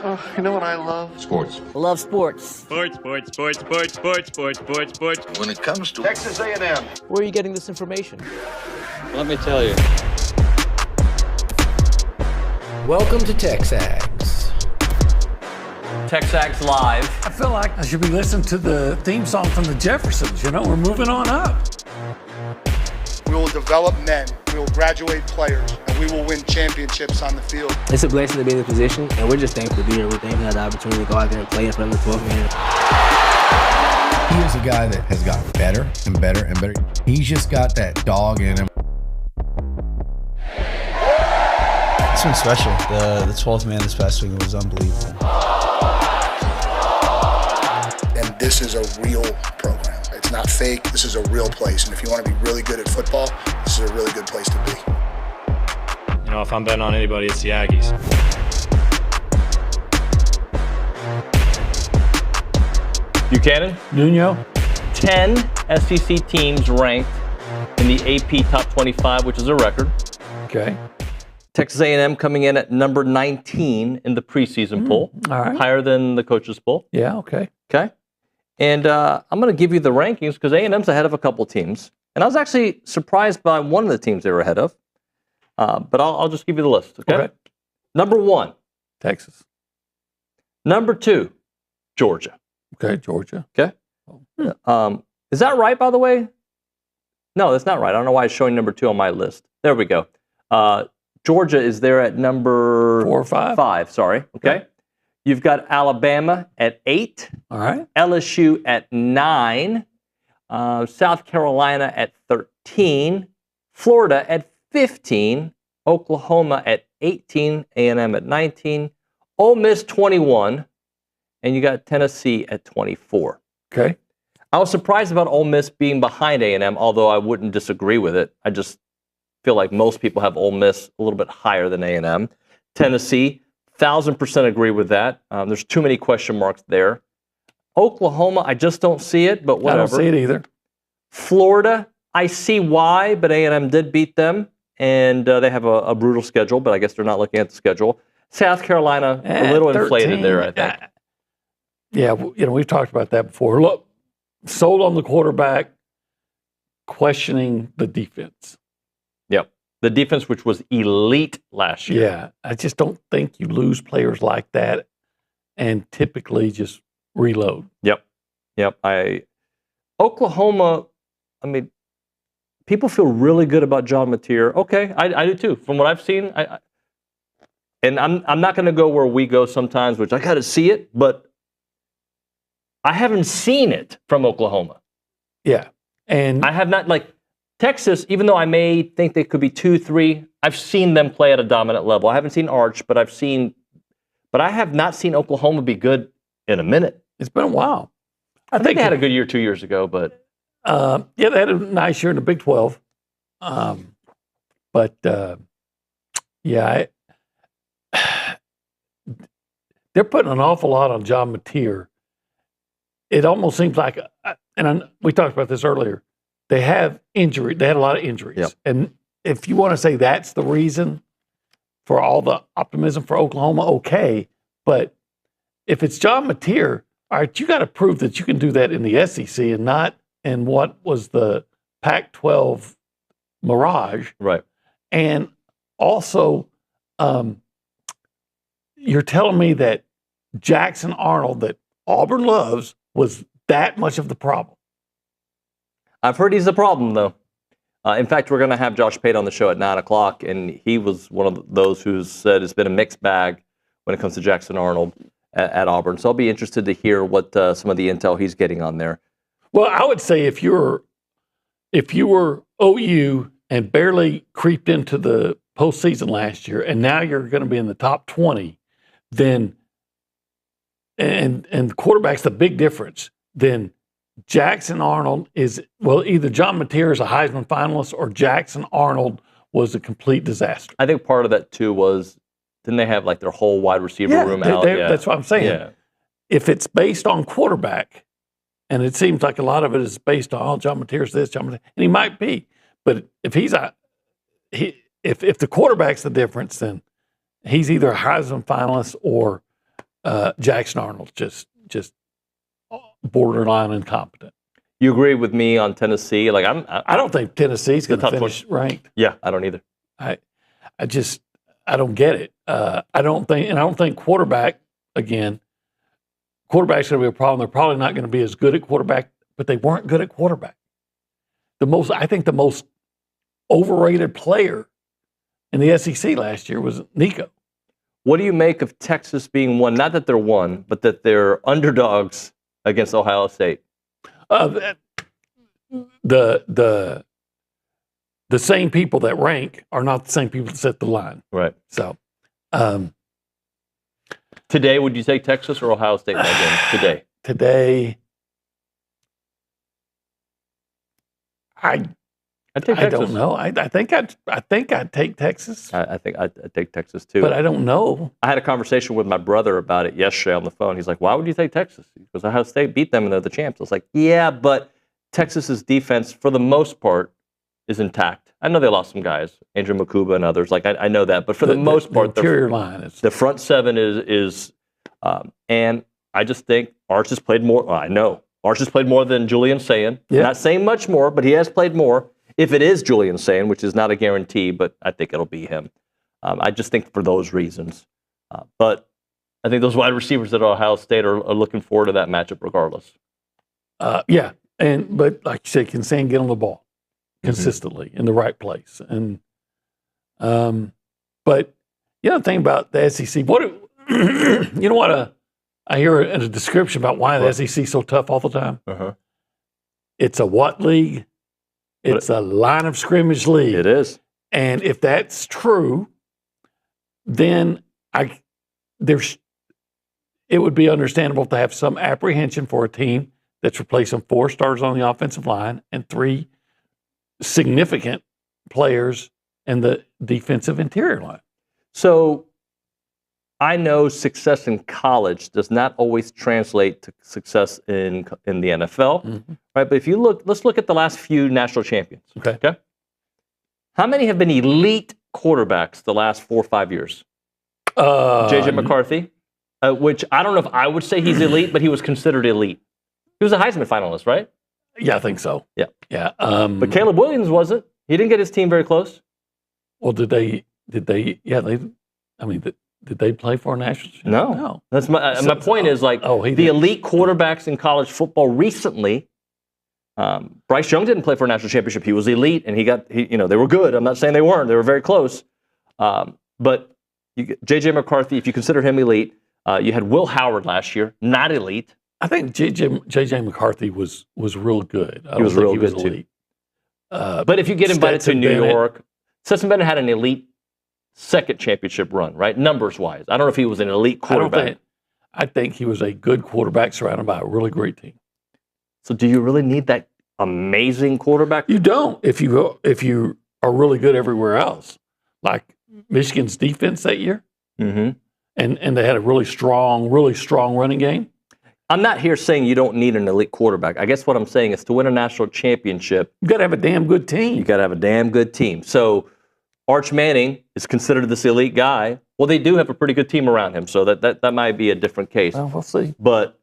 Oh, you know what I love? Sports. Love sports. Sports. When It comes to Texas A&M. Where are you getting this information? Let me tell you. Welcome to TexAgs. TexAgs Live. I feel like I should be listening to the theme song from the Jeffersons. You know, we're moving on up. We will develop men, we will graduate players, and we will win championships on the field. It's a blessing to be in the position, and we're just thankful to be here. We're thankful to have the opportunity to go out there and play in front of the 12 man. He is a guy that has gotten better and better and better. He's just got that dog in him. This one's special. The 12th man this past week was unbelievable. And this is a real program. It's not fake. This is a real place. And if you want to be really good at football, this is a really good place to be. You know, if I'm betting on anybody, it's the Aggies. Buchanan. Nuño. 10 SEC teams ranked in the AP Top 25, which is a record. Okay. Texas A&M coming in at number 19 in the preseason poll. All right. Higher than the coaches poll. Yeah, okay. Okay. And I'm going to give you the rankings because A&M's ahead of a couple teams. And I was actually surprised by one of the teams they were ahead of. But I'll just give you the list, okay? Number 1. Texas. Number 2, Georgia. Okay, Georgia. Okay. Is that right, by the way? No, that's not right. I don't know why it's showing number 2 on my list. There we go. Georgia is there at number 4 or 5? 5, sorry. Okay. You've got Alabama at 8. All right. LSU at 9. South Carolina at 13. Florida at 15. Oklahoma at 18. A&M at 19. Ole Miss 21. And you got Tennessee at 24. Okay. I was surprised about Ole Miss being behind A&M, although I wouldn't disagree with it. I just feel like most people have Ole Miss a little bit higher than A&M. Tennessee, 1,000% agree with that. There's too many question marks there. Oklahoma, I just don't see it, but whatever. I don't see it either. Florida, I see why, but A&M did beat them, and they have a brutal schedule, but I guess they're not looking at the schedule. South Carolina, a little 13, inflated there, I think. Yeah, you know, we've talked about that before. Look, sold on the quarterback, questioning the defense. Yep. The defense, which was elite last year. Yeah, I just don't think you lose players like that and typically just reload. Yep. Oklahoma, I mean, people feel really good about John Mateer. Okay, I do too. From what I've seen, and I'm not going to go where we go sometimes, which I got to see it, but I haven't seen it from Oklahoma. Yeah, and I have not, like, Texas, even though I may think they could be 2-3, I've seen them play at a dominant level. I haven't seen Arch, but I have not seen Oklahoma be good in a minute. It's been a while. I think they had a good year 2 years ago, but yeah, they had a nice year in the Big 12. They're putting an awful lot on John Mateer. It almost seems like, we talked about this earlier. They have injury. They had a lot of injuries. Yep. And if you want to say that's the reason for all the optimism for Oklahoma, okay. But if it's John Mateer, all right, you got to prove that you can do that in the SEC and not in what was the Pac-12 mirage. Right. And also, you're telling me that Jackson Arnold, that Auburn loves, was that much of the problem. I've heard he's the problem, though. In fact, we're going to have Josh Pate on the show at 9 o'clock, and he was one of those who said it's been a mixed bag when it comes to Jackson Arnold at Auburn. So I'll be interested to hear what some of the intel he's getting on there. Well, I would say if you were OU and barely creeped into the postseason last year, and now you're going to be in the top 20, then and the quarterback's the big difference, then Jackson Arnold is, well, either John Mateer is a Heisman finalist or Jackson Arnold was a complete disaster. I think part of that, too, was, didn't they have like their whole wide receiver room out? Yeah, that's what I'm saying. Yeah. If it's based on quarterback, and it seems like a lot of it is based on, John Mateer's this, John Mateer, and he might be, but if if the quarterback's the difference, then he's either a Heisman finalist or Jackson Arnold's just borderline incompetent. You agree with me on Tennessee? Like I don't think Tennessee's going to finish ranked. Yeah, I don't either. I don't get it. I don't think quarterback, again, quarterback's going to be a problem. They're probably not going to be as good at quarterback, but they weren't good at quarterback. I think the most overrated player in the SEC last year was Nico. What do you make of Texas being one? Not that they're one, but that they're underdogs against Ohio State. The same people that rank are not the same people that set the line. Right. So, today, would you take Texas or Ohio State in that game? Today, I don't know. I think I'd take Texas. I think I'd take Texas too. But I don't know. I had a conversation with my brother about it yesterday on the phone. He's like, "Why would you take Texas?" Because Ohio State beat them and they're the champs. I was like, "Yeah, but Texas's defense, for the most part, is intact. I know they lost some guys, Andrew Makuba and others. Like I know that, but for the most part, the interior line is the front seven is, and I just think Arch has played more. Well, I know Arch has played more than Julian Sayin. Yeah. Not saying much more, but he has played more. If it is Julian Sayin, which is not a guarantee, but I think it'll be him. I just think for those reasons. But I think those wide receivers at Ohio State are looking forward to that matchup regardless. Yeah, but like you said, can Sam get on the ball consistently in the right place? And but you know the thing about the SEC, you know what? I hear in a description about why the SEC is so tough all the time. It's a what league? It's a line of scrimmage league. It is. And if that's true, then it would be understandable to have some apprehension for a team that's replacing 4 stars on the offensive line and 3 significant players in the defensive interior line. So I know success in college does not always translate to success in the NFL, right? But if you let's look at the last few national champions. Okay. How many have been elite quarterbacks the last 4 or 5 years? J.J. McCarthy, which I don't know if I would say he's elite, but he was considered elite. He was a Heisman finalist, right? Yeah, I think so. Yeah. But Caleb Williams wasn't. He didn't get his team very close. Well, did they? Yeah, did they play for a national championship? No. That's my point is like the elite quarterbacks in college football recently. Bryce Young didn't play for a national championship. He was elite, and they were good. I'm not saying they weren't. They were very close. But J.J. McCarthy, if you consider him elite, you had Will Howard last year, not elite. I think J.J. McCarthy was real good. He was real good too. But if you get invited to New York, Stetson Bennett had an elite second championship run, right? Numbers-wise. I don't know if he was an elite quarterback. I think he was a good quarterback surrounded by a really great team. So do you really need that amazing quarterback? You don't if you are really good everywhere else. Like Michigan's defense that year. And they had a really strong running game. I'm not here saying you don't need an elite quarterback. I guess what I'm saying is to win a national championship, you got to have a damn good team. You got to have a damn good team. So Arch Manning is considered this elite guy. Well, they do have a pretty good team around him, so that might be a different case. Well, we'll see. But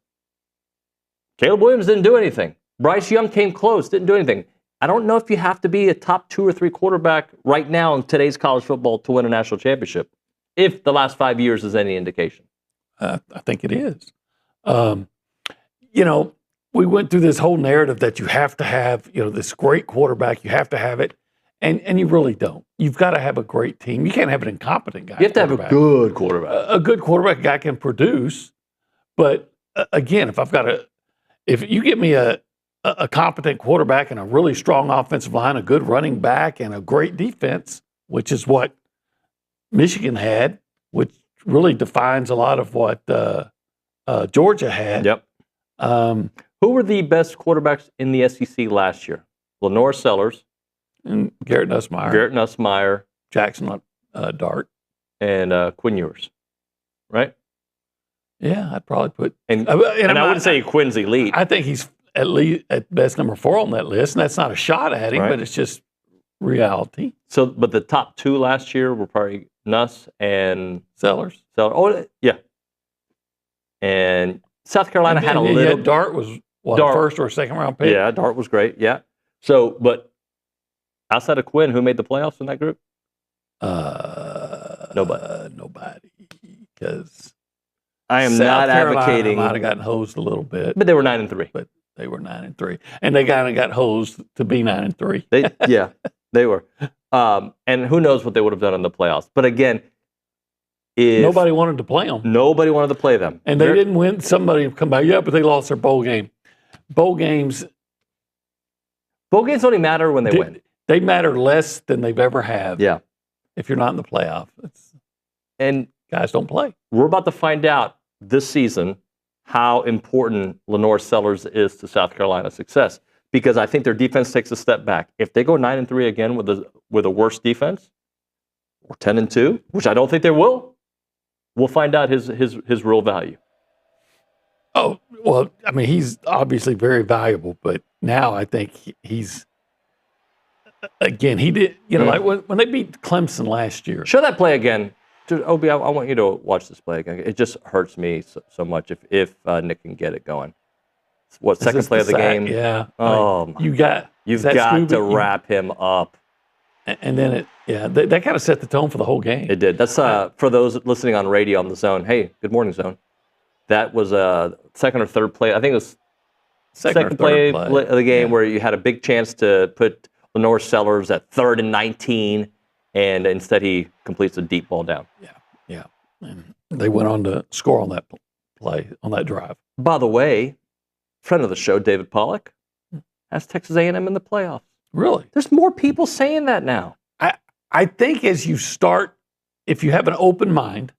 Caleb Williams didn't do anything. Bryce Young came close, didn't do anything. I don't know if you have to be a top 2 or 3 quarterback right now in today's college football to win a national championship, if the last 5 years is any indication. I think it is. We went through this whole narrative that you have to have, this great quarterback. You have to have it. And you really don't. You've got to have a great team. You can't have an incompetent guy. You have to have a good quarterback. A good quarterback guy can produce. But again, if you give me a competent quarterback and a really strong offensive line, a good running back, and a great defense, which is what Michigan had, which really defines a lot of what Georgia had. Yep. Who were the best quarterbacks in the SEC last year? Lenore Sellers. And Garrett Nussmeier. Jackson Dart. And Quinn Ewers. Right? Yeah, I'd probably put... And I wouldn't say Quinn's elite. I think he's at least at best number 4 on that list, and that's not a shot at him, but it's just reality. So, but the top 2 last year were probably Nuss and... Sellers. Oh, yeah. And South Carolina had a And little. yet Dart was what, Dart. a first or a second round pick? Yeah, Dart was great. Yeah. So, but outside of Quinn, who made the playoffs in that group? Nobody. Nobody. Because I am South not Carolina advocating. might have gotten hosed a little bit, But they were 9-3. but they were 9-3, and they kind of got hosed to be 9-3. They were. And who knows what they would have done in the playoffs. But again, if Nobody wanted to play them, nobody wanted to play them. and they didn't win. Somebody come back, yeah, but they lost their bowl game. Bowl games, Bowl games only matter when they win. they matter less than they've ever have. Yeah. If you're not in the playoff, And guys don't play. we're about to find out this season how important Lenore Sellers is to South Carolina's success, because I think their defense takes a step back. If they go 9-3 again with a worse defense, or 10-2, which I don't think they will, we'll find out his real value. Oh, well, I mean, he's obviously very valuable, but now I think he's, again, he did, like when they beat Clemson last year. Show that play again. Dude, Obi, I want you to watch this play again. It just hurts me so much if Nick can get it going. What, Is second this play of the sack? game? Yeah. Oh, my. You've got to wrap him up. And then that kind of set the tone for the whole game. It did. That's for those listening on radio on the Zone. Hey, good morning, Zone. That was a second or third play. I think it was second play of the game where you had a big chance to put Lenore Sellers at 3rd and 19, and instead he completes a deep ball down. Yeah. And they went on to score on that play, on that drive. By the way, friend of the show, David Pollock, has Texas A&M in the playoffs. Really? There's more people saying that now. I think as you start, if you have an open mind,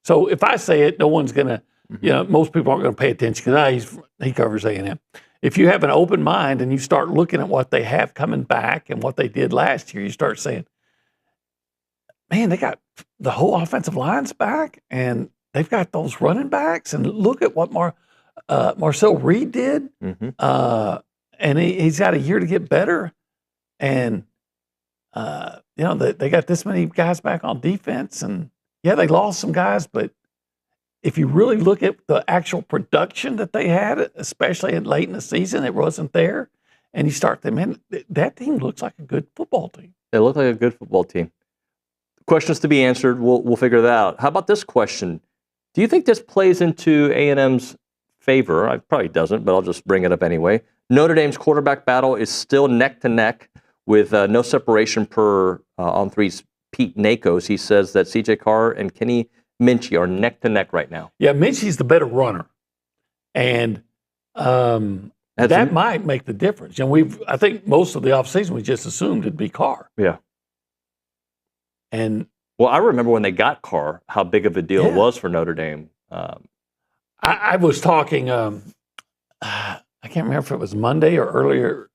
so if I say it, no one's going to, most people aren't going to pay attention because he covers A&M. If you have an open mind and you start looking at what they have coming back and what they did last year, you start saying, man, they got the whole offensive line's back and they've got those running backs. And look at what Marcel Reed did. And he's got a year to get better. And, they got this many guys back on defense. And, yeah, they lost some guys. But if you really look at the actual production that they had, especially late in the season, it wasn't there. And you start thinking, man, that team looks like a good football team. They look like a good football team. Questions to be answered. We'll figure that out. How about this question? Do you think this plays into A&M's favor? It probably doesn't, but I'll just bring it up anyway. Notre Dame's quarterback battle is still neck to neck with no separation per on threes. Pete Nakos, he says that C.J. Carr and Kenny Minchie are neck to neck right now. Yeah, Minchie's the better runner, and that might make the difference. And I think most of the offseason we just assumed it'd be Carr. Yeah. And well, I remember when they got Carr, how big of a deal it was for Notre Dame. I was talking. I can't remember if it was Monday or earlier,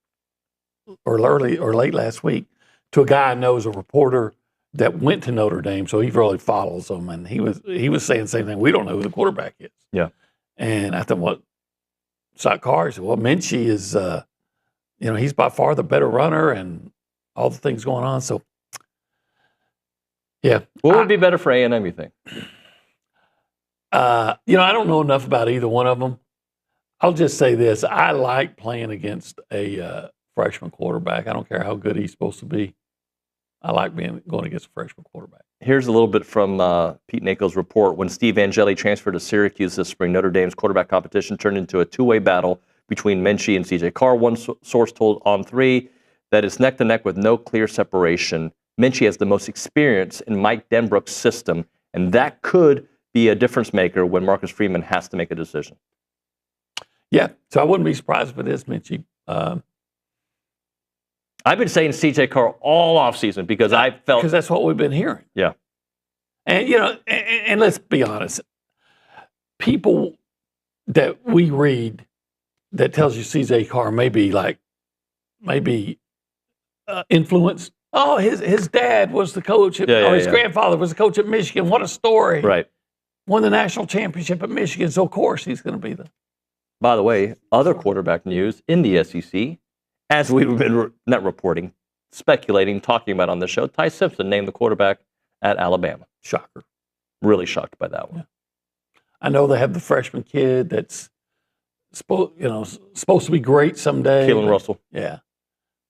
or late last week, to a guy I know is a reporter that went to Notre Dame, so he really follows them, and he was saying the same thing. We don't know who the quarterback is. Yeah. And I thought, what? It's not Carr. He said, well, Minchie is, he's by far the better runner, and all the things going on. So, yeah. What would be better for A&M, you think? I don't know enough about either one of them. I'll just say this. I like playing against a freshman quarterback. I don't care how good he's supposed to be. I like going against a freshman quarterback. Here's a little bit from Pete Nako's report. When Steve Angeli transferred to Syracuse this spring, Notre Dame's quarterback competition turned into a two-way battle between Minchie and C.J. Carr. One source told On3 that it's neck to neck with no clear separation. Minchie has the most experience in Mike Denbrook's system, and that could be a difference maker when Marcus Freeman has to make a decision. Yeah, so I wouldn't be surprised if it is Minchie. I've been saying C.J. Carr all offseason because I felt... Because that's what we've been hearing. Yeah. And, and let's be honest. People that we read that tells you C.J. Carr may be influenced. Oh, his dad was the coach, his grandfather was the coach at Michigan. What a story. Right. Won the national championship at Michigan, so of course he's going to be the... By the way, other quarterback news in the SEC, as we've been not reporting, speculating, talking about on the show, Ty Simpson named the quarterback at Alabama. Shocker. Really shocked by that one. I know they have the freshman kid that's supposed to be great someday. Keelan Russell. Yeah.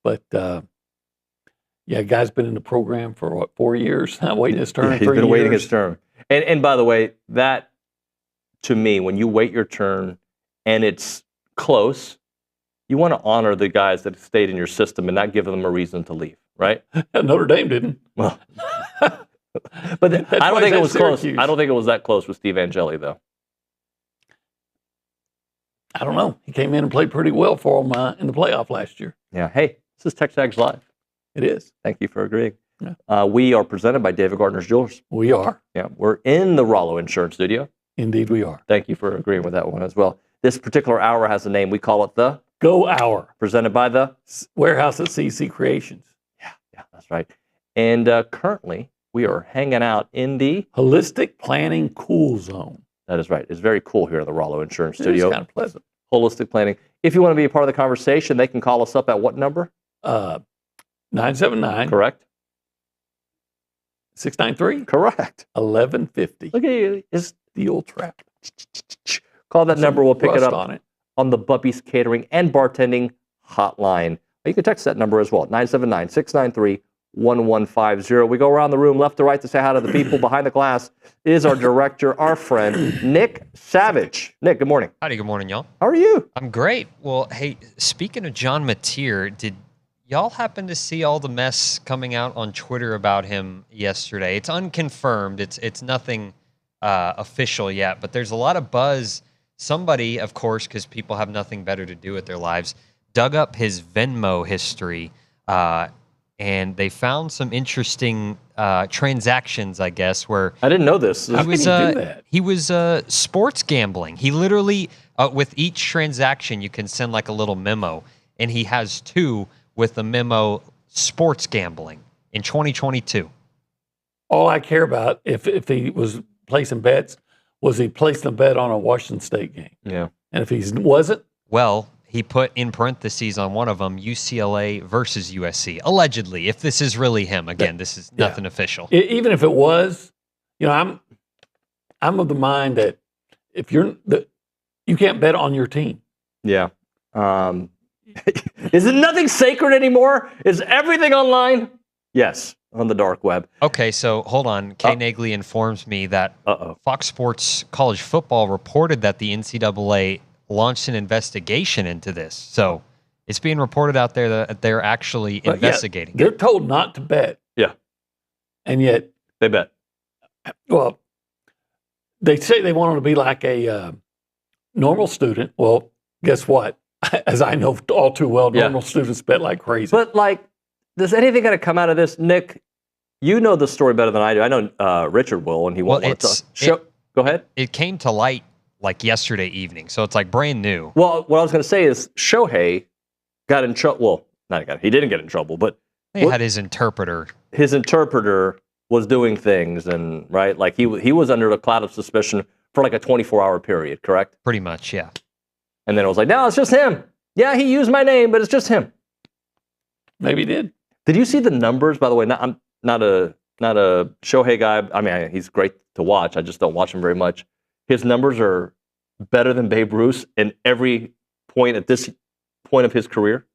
But, guy's been in the program for 4 years, waiting his turn. Yeah, he's been waiting his turn. And by the way, that, to me, when you wait your turn and it's close, you want to honor the guys that stayed in your system and not give them a reason to leave, right? Notre Dame didn't. Well, but I don't think it was close. I don't think it was that close with Steve Angeli, though. I don't know. He came in and played pretty well for him in the playoff last year. Yeah. Hey, this is TexAgs Live. It is. Thank you for agreeing. Yeah. We are presented by David Gardner's Jewelers. We are. Yeah, we're in the Rollo Insurance Studio. Indeed, we are. Thank you for agreeing with that one as well. This particular hour has a name. We call it the Go Hour. Presented by the Warehouse at CC Creations. Yeah, that's right. And currently, we are hanging out in the Holistic Planning Cool Zone. That is right. It's very cool here in the Rollo Insurance Studio. It's kind of pleasant. Holistic Planning. If you want to be a part of the conversation, they can call us up at what number? 979. Correct. 693. Correct. 1150. Look at you. It's the old trap. Call that number. We'll pick it up on the Bubby's Catering and Bartending hotline. You can text that number as well, 979-693-1150. We go around the room left to right to say hi to the people. Behind the glass is our director, our friend, Nick Savage. Nick, good morning. Howdy, good morning, y'all. How are you? I'm great. Well, hey, speaking of John Mateer, did y'all happen to see all the mess coming out on Twitter about him yesterday? It's unconfirmed. It's nothing official yet, but there's a lot of buzz. Somebody, of course, because people have nothing better to do with their lives, dug up his Venmo history, and they found some interesting transactions, I guess, where I didn't know this. He was sports gambling. He literally, with each transaction, you can send like a little memo, and he has two with the memo sports gambling in 2022. All I care about, if he was placing bets, was he placed a bet on a Washington State game. Yeah. And if he wasn't? Well, he put in parentheses on one of them, UCLA versus USC, allegedly, if this is really him. Again, this is nothing official. Even if it was, I'm of the mind that if you can't bet on your team. Yeah. Is it nothing sacred anymore? Is everything online? Yes, on the dark web. Okay, so hold on. Kay Nagley informs me that Fox Sports College Football reported that the NCAA launched an investigation into this. So it's being reported out there that they're actually investigating. They're told not to bet. Yeah. And yet they bet. Well, they say they want them to be like a normal student. Well, guess what? As I know all too well, normal students bet like crazy. But does anything got to come out of this, Nick? You know the story better than I do. I know Richard will, and he won't want to talk. Go ahead. It came to light like yesterday evening, so it's like brand new. Well, what I was going to say is Shohei got in trouble. Well, he didn't get in trouble, but he had his interpreter. His interpreter was doing things, and he was under a cloud of suspicion for like a 24-hour period, correct? Pretty much, yeah. And then it was like, no, it's just him. Yeah, he used my name, but it's just him. Maybe he did. Did you see the numbers? By the way, I'm not a Shohei guy. I mean, he's great to watch. I just don't watch him very much. His numbers are better than Babe Ruth in every point at this point of his career.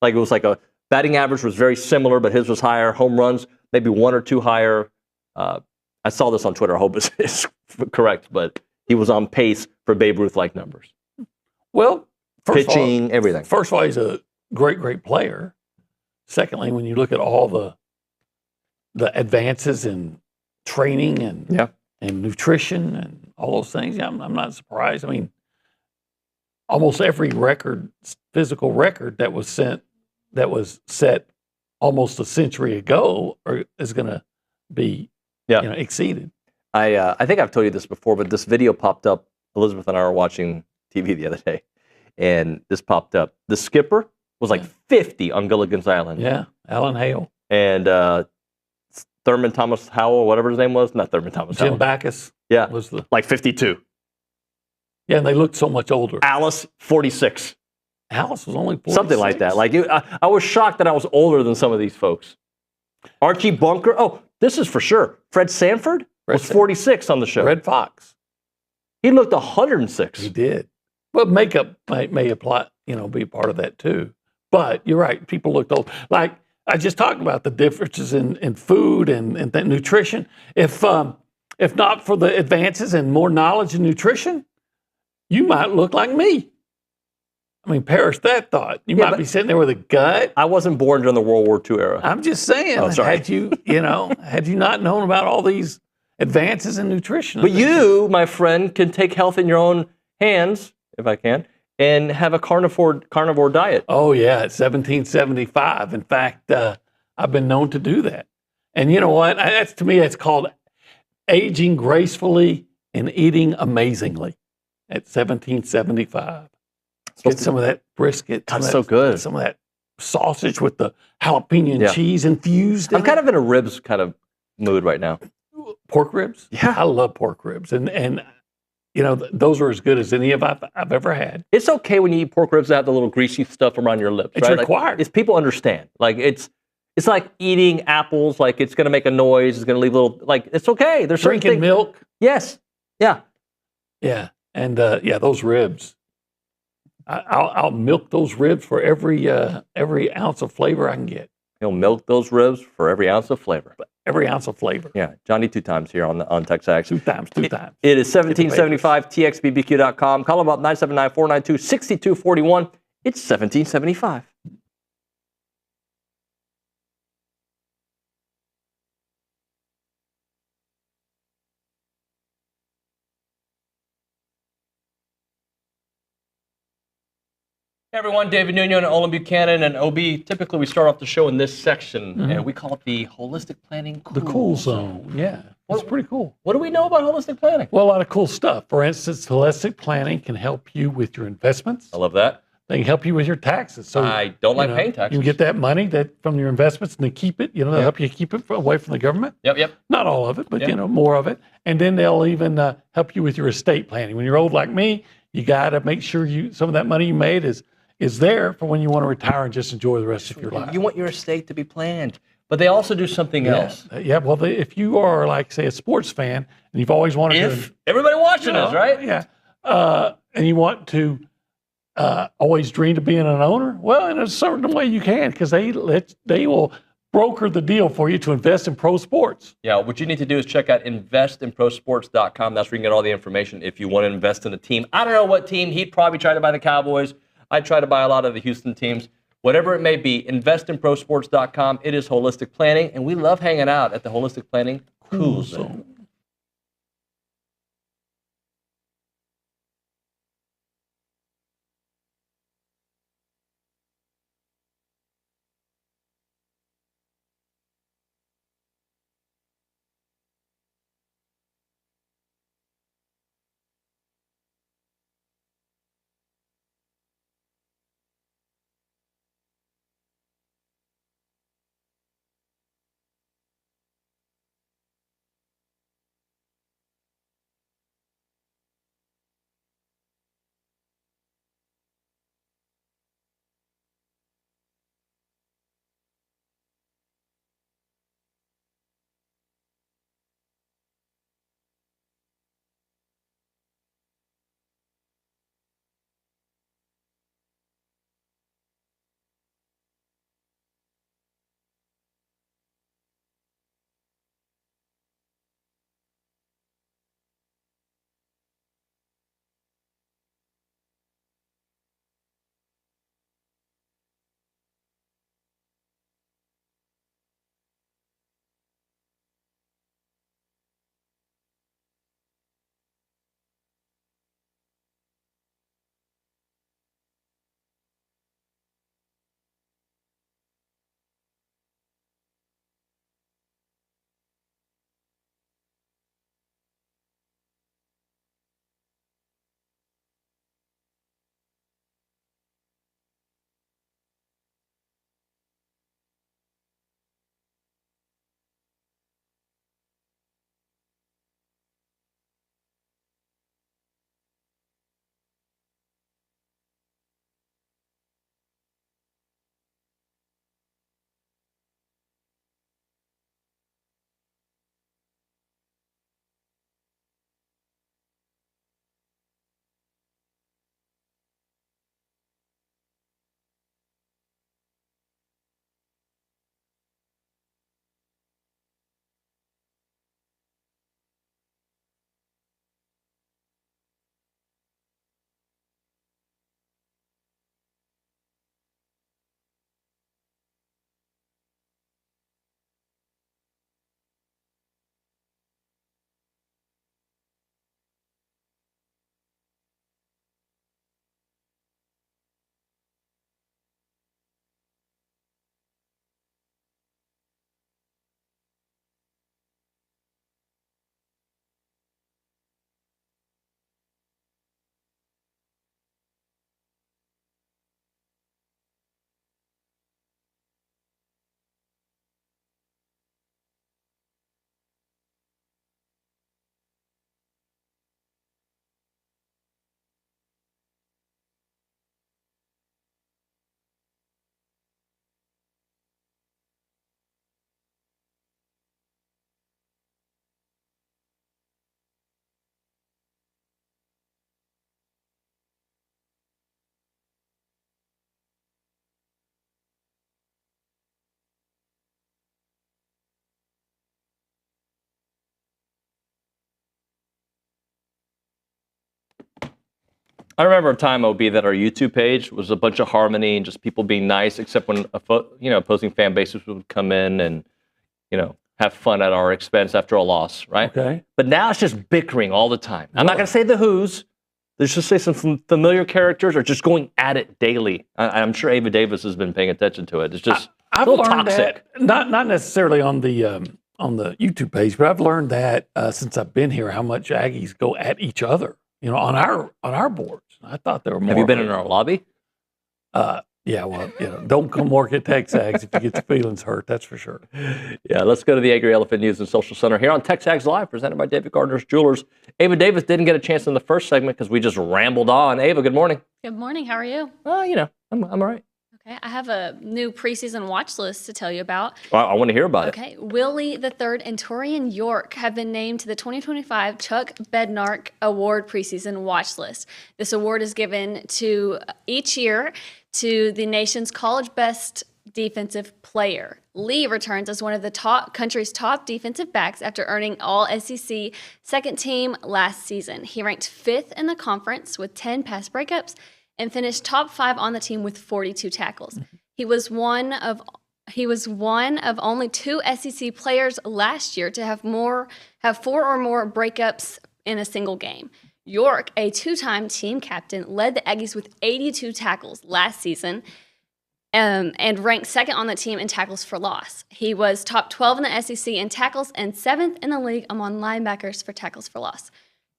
Like it was like a batting average was very similar, but his was higher. Home runs, maybe one or two higher. I saw this on Twitter. I hope it's correct, but he was on pace for Babe Ruth-like numbers. Well, pitching, everything. First of all, he's a great player. Secondly, when you look at all the advances in training and nutrition and all those things, I'm not surprised. I mean, almost every physical record that was set almost a century ago is going to be exceeded. I think I've told you this before, but this video popped up. Elizabeth and I were watching TV the other day, and this popped up. The skipper was like 50 on Gilligan's Island. Yeah, Alan Hale. And Thurman Thomas Howell, whatever his name was. Not Thurman Thomas Howell. Jim Backus. Yeah, was like 52. Yeah, and they looked so much older. Alice, 46. Alice was only 46. Something like that. I was shocked that I was older than some of these folks. Archie Bunker. Oh, this is for sure. Fred Sanford was 46 on the show. Red Fox. He looked 106. He did. But makeup may apply, be part of that too. But you're right. People looked old. Like I just talked about the differences in food and nutrition. If not for the advances and more knowledge in nutrition, you might look like me. I mean, perish that thought. You might be sitting there with a gut. I wasn't born during the World War II era. I'm just saying, had you not known about all these advances in nutrition. But you, my friend, can take health in your own hands, if I can, and have a carnivore diet. Oh, yeah, at 1775. In fact, I've been known to do that. And you know what? To me, it's called aging gracefully and eating amazingly at 1775. Get some of that brisket. That's so good. Some of that sausage with the jalapeno and cheese infused. I'm kind of in a ribs kind of mood right now. Pork ribs? Yeah. I love pork ribs. And those are as good as any I've ever had. It's okay when you eat pork ribs to have the little greasy stuff around your lips. It's right? required. It's people understand. Like it's like eating apples. Like it's going to make a noise. It's going to leave a little. Like it's okay. There's drinking milk. Yes. Yeah. Yeah. And those ribs. I'll milk those ribs for every ounce of flavor I can get. He'll milk those ribs for every ounce of flavor. Every ounce of flavor. Yeah, Johnny 2 times here on TexAgs. Two times. It is 1775, txbbq.com. Call them up, 979-492-6241. It's 1775. Hey everyone, David Nuño and Olin Buchanan and OB. Typically we start off the show in this section and we call it the Holistic Planning Cool The cool zone. Yeah, it's pretty cool. What do we know about holistic planning? Well, a lot of cool stuff. For instance, holistic planning can help you with your investments. I love that. They can help you with your taxes. So I don't like paying taxes. You can get that money from your investments and they keep it. They'll help you keep it away from the government. Yep. Not all of it, but more of it. And then they'll even help you with your estate planning. When you're old like me, you got to make sure some of that money you made is there for when you want to retire and just enjoy the rest of your life. You want your estate to be planned. But they also do something else. Yeah, well, if you are, like, say, a sports fan, and you've always wanted to... Everybody watching us, right? Yeah. And you want to always dream of being an owner, well, in a certain way you can, because they will broker the deal for you to invest in pro sports. Yeah, what you need to do is check out investinprosports.com. That's where you can get all the information if you want to invest in a team. I don't know what team. He'd probably try to buy the Cowboys. I try to buy a lot of the Houston teams. Whatever it may be, investinprosports.com. It is holistic planning, and we love hanging out at the Holistic Planning Cool Zone. I remember a time, OB, that our YouTube page was a bunch of harmony and just people being nice, except when opposing fan bases would come in and have fun at our expense after a loss, right? Okay. But now it's just bickering all the time. I'm not going to say the who's. Let's just say some familiar characters are just going at it daily. I'm sure Ava Davis has been paying attention to it. It's just I've a little learned toxic. that not necessarily on the YouTube page, but I've learned that since I've been here, how much Aggies go at each other. On our boards. I thought there were more. Have you been in our lobby? Yeah, well, don't come work at TexAgs if you get your feelings hurt. That's for sure. Yeah, let's go to the Aggie Elephant News and Social Center here on TexAgs Live, presented by David Gardner's Jewelers. Ava Davis didn't get a chance in the first segment because we just rambled on. Ava, good morning. Good morning. How are you? I'm all right. Okay, I have a new preseason watch list to tell you about. I want to hear about it. Okay, Willie III and Torian York have been named to the 2025 Chuck Bednarik Award preseason watch list. This award is given to each year to the nation's college best defensive player. Lee returns as one of the country's top defensive backs after earning All-SEC second team last season. He ranked 5th in the conference with 10 pass breakups and finished top 5 on the team with 42 tackles. He was one of only 2 SEC players last year to have 4 or more breakups in a single game. York, a 2-time team captain, led the Aggies with 82 tackles last season and ranked 2nd on the team in tackles for loss. He was top 12 in the SEC in tackles and 7th in the league among linebackers for tackles for loss.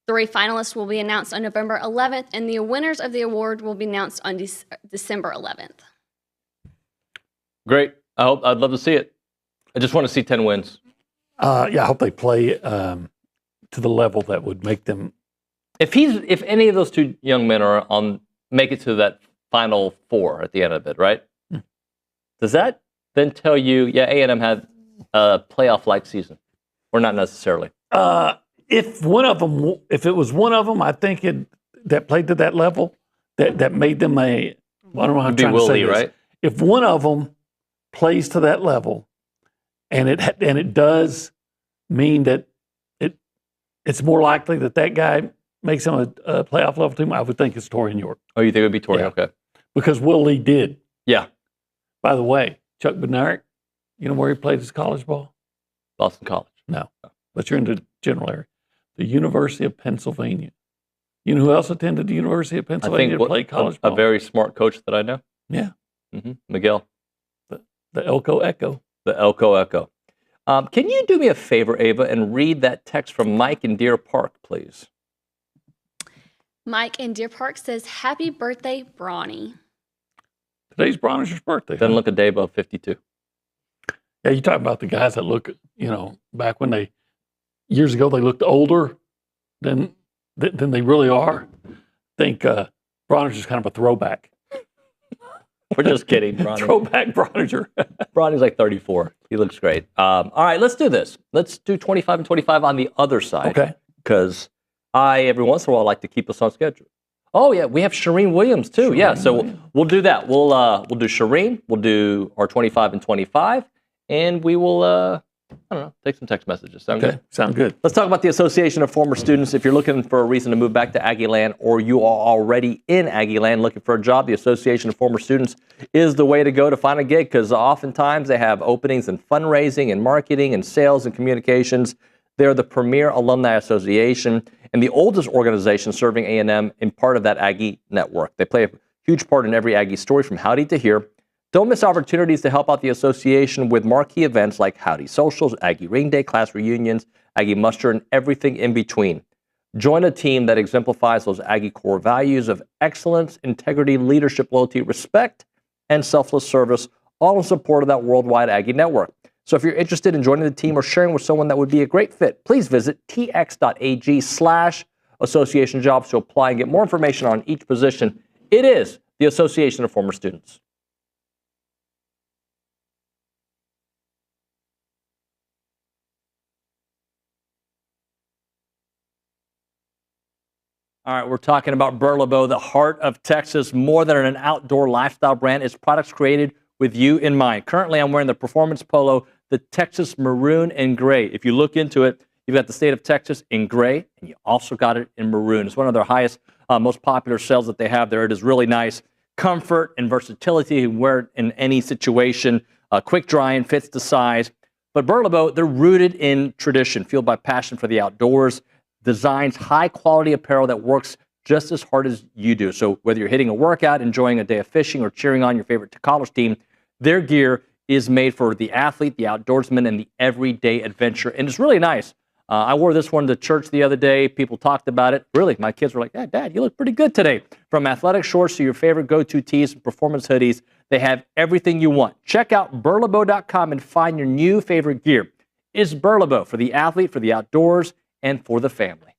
3 finalists will be announced on November 11th, and the winners of the award will be announced on December 11th. Great. I'd love to see it. I just want to see 10 wins. I hope they play to the level that would make them. If any of those 2 young men make it to that final 4 at the end of it, right? Does that then tell you, A&M had a playoff-like season, or not necessarily? If it was one of them, I think that played to that level, that made them I don't know how I'm trying to say this. Right? If one of them plays to that level, and it does mean that it's more likely that guy makes him a playoff level team, I would think it's Torian York. Oh, you think it would be Torian? Yeah. Okay. Because Will Lee did. Yeah. By the way, Chuck Bednarik, you know where he played his college ball? Boston College. No, but you're in the general area. The University of Pennsylvania. You know who else attended the University of Pennsylvania to play college ball? A very smart coach that I know. Yeah. Mm-hmm. Miguel. The Elko Echo. The Elko Echo. Can you do me a favor, Ava, and read that text from Mike in Deer Park, please? Mike in Deer Park says, "Happy birthday, Bronny." Today's Bronny's birthday. Doesn't look a day above 52. Yeah, you talk about the guys that look, back when years ago, they looked older than they really are. I think Bronner's just kind of a throwback. We're just kidding, Bronny. Throwback Bronner. Bronny's like 34. He looks great. All right, let's do this. Let's do 25 and 25 on the other side. Okay. Because every once in a while, like to keep us on schedule. Oh, yeah, we have Charean Williams, too. We'll do that. We'll do Charean. We'll do our 25 and 25. And we will, take some text messages. Sound good? Sound good. Let's talk about the Association of Former Students. If you're looking for a reason to move back to Aggie Land, or you are already in Aggie Land looking for a job, the Association of Former Students is the way to go to find a gig, because oftentimes they have openings in fundraising and marketing and sales and communications. They're the premier alumni association and the oldest organization serving A&M in part of that Aggie network. They play a huge part in every Aggie story from Howdy to here. Don't miss opportunities to help out the association with marquee events like Howdy Socials, Aggie Ring Day, class reunions, Aggie Muster, and everything in between. Join a team that exemplifies those Aggie core values of excellence, integrity, leadership, loyalty, respect, and selfless service, all in support of that worldwide Aggie network. So if you're interested in joining the team or sharing with someone that would be a great fit, please visit tx.ag/association jobs to apply and get more information on each position. It is the Association of Former Students. All right, we're talking about Burlebo, the heart of Texas, more than an outdoor lifestyle brand. It's products created with you in mind. Currently, I'm wearing the performance polo, the Texas maroon and gray. If you look into it, you've got the state of Texas in gray, and you also got it in maroon. It's one of their highest most popular sales that they have there. It is really nice. Comfort and versatility. You can wear it in any situation. Quick drying, fits the size. But Burlebo, they're rooted in tradition, fueled by passion for the outdoors, designs high-quality apparel that works just as hard as you do. So whether you're hitting a workout, enjoying a day of fishing, or cheering on your favorite college team, their gear is made for the athlete, the outdoorsman, and the everyday adventure. And it's really nice. I wore this one to church the other day. People talked about it. Really, my kids were like, Dad, you look pretty good today. From athletic shorts to your favorite go-to tees and performance hoodies, they have everything you want. Check out burlebo.com and find your new favorite gear. It's Burlebo for the athlete, for the outdoors, and for the family.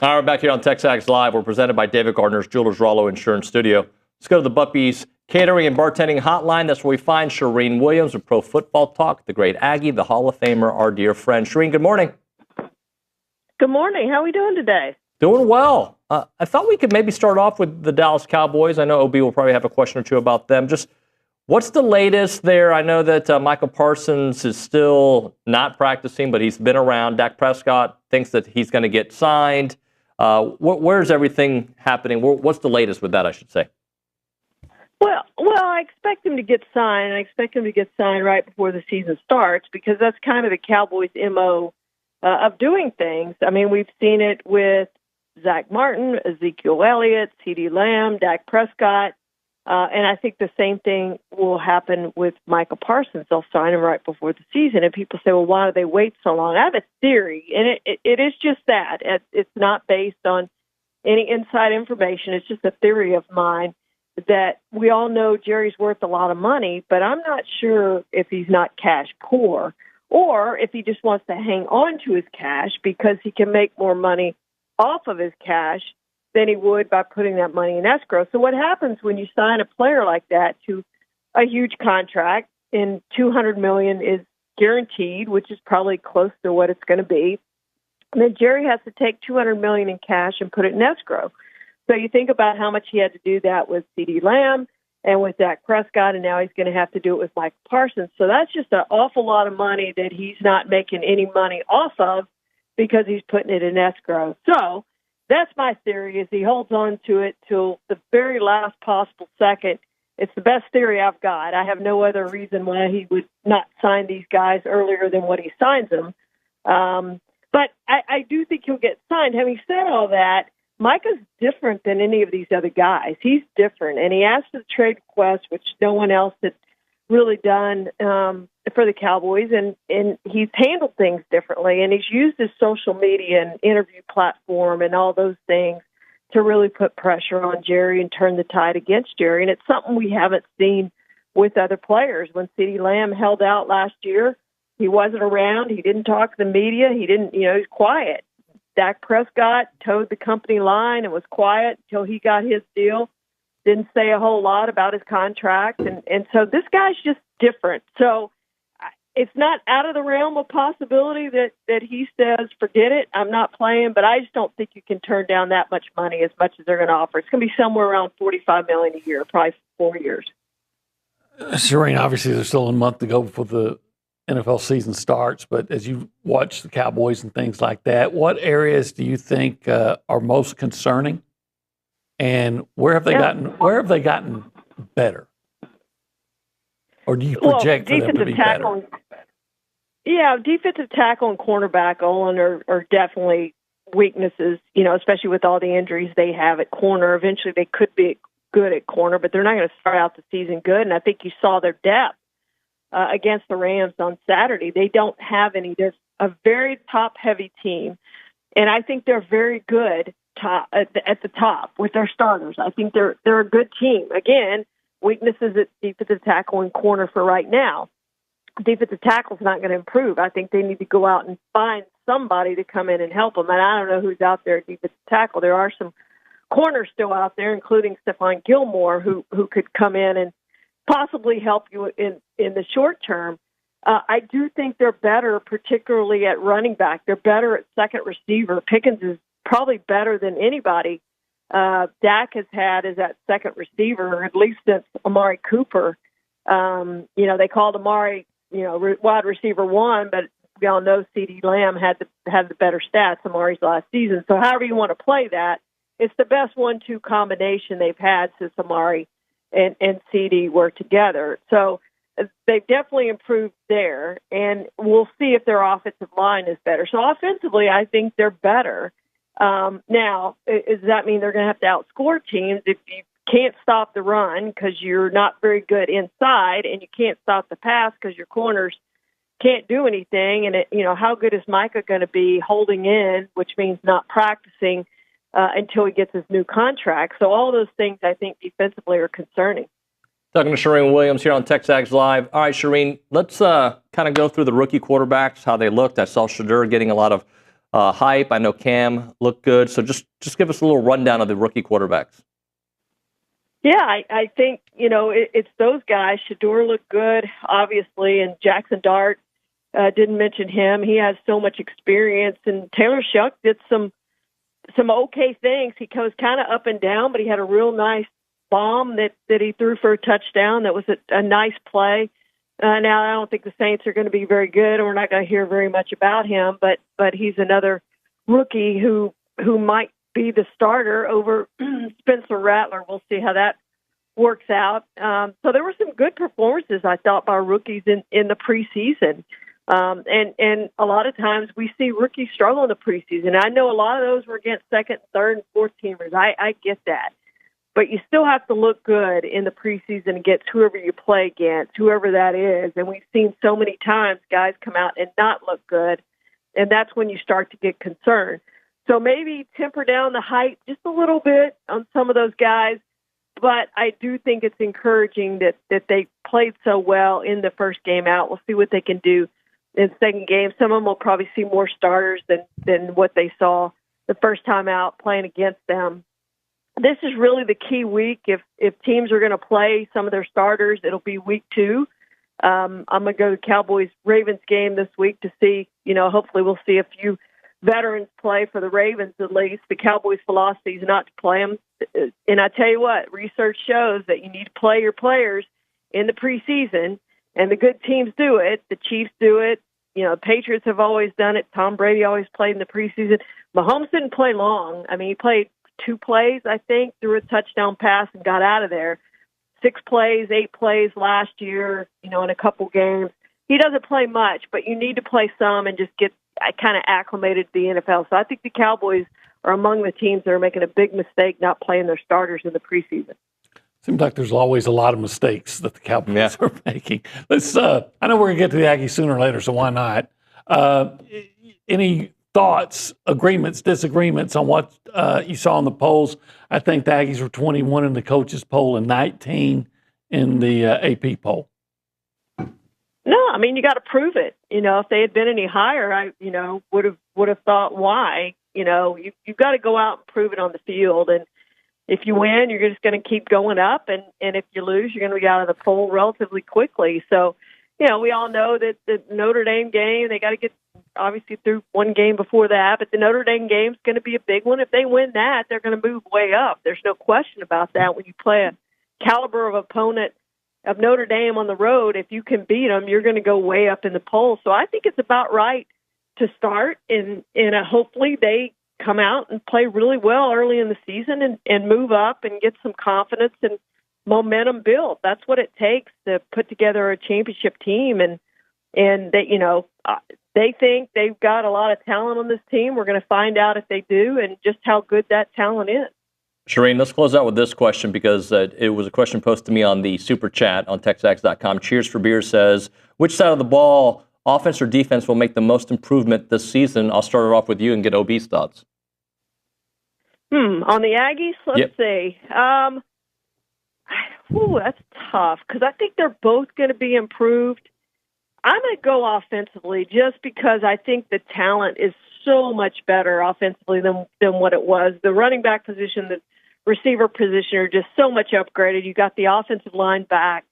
All right, we're back here on TexAgs Live. We're presented by David Gardner's Jewelers Rollo Insurance Studio. Let's go to the Buppies Catering and Bartending Hotline. That's where we find Charean Williams of Pro Football Talk, the great Aggie, the Hall of Famer, our dear friend. Charean, good morning. Good morning. How are we doing today? Doing well. I thought we could maybe start off with the Dallas Cowboys. I know OB will probably have a question or two about them. Just what's the latest there? I know that Michael Parsons is still not practicing, but he's been around. Dak Prescott thinks that he's going to get signed. Where's everything happening? What's the latest with that, I should say? Well, I expect him to get signed. I expect him to get signed right before the season starts because that's kind of the Cowboys' MO of doing things. I mean, we've seen it with Zach Martin, Ezekiel Elliott, CeeDee Lamb, Dak Prescott. And I think the same thing will happen with Michael Parsons. They'll sign him right before the season. And people say, well, why do they wait so long? I have a theory, and it is just that. It's not based on any inside information. It's just a theory of mine that we all know Jerry's worth a lot of money, but I'm not sure if he's not cash poor or if he just wants to hang on to his cash because he can make more money off of his cash than he would by putting that money in escrow. So what happens when you sign a player like that to a huge contract and $200 million is guaranteed, which is probably close to what it's going to be, and then Jerry has to take $200 million in cash and put it in escrow. So you think about how much he had to do that with CeeDee Lamb and with Dak Prescott, and now he's going to have to do it with Michael Parsons. So that's just an awful lot of money that he's not making any money off of because he's putting it in escrow. So that's my theory, is he holds on to it till the very last possible second. It's the best theory I've got. I have no other reason why he would not sign these guys earlier than what he signs them. But I do think he'll get signed. Having said all that, Micah's different than any of these other guys. He's different, and he asked for the trade request, which no one else had really done for the Cowboys, and he's handled things differently, and he's used his social media and interview platform and all those things to really put pressure on Jerry and turn the tide against Jerry, and it's something we haven't seen with other players. When CeeDee Lamb held out last year, he wasn't around. He didn't talk to the media. He didn't, he was quiet. Dak Prescott towed the company line and was quiet until he got his deal. Didn't say a whole lot about his contract. And so this guy's just different. So it's not out of the realm of possibility that he says, forget it, I'm not playing, but I just don't think you can turn down that much money as much as they're going to offer. It's going to be somewhere around $45 million a year, probably 4 years. Charean, obviously there's still a month to go before the NFL season starts, but as you watch the Cowboys and things like that, what areas do you think are most concerning, and where have they gotten better, or do you project for them to be better? Yeah, defensive tackle and cornerback, Olin, are definitely weaknesses. Especially with all the injuries they have at corner. Eventually, they could be good at corner, but they're not going to start out the season good. And I think you saw their depth against the Rams on Saturday. They don't have any. They're a very top-heavy team, and I think they're very good at the top with their starters. I think they're a good team. Again, weaknesses at defensive tackle and corner for right now. Defensive tackle's not going to improve. I think they need to go out and find somebody to come in and help them, and I don't know who's out there at defensive tackle. There are some corners still out there, including Stephon Gilmore, who could come in and possibly help you in the short term. I do think they're better, particularly at running back. They're better at second receiver. Pickens is probably better than anybody Dak has had as that second receiver, at least since Amari Cooper. They called Amari, wide receiver one, but we all know CeeDee Lamb had the better stats Amari's last season. So however you want to play that, it's the best 1-2 combination they've had since Amari and CeeDee were together. So they've definitely improved there, and we'll see if their offensive line is better. So offensively, I think they're better. Now, does that mean they're going to have to outscore teams if you can't stop the run because you're not very good inside, and you can't stop the pass because your corners can't do anything? And how good is Micah going to be holding in, which means not practicing until he gets his new contract? So all those things I think defensively are concerning. Talking to Charean Williams here on TexAgs Live. All right, Charean, let's kind of go through the rookie quarterbacks, how they looked. I saw Shadur getting a lot of hype. I know Cam looked good. So just give us a little rundown of the rookie quarterbacks. Yeah, I think, it's those guys. Shadur looked good, obviously, and Jackson Dart, didn't mention him. He has so much experience, and Taylor Shuck did some okay things. He was kind of up and down, but he had a real nice bomb that he threw for a touchdown. That was a nice play. Now, I don't think the Saints are going to be very good, and we're not going to hear very much about him, but he's another rookie who might be the starter over Spencer Rattler. We'll see how that works out. So there were some good performances, I thought, by rookies in the preseason. And a lot of times we see rookies struggle in the preseason. I know a lot of those were against second, third, and fourth teamers. I get that. but you still have to look good in the preseason against whoever you play against, whoever that is. And we've seen so many times guys come out and not look good, and that's when you start to get concerned. So maybe temper down the hype just a little bit on some of those guys, but I do think it's encouraging that they played so well in the first game out. We'll see what they can do in the second game. Some of them will probably see more starters than what they saw the first time out playing against them. This is really the key week. If teams are going to play some of their starters, it'll be week 2. I'm going to go to Cowboys-Ravens game this week to see, hopefully we'll see a few veterans play for the Ravens at least. The Cowboys' philosophy is not to play them. And I tell you what, research shows that you need to play your players in the preseason, and the good teams do it. The Chiefs do it. Patriots have always done it. Tom Brady always played in the preseason. Mahomes didn't play long. I mean, he played 2 plays, I think, threw a touchdown pass and got out of there. 6 plays, 8 plays last year, in a couple games. He doesn't play much, but you need to play some and just get kind of acclimated to the NFL. So I think the Cowboys are among the teams that are making a big mistake not playing their starters in the preseason. Seems like there's always a lot of mistakes that the Cowboys are making. Let's. I know we're going to get to the Aggies sooner or later, so why not? Any thoughts, agreements, disagreements on what you saw in the polls? I think the Aggies were 21 in the coaches poll and 19 in the AP poll. No, I mean, you got to prove it. If they had been any higher, I would have thought why. You've got to go out and prove it on the field. And if you win, you're just going to keep going up. And if you lose, you're going to be out of the poll relatively quickly. So, we all know that the Notre Dame game, they got to get obviously through one game before that, but the Notre Dame game is going to be a big one. If they win that, they're going to move way up. There's no question about that. When you play a caliber of opponent of Notre Dame on the road, if you can beat them, you're going to go way up in the poll. So I think it's about right to start, and hopefully they come out and play really well early in the season and move up and get some confidence and momentum built. That's what it takes to put together a championship team. And they think they've got a lot of talent on this team. We're going to find out if they do and just how good that talent is. Charean, let's close out with this question because it was a question posted to me on the super chat on TexAgs.com. Cheers for Beer says, which side of the ball, offense or defense, will make the most improvement this season? I'll start it off with you and get OB's thoughts. On the Aggies, let's see. That's tough because I think they're both going to be improved. I'm going to go offensively just because I think the talent is so much better offensively than what it was. The running back position, the receiver position are just so much upgraded. You got the offensive line back,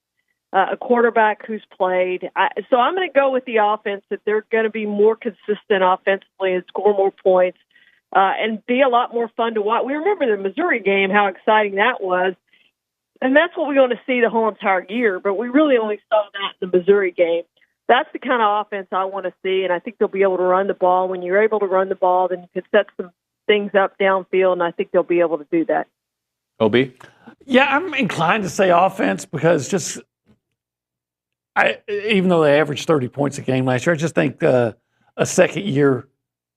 a quarterback who's played. So I'm going to go with the offense, that they're going to be more consistent offensively and score more points and be a lot more fun to watch. We remember the Missouri game, how exciting that was. And that's what we want to see the whole entire year, but we really only saw that in the Missouri game. That's the kind of offense I want to see, and I think they'll be able to run the ball. When you're able to run the ball, then you can set some things up downfield, and I think they'll be able to do that. OB? Yeah, I'm inclined to say offense because even though they averaged 30 points a game last year, I just think a second year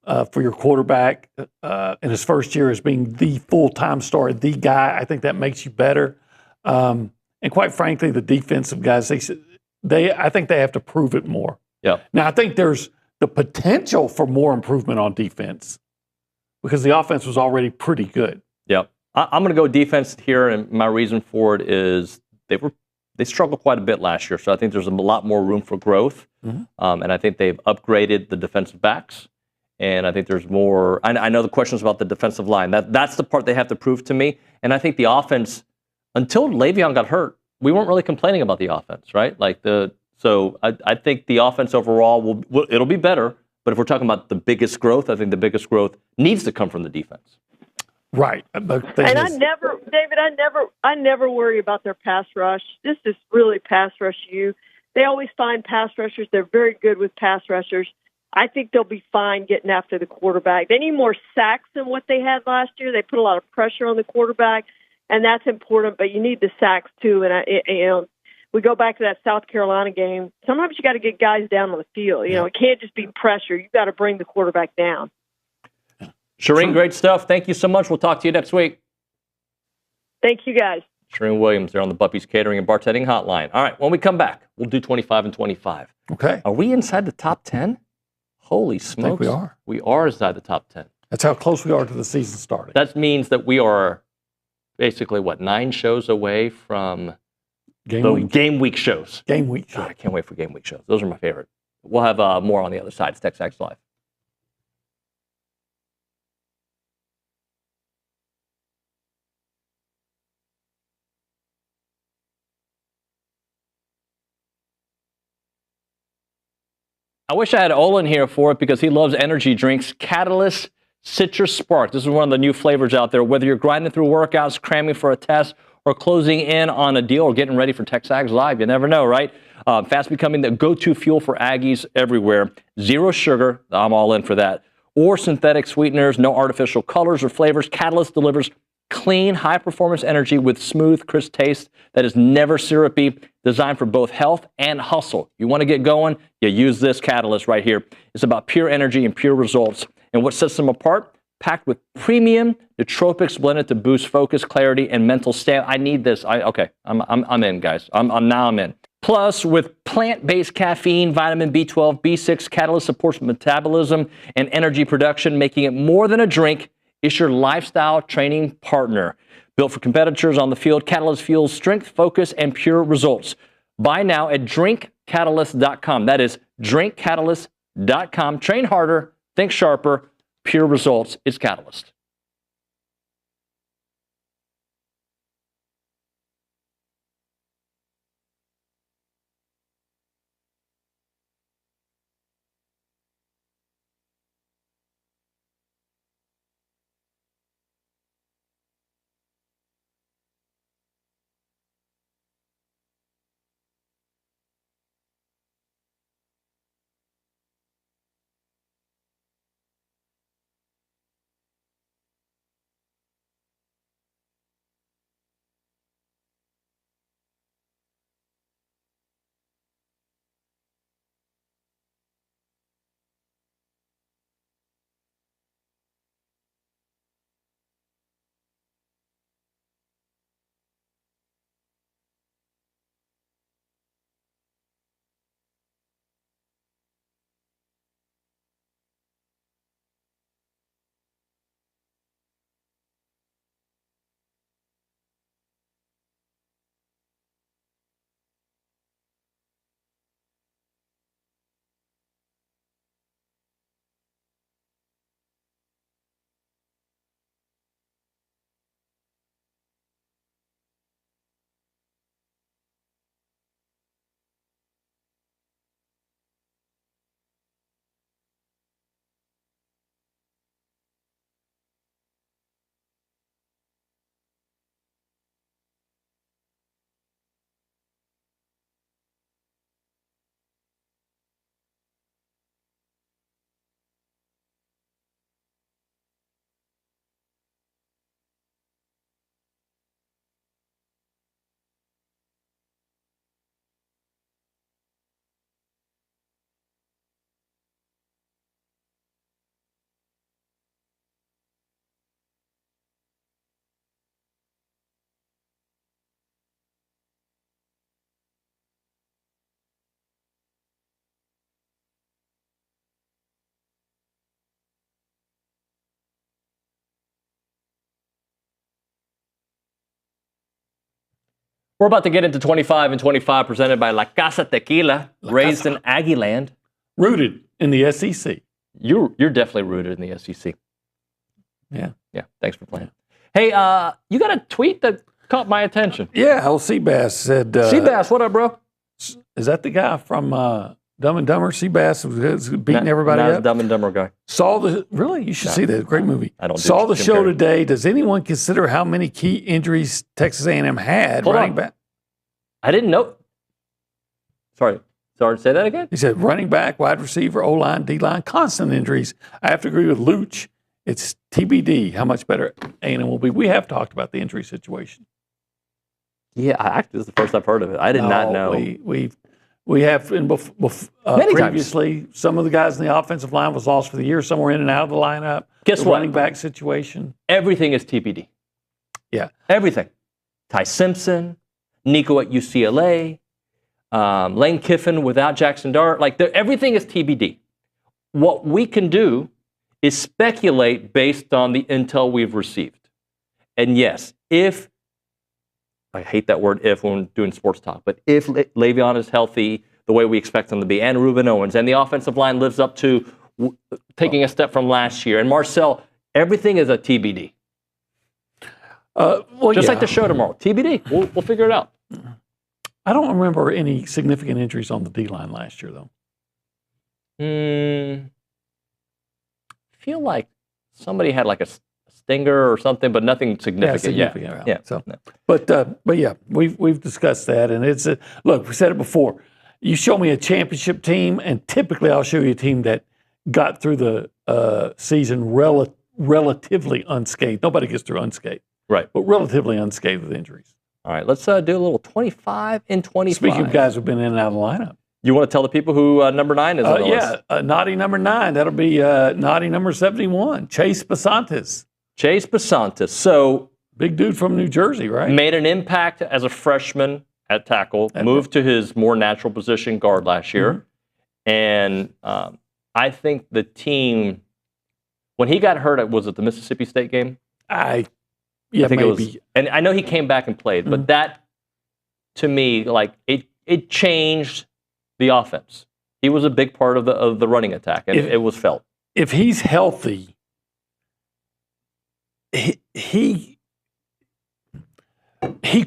for your quarterback in his first year as being the full-time starter, the guy, I think that makes you better. And quite frankly, the defensive guys, I think they have to prove it more. Yeah. Now, I think there's the potential for more improvement on defense because the offense was already pretty good. Yeah. I'm going to go defense here, and my reason for it is they struggled quite a bit last year, so I think there's a lot more room for growth. Mm-hmm. And I think they've upgraded the defensive backs, and I think there's more. I know the questions about the defensive line. That's the part they have to prove to me, and I think the offense, until Le'Veon got hurt, we weren't really complaining about the offense, right? So I think the offense overall it'll be better. But if we're talking about the biggest growth, I think the biggest growth needs to come from the defense. Right. And I never worry about their pass rush. This is really pass rush you. They always find pass rushers. They're very good with pass rushers. I think they'll be fine getting after the quarterback. They need more sacks than what they had last year. They put a lot of pressure on the quarterback, and that's important, but you need the sacks too. And we go back to that South Carolina game. Sometimes you got to get guys down on the field. It can't just be pressure. You got to bring the quarterback down. Charean, great stuff. Thank you so much. We'll talk to you next week. Thank you, guys. Charean Williams there on the Buppy's Catering and Bartending Hotline. All right, when we come back, we'll do 25 and 25. Okay. Are we inside the top 10? Holy smokes. I think we are. We are inside the top 10. That's how close we are to the season starting. That means that we are basically, 9 shows away from game week shows. Game week shows. I can't wait for game week shows. Those are my favorite. We'll have more on the other side. It's TexAgs Live. I wish I had Olin here for it because he loves energy drinks. Catalyst Citrus Spark. This is one of the new flavors out there. Whether you're grinding through workouts, cramming for a test, or closing in on a deal, or getting ready for TexAgs Live, you never know, right? Fast becoming the go-to fuel for Aggies everywhere. Zero sugar. I'm all in for that. Or synthetic sweeteners, no artificial colors or flavors. Catalyst delivers clean, high-performance energy with smooth, crisp taste that is never syrupy, designed for both health and hustle. You want to get going? You use this Catalyst right here. It's about pure energy and pure results. And what sets them apart? Packed with premium nootropics blended to boost focus, clarity, and mental stamina. I need this. I'm in, guys. I'm in. Plus, with plant-based caffeine, vitamin B12, B6, Catalyst supports metabolism and energy production, making it more than a drink. It's your lifestyle training partner. Built for competitors on the field, Catalyst fuels strength, focus, and pure results. Buy now at drinkcatalyst.com. That is drinkcatalyst.com. Train harder, think sharper, pure results. It's Catalyst. We're about to get into 25 and 25 presented by La Casa Tequila, raised in Aggie land. Rooted in the SEC. You're definitely rooted in the SEC. Yeah. Yeah, thanks for playing. Hey, you got a tweet that caught my attention. Yeah, Hal Seabass said... Seabass, what up, bro? Is that the guy from Dumb and Dumber? Seabass was beating everybody up? Dumb and Dumber guy. Really? You should see that. Great movie. I don't Saw the show today. Does anyone consider how many key injuries Texas A&M had running back? I didn't know. Sorry, say that again? He said running back, wide receiver, O-line, D-line, constant injuries. I have to agree with Luch. It's TBD how much better A&M will be. We have talked about the injury situation. Yeah, actually, this is the first I've heard of it. I did not know. We have previously times. Some of the guys in the offensive line was lost for the year. Some were in and out of the lineup. Guess what? Running back situation. Everything is TBD. Yeah. Everything. Ty Simpson, Nico at UCLA, Lane Kiffin without Jackson Dart. Like everything is TBD. What we can do is speculate based on the intel we've received. And yes, if, I hate that word if when doing sports talk, but if Le'Veon is healthy the way we expect him to be, and Reuben Owens, and the offensive line lives up to taking a step from last year, and Marcel, everything is a TBD. Just like the show tomorrow. TBD. We'll figure it out. I don't remember any significant injuries on the D-line last year, though. Feel like somebody had like a stinger or something, but nothing significant. Yeah. So, but yeah, we've discussed that, and it's look. We said it before. You show me a championship team, and typically I'll show you a team that got through the season relatively unscathed. Nobody gets through unscathed, right? But relatively unscathed with injuries. All right, let's do a little 25 and 25. Speaking of guys who've been in and out of the lineup. You want to tell the people who number 9 is on the list? Naughty number 9. That'll be naughty number 71, Chase Basantes. Chase Basantes. So big dude from New Jersey, right? Made an impact as a freshman at tackle, moved to his more natural position, guard, last year. And I think the team, when he got hurt, was it the Mississippi State game? I think maybe. It was. And I know he came back and played, but that, to me, like it changed the offense. He was a big part of the running attack, and it was felt. If he's healthy, he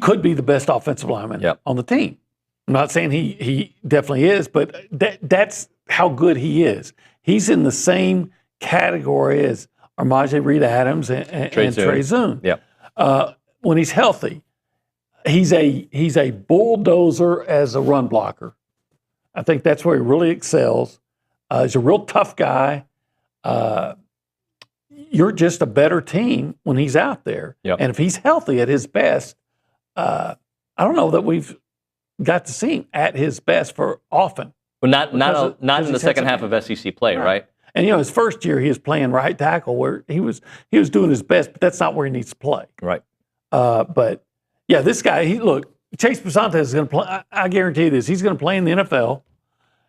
could be the best offensive lineman on the team. I'm not saying he definitely is, but that's how good he is. He's in the same category as Armaje Reed-Adams and Trey Zune. Yeah. When he's healthy, he's a bulldozer as a run blocker. I think that's where he really excels. He's a real tough guy. You're just a better team when he's out there. Yep. And if he's healthy at his best, I don't know that we've got to see him at his best for often. Well, not in the second half of SEC play, right? And his first year he was playing right tackle where he was doing his best, but that's not where he needs to play. Right. But yeah, this guy, Chase Basantes is going to play. I guarantee you this. He's going to play in the NFL,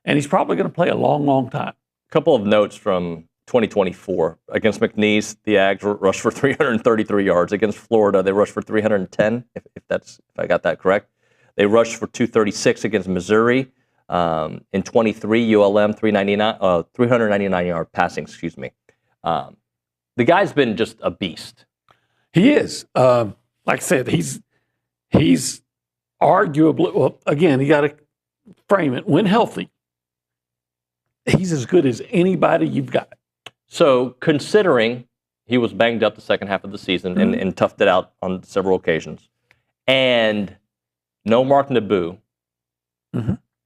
and he's probably going to play a long, long time. A couple of notes from 2024. Against McNeese, the Aggs rushed for 333 yards. Against Florida, they rushed for 310, if I got that correct. They rushed for 236 against Missouri. In 23, ULM, 399-yard passing, excuse me. The guy's been just a beast. He is. Like I said, he's arguably, well, again, you got to frame it. When healthy, he's as good as anybody you've got. So considering he was banged up the second half of the season and toughed it out on several occasions, and no Mark Naboo,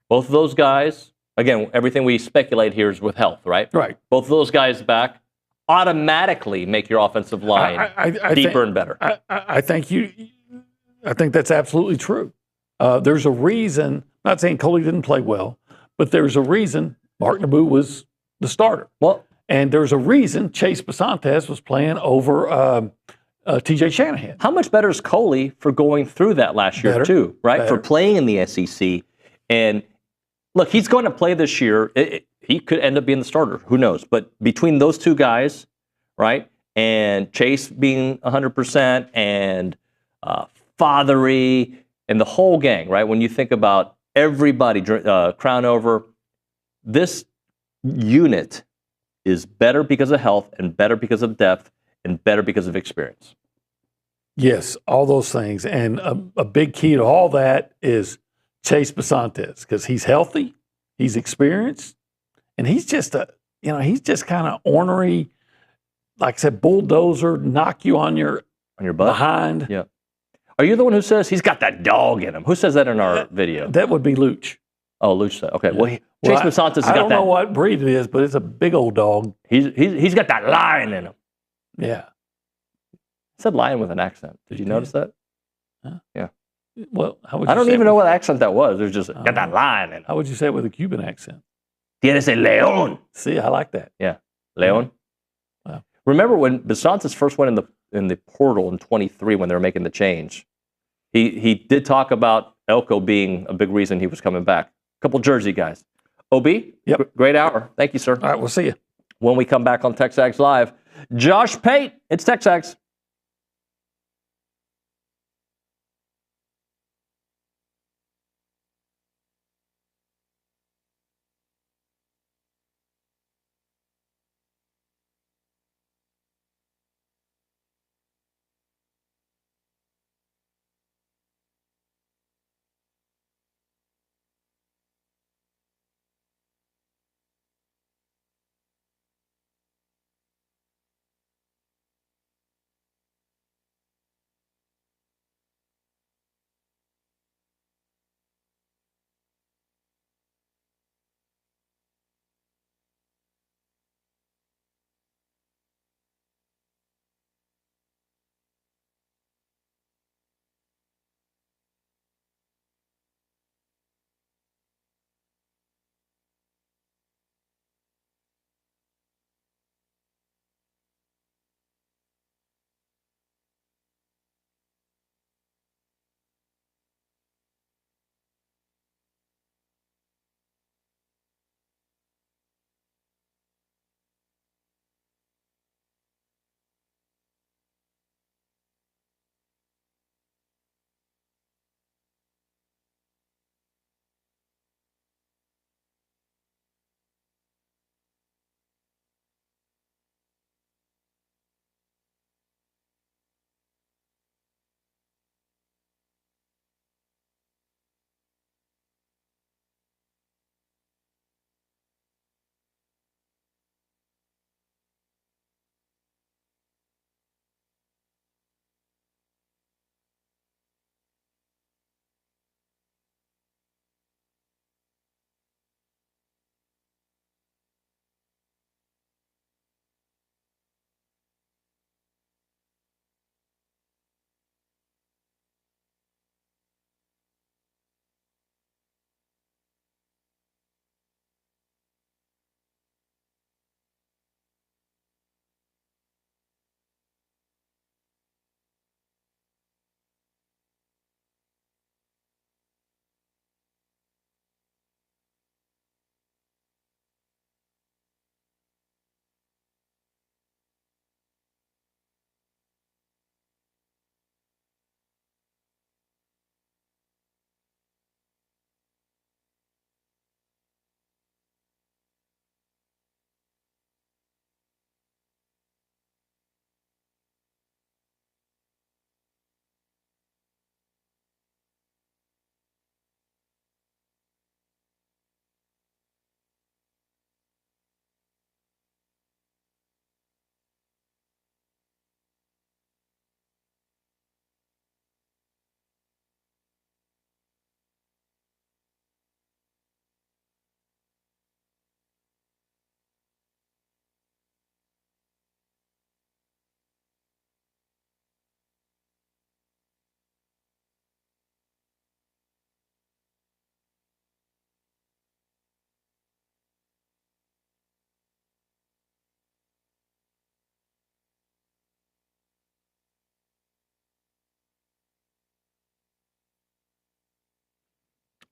both of those guys, again, everything we speculate here is with health, right? Right. Both of those guys back automatically make your offensive line deeper and better. I think that's absolutely true. There's a reason, I'm not saying Coley didn't play well, but there's a reason Mark Naboo was the starter. Well, and there's a reason Chase Basantes was playing over T.J. Shanahan. How much better is Coley for going through that last year too, right? Better. For playing in the SEC. And look, he's going to play this year. He could end up being the starter. Who knows? But between those two guys, right, and Chase being 100% and Fathery and the whole gang, right, when you think about everybody, crown over, this unit is better because of health and better because of depth and better because of experience. Yes, all those things. And a big key to all that is Chase Basantes, because he's healthy, he's experienced, and he's just he's just kind of ornery, like I said, bulldozer, knock you on your butt behind. Yeah. Are you the one who says he's got that dog in him? Who says that in our video? That would be Luch. Oh, Luch said. Okay. Yeah. Well, Chase Basantes has got that. I don't know what breed it is, but it's a big old dog. He's got that lion in him. Yeah. I said lion with an accent. Did you notice that? Huh? Yeah. Well, how would you I don't say even know what accent that was. There's just got that lion in him. How would you say it with a Cuban accent? Tienes el león. See, I like that. Yeah. León. Wow. Remember when Basantes first went in the portal in 23 when they were making the change? He did talk about Elko being a big reason he was coming back. A couple Jersey guys. OB, Yep. Great hour. Thank you, sir. All right, we'll see you. When we come back on TexAgs Live, Josh Pate, it's TexAgs.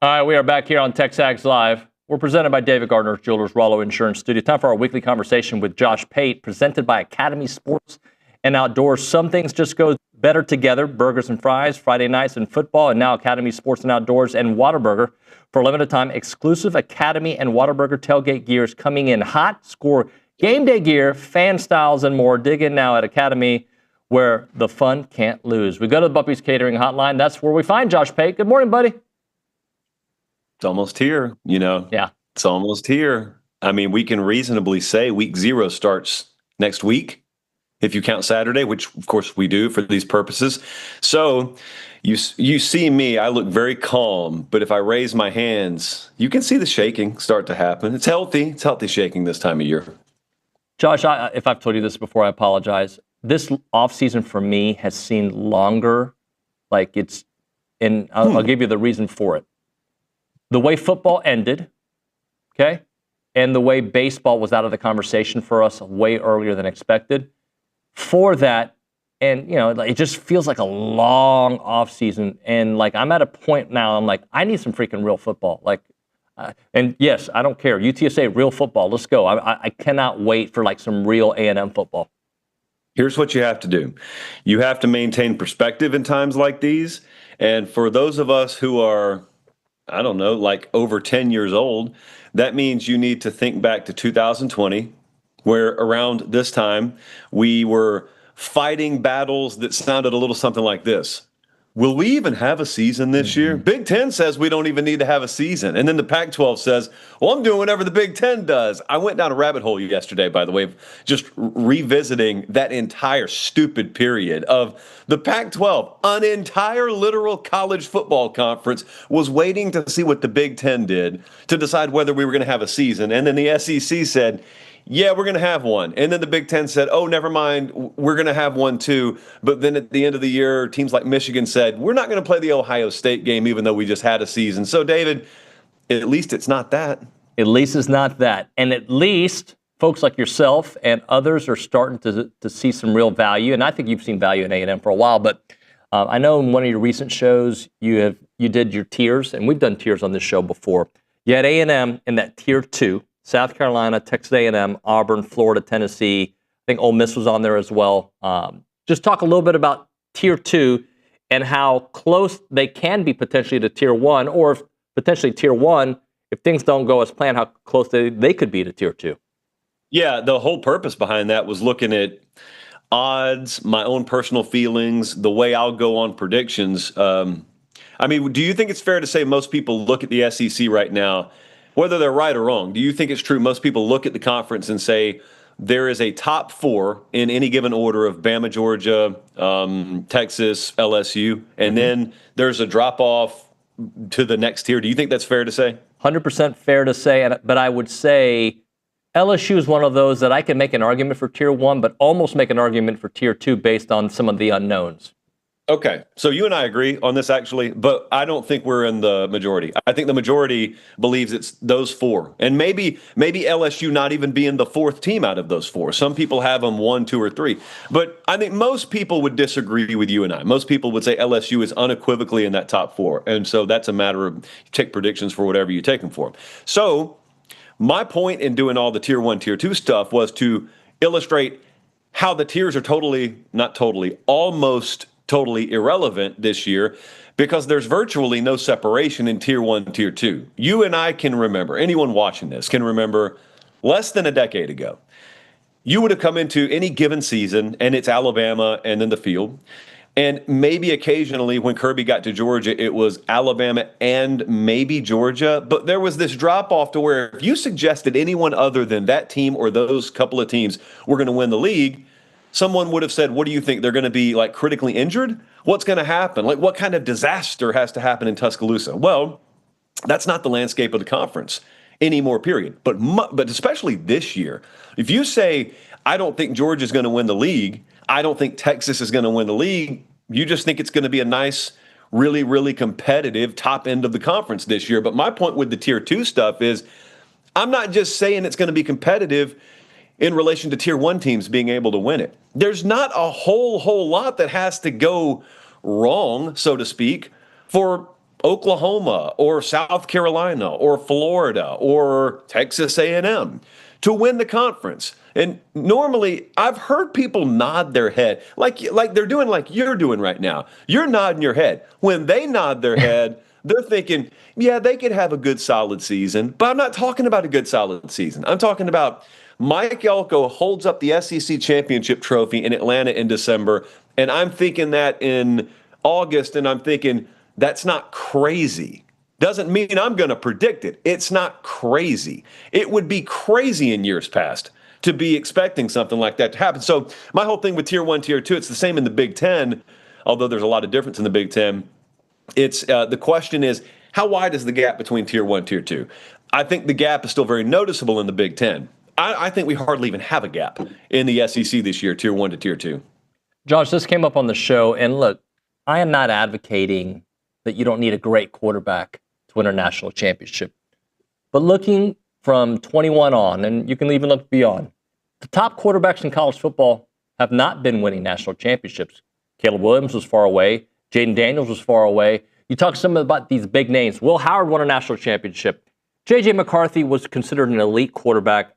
All right, we are back here on TexAgs Live. We're presented by David Gardner Jewelers, Rollo Insurance Studio. Time for our weekly conversation with Josh Pate, presented by Academy Sports and Outdoors. Some things just go better together. Burgers and fries, Friday nights and football, and now Academy Sports and Outdoors and Whataburger. For a limited time, exclusive Academy and Whataburger tailgate gear is coming in hot. Score game day gear, fan styles, and more. Dig in now at Academy, where the fun can't lose. We go to the Buppy's Catering Hotline. That's where we find Josh Pate. Good morning, buddy. It's almost here, you know. Yeah. It's almost here. I mean, we can reasonably say week 0 starts next week, if you count Saturday, which of course we do for these purposes. So you see me, I look very calm, but if I raise my hands, you can see the shaking start to happen. It's healthy. It's healthy shaking this time of year. Josh, if I've told you this before, I apologize. This offseason for me has seemed longer, like it's, and I'll give you the reason for it. The way football ended, okay, and the way baseball was out of the conversation for us way earlier than expected. For that, And, it just feels like a long off season. And like, I'm at a point now, I'm like, I need some freaking real football. Like, and yes, I don't care. UTSA, real football. Let's go. I cannot wait for like some real A&M football. Here's what you have to do. You have to maintain perspective in times like these. And for those of us who are, I don't know, like over 10 years old, that means you need to think back to 2020, where around this time we were fighting battles that sounded a little something like this. Will we even have a season this year? Big Ten says we don't even need to have a season. And then the Pac-12 says, well, I'm doing whatever the Big Ten does. I went down a rabbit hole yesterday, by the way, just revisiting that entire stupid period of the Pac-12. An entire literal college football conference was waiting to see what the Big Ten did to decide whether we were going to have a season. And then the SEC said, yeah, we're going to have one. And then the Big Ten said, oh, never mind, we're going to have one too. But then at the end of the year, teams like Michigan said, we're not going to play the Ohio State game, even though we just had a season. So, David, at least it's not that. At least it's not that. And at least folks like yourself and others are starting to see some real value. And I think you've seen value in A&M for a while. But I know in one of your recent shows, you did your tiers, and we've done tiers on this show before. You had A&M in that tier 2. South Carolina, Texas A&M, Auburn, Florida, Tennessee. I think Ole Miss was on there as well. Just talk a little bit about Tier 2 and how close they can be potentially to Tier 1, or if potentially Tier 1, if things don't go as planned, how close they could be to Tier 2. Yeah, the whole purpose behind that was looking at odds, my own personal feelings, the way I'll go on predictions. Do you think it's fair to say most people look at the SEC right now, whether they're right or wrong? Do you think it's true most people look at the conference and say there is a top 4 in any given order of Bama, Georgia, Texas, LSU, and then there's a drop-off to the next tier? Do you think that's fair to say? 100% fair to say, but I would say LSU is one of those that I can make an argument for Tier 1, but almost make an argument for Tier 2 based on some of the unknowns. Okay, so you and I agree on this, actually, but I don't think we're in the majority. I think the majority believes it's those 4, and maybe LSU not even being the 4th team out of those 4. Some people have them 1, 2, or 3, but I think most people would disagree with you and I. Most people would say LSU is unequivocally in that top 4, and so that's a matter of take predictions for whatever you take them for. So my point in doing all the Tier 1, Tier 2 stuff was to illustrate how the tiers are almost totally irrelevant this year, because there's virtually no separation in Tier 1, Tier 2. You and I can remember, anyone watching this can remember, less than a decade ago, you would have come into any given season, and it's Alabama and then the field. And maybe occasionally when Kirby got to Georgia, it was Alabama and maybe Georgia. But there was this drop-off to where if you suggested anyone other than that team or those couple of teams were going to win the league, someone would have said, what do you think? They're going to be like critically injured? What's going to happen? Like, what kind of disaster has to happen in Tuscaloosa? Well, that's not the landscape of the conference anymore, period. But especially this year, if you say, I don't think Georgia's going to win the league, I don't think Texas is going to win the league, you just think it's going to be a nice, really, really competitive top end of the conference this year. But my point with the Tier 2 stuff is I'm not just saying it's going to be competitive in relation to Tier 1 teams being able to win it. There's not a whole lot that has to go wrong, so to speak, for Oklahoma or South Carolina or Florida or Texas A&M to win the conference. And normally, I've heard people nod their head like they're doing like you're doing right now. You're nodding your head. When they nod their head, they're thinking, yeah, they could have a good solid season. But I'm not talking about a good solid season. I'm talking about Mike Elko holds up the SEC championship trophy in Atlanta in December, and I'm thinking that in August, and I'm thinking that's not crazy. Doesn't mean I'm going to predict it. It's not crazy. It would be crazy in years past to be expecting something like that to happen. So my whole thing with Tier 1, Tier 2, it's the same in the Big Ten, although there's a lot of difference in the Big Ten. It's the question is, how wide is the gap between Tier 1, Tier 2? I think the gap is still very noticeable in the Big Ten. I think we hardly even have a gap in the SEC this year, Tier 1 to Tier 2. Josh, this came up on the show, and look, I am not advocating that you don't need a great quarterback to win a national championship. But looking from 21 on, and you can even look beyond, the top quarterbacks in college football have not been winning national championships. Caleb Williams was far away. Jaden Daniels was far away. You talk some about these big names. Will Howard won a national championship. J.J. McCarthy was considered an elite quarterback.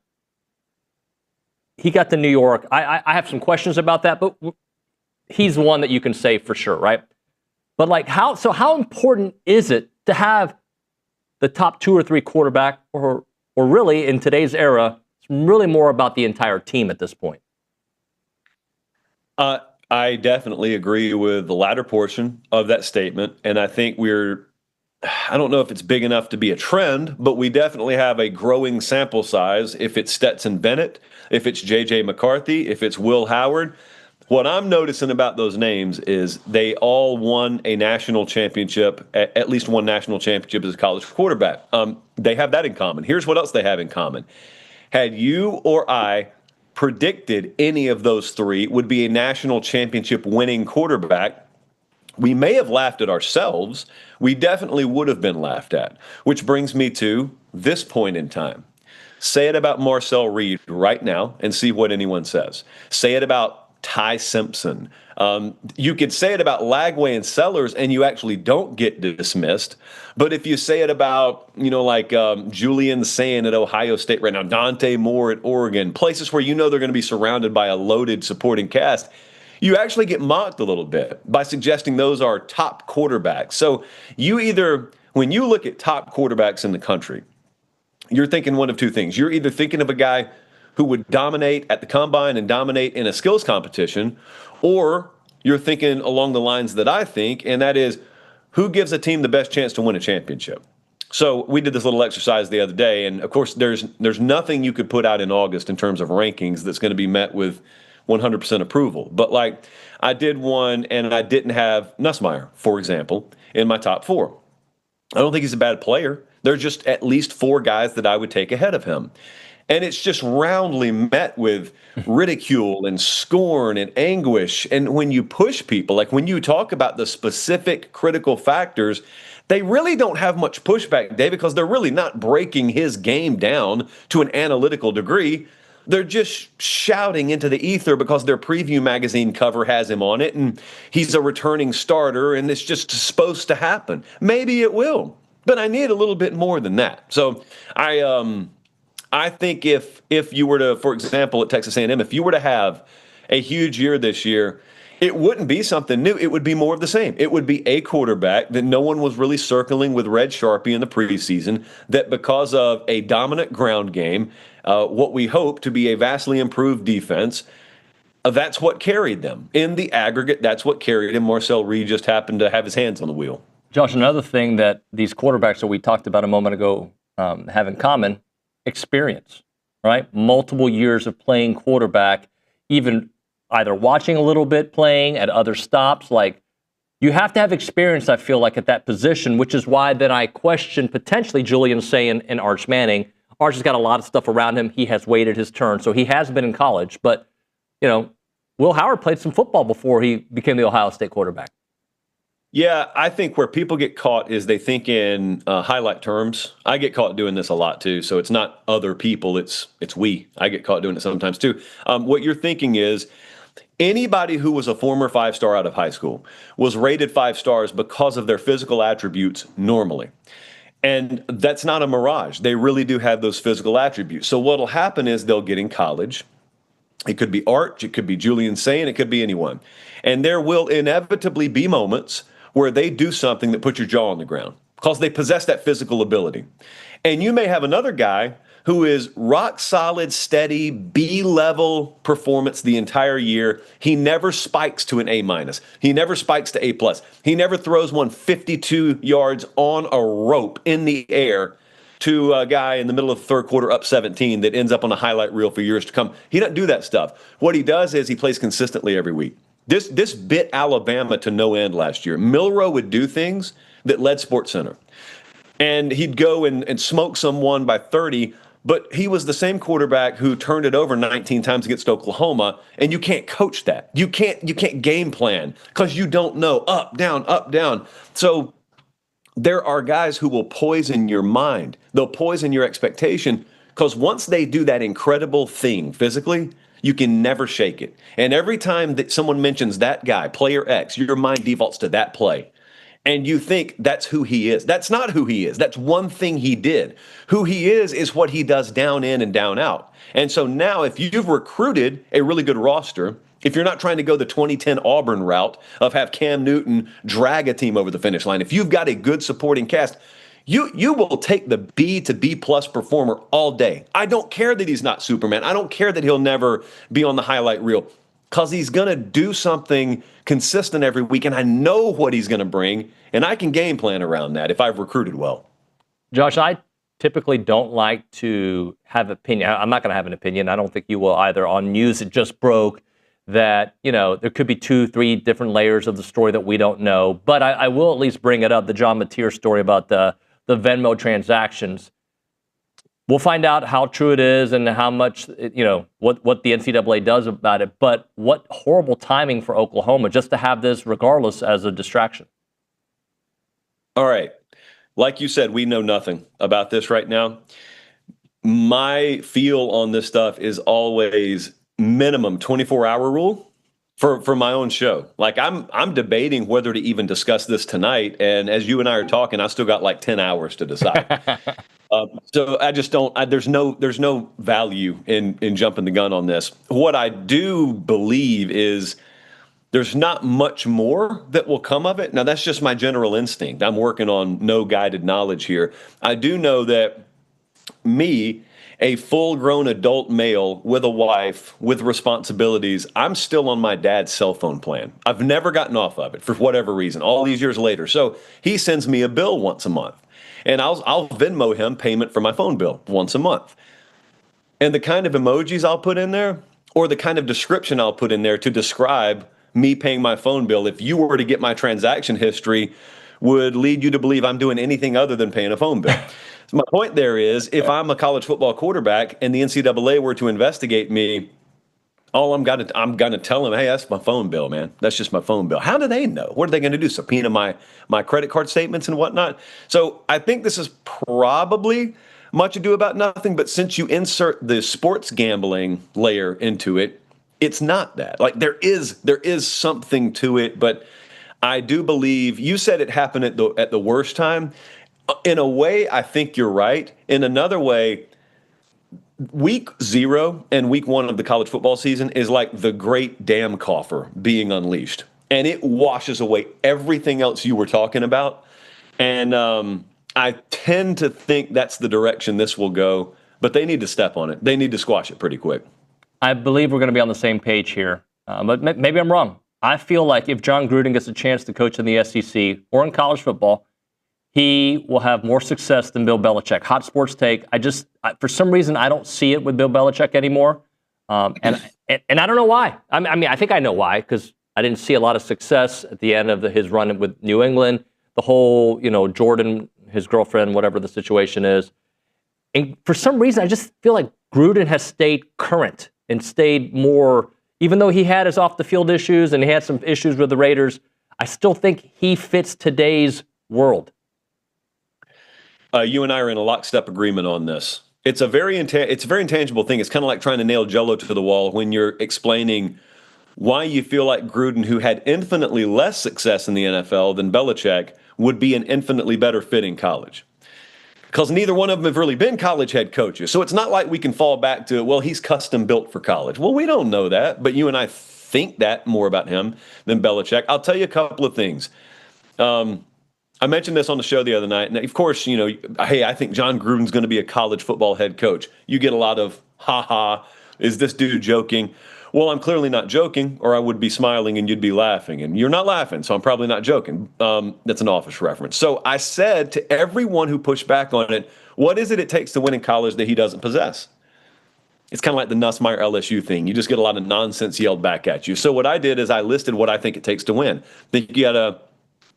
He got to New York. I have some questions about that, but he's one that you can say for sure, right? But like how important is it to have the top 2 or 3 quarterback, or really in today's era, it's really more about the entire team at this point? I definitely agree with the latter portion of that statement, and I think I don't know if it's big enough to be a trend, but we definitely have a growing sample size. If it's Stetson Bennett, if it's J.J. McCarthy, if it's Will Howard, what I'm noticing about those names is they all won a national championship, at least one national championship as a college quarterback. They have that in common. Here's what else they have in common. Had you or I predicted any of those 3 would be a national championship winning quarterback, we may have laughed at ourselves. We definitely would have been laughed at, which brings me to this point in time. Say it about Marcel Reed right now and see what anyone says. Say it about Ty Simpson. You could say it about Lagway and Sellers and you actually don't get dismissed. But if you say it about, Julian Sayin at Ohio State right now, Dante Moore at Oregon, places where you know they're going to be surrounded by a loaded supporting cast, you actually get mocked a little bit by suggesting those are top quarterbacks. So when you look at top quarterbacks in the country, you're thinking one of 2 things. You're either thinking of a guy who would dominate at the combine and dominate in a skills competition, or you're thinking along the lines that I think, and that is who gives a team the best chance to win a championship. So we did this little exercise the other day, and of course there's nothing you could put out in August in terms of rankings that's going to be met with 100% approval. But I did one, and I didn't have Nussmeier, for example, in my top 4. I don't think he's a bad player. There's just at least 4 guys that I would take ahead of him. And it's just roundly met with ridicule and scorn and anguish. And when you push people, like when you talk about the specific critical factors, they really don't have much pushback, Dave, because they're really not breaking his game down to an analytical degree. They're just shouting into the ether because their preview magazine cover has him on it, and he's a returning starter, and it's just supposed to happen. Maybe it will, but I need a little bit more than that. So I think if you were to, for example, at Texas A&M, if you were to have a huge year this year, it wouldn't be something new. It would be more of the same. It would be a quarterback that no one was really circling with red Sharpie in the preseason, that because of a dominant ground game, what we hope to be a vastly improved defense, that's what carried them. In the aggregate, that's what carried him. Marcel Reed just happened to have his hands on the wheel. Josh, another thing that these quarterbacks that we talked about a moment ago have in common, experience, right? Multiple years of playing quarterback, even either watching a little bit playing at other stops. Like, you have to have experience, I feel like, at that position, which is why then I question potentially Julian Sayin and Arch Manning. Arch has got a lot of stuff around him. He has waited his turn, so he has been in college. But, Will Howard played some football before he became the Ohio State quarterback. Yeah, I think where people get caught is they think in highlight terms. I get caught doing this a lot too, so it's not other people, it's we. I get caught doing it sometimes too. What you're thinking is anybody who was a former 5-star out of high school was rated 5 stars because of their physical attributes normally. And that's not a mirage. They really do have those physical attributes. So what'll happen is they'll get in college. It could be Arch, it could be Julian Sayin, it could be anyone. And there will inevitably be moments where they do something that puts your jaw on the ground because they possess that physical ability. And you may have another guy who is rock solid, steady, B-level performance the entire year. He never spikes to an A-. He never spikes to A+. He never throws one 52 yards on a rope in the air to a guy in the middle of the third quarter up 17 that ends up on a highlight reel for years to come. He doesn't do that stuff. What he does is he plays consistently every week. This bit Alabama to no end last year. Milroe would do things that led SportsCenter. And he'd go and smoke someone by 30, but he was the same quarterback who turned it over 19 times against Oklahoma, and you can't coach that. You can't game plan because you don't know up, down, up, down. So there are guys who will poison your mind. They'll poison your expectation because once they do that incredible thing physically, You can never shake it. And every time that someone mentions that guy, player X, your mind defaults to that play. And you think that's who he is. That's not who he is. That's one thing he did. Who he is what he does down in and down out. And so now if you've recruited a really good roster, if you're not trying to go the 2010 Auburn route of have Cam Newton drag a team over the finish line, if you've got a good supporting cast, you will take the B to B plus performer all day. I don't care that he's not Superman. I don't care that he'll never be on the highlight reel, because he's going to do something consistent every week, and I know what he's going to bring, and I can game plan around that if I've recruited well. Josh, I typically don't like to have opinion. I'm not going to have an opinion. I don't think you will either on news that just broke that, there could be 2-3 different layers of the story that we don't know. But I will at least bring it up, the John Mateer story about the Venmo transactions. We'll find out how true it is and how much, what the NCAA does about it. But what horrible timing for Oklahoma just to have this regardless as a distraction. All right. Like you said, we know nothing about this right now. My feel on this stuff is always minimum 24-hour rule for my own show. Like I'm debating whether to even discuss this tonight. And as you and I are talking, I still got like 10 hours to decide. So I just don't. There's no value in jumping the gun on this. What I do believe is there's not much more that will come of it. Now that's just my general instinct. I'm working on no guided knowledge here. I do know that me, a full-grown adult male with a wife with responsibilities, I'm still on my dad's cell phone plan. I've never gotten off of it for whatever reason. All these years later, so he sends me a bill once a month. And I'll Venmo him payment for my phone bill once a month. And the kind of emojis I'll put in there, or the kind of description I'll put in there to describe me paying my phone bill, if you were to get my transaction history, would lead you to believe I'm doing anything other than paying a phone bill. So my point there is, if I'm a college football quarterback and the NCAA were to investigate me, I'm gonna tell them, hey, that's my phone bill, man. That's just my phone bill. How do they know? What are they gonna do? Subpoena my credit card statements and whatnot? So I think this is probably much ado about nothing, but since you insert the sports gambling layer into it, it's not that. Like there is something to it, but I do believe you said it happened at the worst time. In a way, I think you're right. In another way, week 0 and week 1 of the college football season is like the great dam coffer being unleashed. And it washes away everything else you were talking about. And I tend to think that's the direction this will go. But they need to step on it. They need to squash it pretty quick. I believe we're going to be on the same page here. But maybe I'm wrong. I feel like if John Gruden gets a chance to coach in the SEC or in college football, he will have more success than Bill Belichick. Hot sports take. For some reason, I don't see it with Bill Belichick anymore. And I don't know why. I mean, I think I know why, because I didn't see a lot of success at the end of his run with New England. The whole, Jordan, his girlfriend, whatever the situation is. And for some reason, I just feel like Gruden has stayed current and stayed more, even though he had his off-the-field issues and he had some issues with the Raiders, I still think he fits today's world. You and I are in a lockstep agreement on this. It's a very intangible thing. It's kind of like trying to nail Jell-O to the wall when you're explaining why you feel like Gruden, who had infinitely less success in the NFL than Belichick, would be an infinitely better fit in college. Because neither one of them have really been college head coaches. So it's not like we can fall back to, well, he's custom built for college. Well, we don't know that, but you and I think that more about him than Belichick. I'll tell you a couple of things. I mentioned this on the show the other night. And of course, hey, I think John Gruden's going to be a college football head coach. You get a lot of, is this dude joking? Well, I'm clearly not joking, or I would be smiling and you'd be laughing. And you're not laughing, so I'm probably not joking. That's an Office reference. So I said to everyone who pushed back on it, what is it takes to win in college that he doesn't possess? It's kind of like the Nussmeier LSU thing. You just get a lot of nonsense yelled back at you. So what I did is I listed what I think it takes to win. I think you got to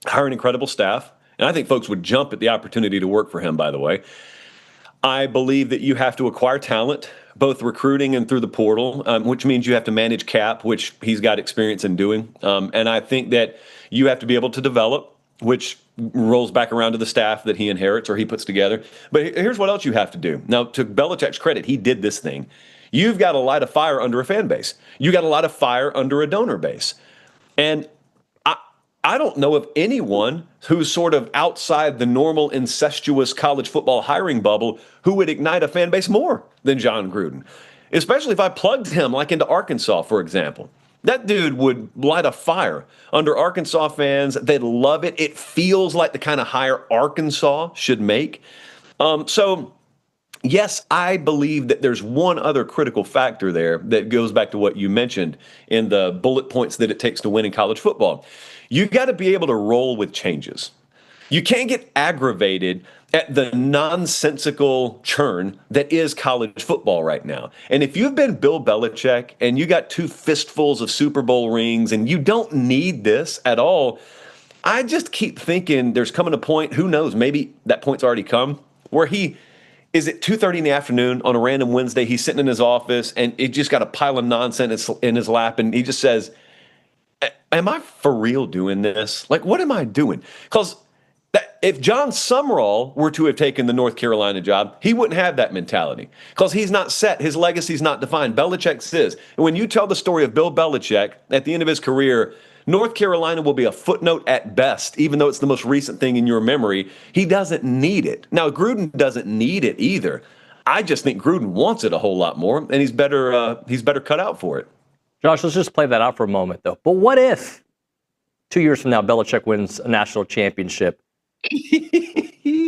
hire an incredible staff. And I think folks would jump at the opportunity to work for him, by the way. I believe that you have to acquire talent, both recruiting and through the portal, which means you have to manage cap, which he's got experience in doing. And I think that you have to be able to develop, which rolls back around to the staff that he inherits or he puts together. But here's what else you have to do. Now, to Belichick's credit, he did this thing. You've got to light a fire under a fan base. You got to light a fire under a donor base. And I don't know of anyone who's sort of outside the normal incestuous college football hiring bubble who would ignite a fan base more than John Gruden, especially if I plugged him like into Arkansas, for example. That dude would light a fire under Arkansas fans. They'd love it. It feels like the kind of hire Arkansas should make. So, yes, I believe that there's one other critical factor there that goes back to what you mentioned in the bullet points that it takes to win in college football. You got to be able to roll with changes. You can't get aggravated at the nonsensical churn that is college football right now. And if you've been Bill Belichick and you got 2 fistfuls of Super Bowl rings and you don't need this at all, I just keep thinking there's coming a point, who knows, maybe that point's already come, where he is at 2:30 in the afternoon on a random Wednesday, he's sitting in his office and it just got a pile of nonsense in his lap and he just says, am I for real doing this? Like, what am I doing? Because if John Summerall were to have taken the North Carolina job, he wouldn't have that mentality because he's not set. His legacy's not defined. Belichick's is. And when you tell the story of Bill Belichick at the end of his career, North Carolina will be a footnote at best, even though it's the most recent thing in your memory. He doesn't need it. Now, Gruden doesn't need it either. I just think Gruden wants it a whole lot more, and he's better cut out for it. Josh, let's just play that out for a moment, though. But what if 2 years from now Belichick wins a national championship?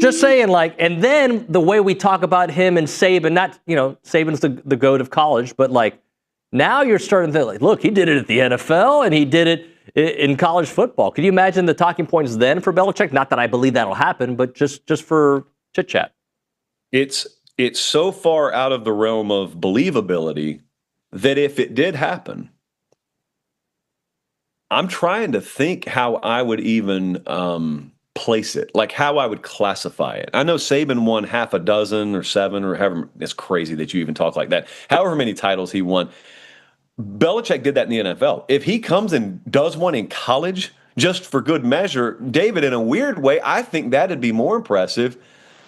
Just saying, like, and then the way we talk about him and Saban, not, Saban's the GOAT of college, but like now you're starting to think, like, look, he did it at the NFL and he did it in college football. Could you imagine the talking points then for Belichick? Not that I believe that'll happen, but just for chit chat. It's so far out of the realm of believability that if it did happen, I'm trying to think how I would even place it, like how I would classify it. I know Saban won 6 or 7 or however. It's crazy that you even talk like that. However many titles he won. Belichick did that in the NFL. If he comes and does one in college just for good measure, David, in a weird way, I think that'd be more impressive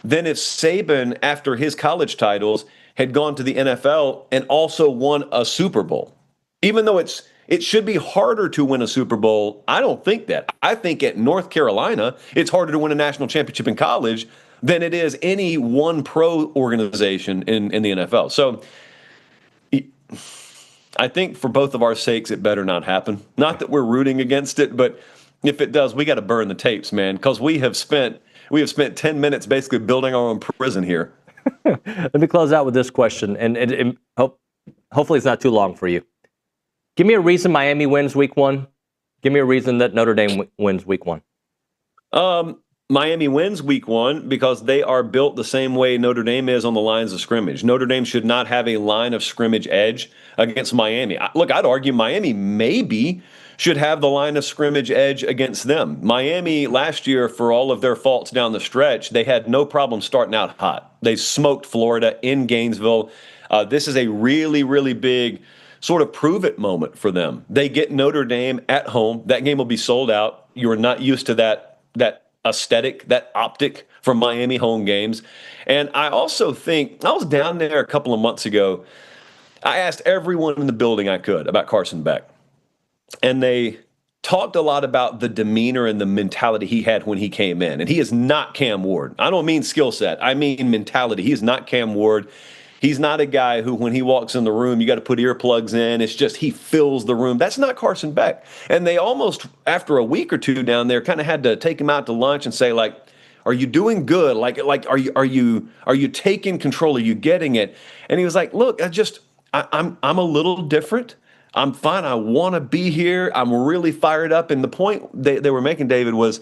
than if Saban, after his college titles, had gone to the NFL and also won a Super Bowl. Even though it should be harder to win a Super Bowl, I don't think that. I think at North Carolina, it's harder to win a national championship in college than it is any one pro organization in the NFL. So I think for both of our sakes, it better not happen. Not that we're rooting against it, but if it does, we got to burn the tapes, man, because we have spent 10 minutes basically building our own prison here. Let me close out with this question, and hopefully it's not too long for you. Give me a reason Miami wins week 1. Give me a reason that Notre Dame wins week 1. Miami wins week 1 because they are built the same way Notre Dame is on the lines of scrimmage. Notre Dame should not have a line of scrimmage edge against Miami. Look, I'd argue Miami maybe should have the line of scrimmage edge against them. Miami last year, for all of their faults down the stretch, they had no problem starting out hot. They smoked Florida in Gainesville. This is a really, really big sort of prove-it moment for them. They get Notre Dame at home. That game will be sold out. You are not used to that aesthetic, that optic from Miami home games. And I also think, I was down there a couple of months ago. I asked everyone in the building I could about Carson Beck. And they talked a lot about the demeanor and the mentality he had when he came in. And he is not Cam Ward. I don't mean skill set. I mean mentality. He is not Cam Ward. He's not a guy who, when he walks in the room, you got to put earplugs in. It's just he fills the room. That's not Carson Beck. And they almost, after a week or two down there, kind of had to take him out to lunch and say, like, are you doing good? Like, are you taking control? Are you getting it? And he was like, look, I'm a little different. I'm fine. I want to be here. I'm really fired up. And the point they were making, David, was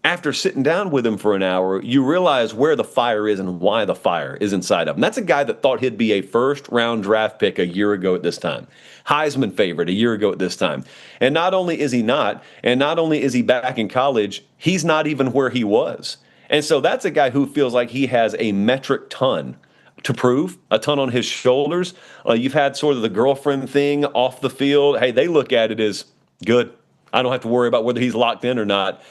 after sitting down with him for an hour, you realize where the fire is and why the fire is inside of him. That's a guy that thought he'd be a first-round draft pick a year ago at this time. Heisman favorite a year ago at this time. And not only is he not, and not only is he back in college, he's not even where he was. And so that's a guy who feels like he has a metric ton to prove, a ton on his shoulders. You've had sort of the girlfriend thing off the field. Hey, they look at it as good. I don't have to worry about whether he's locked in or not.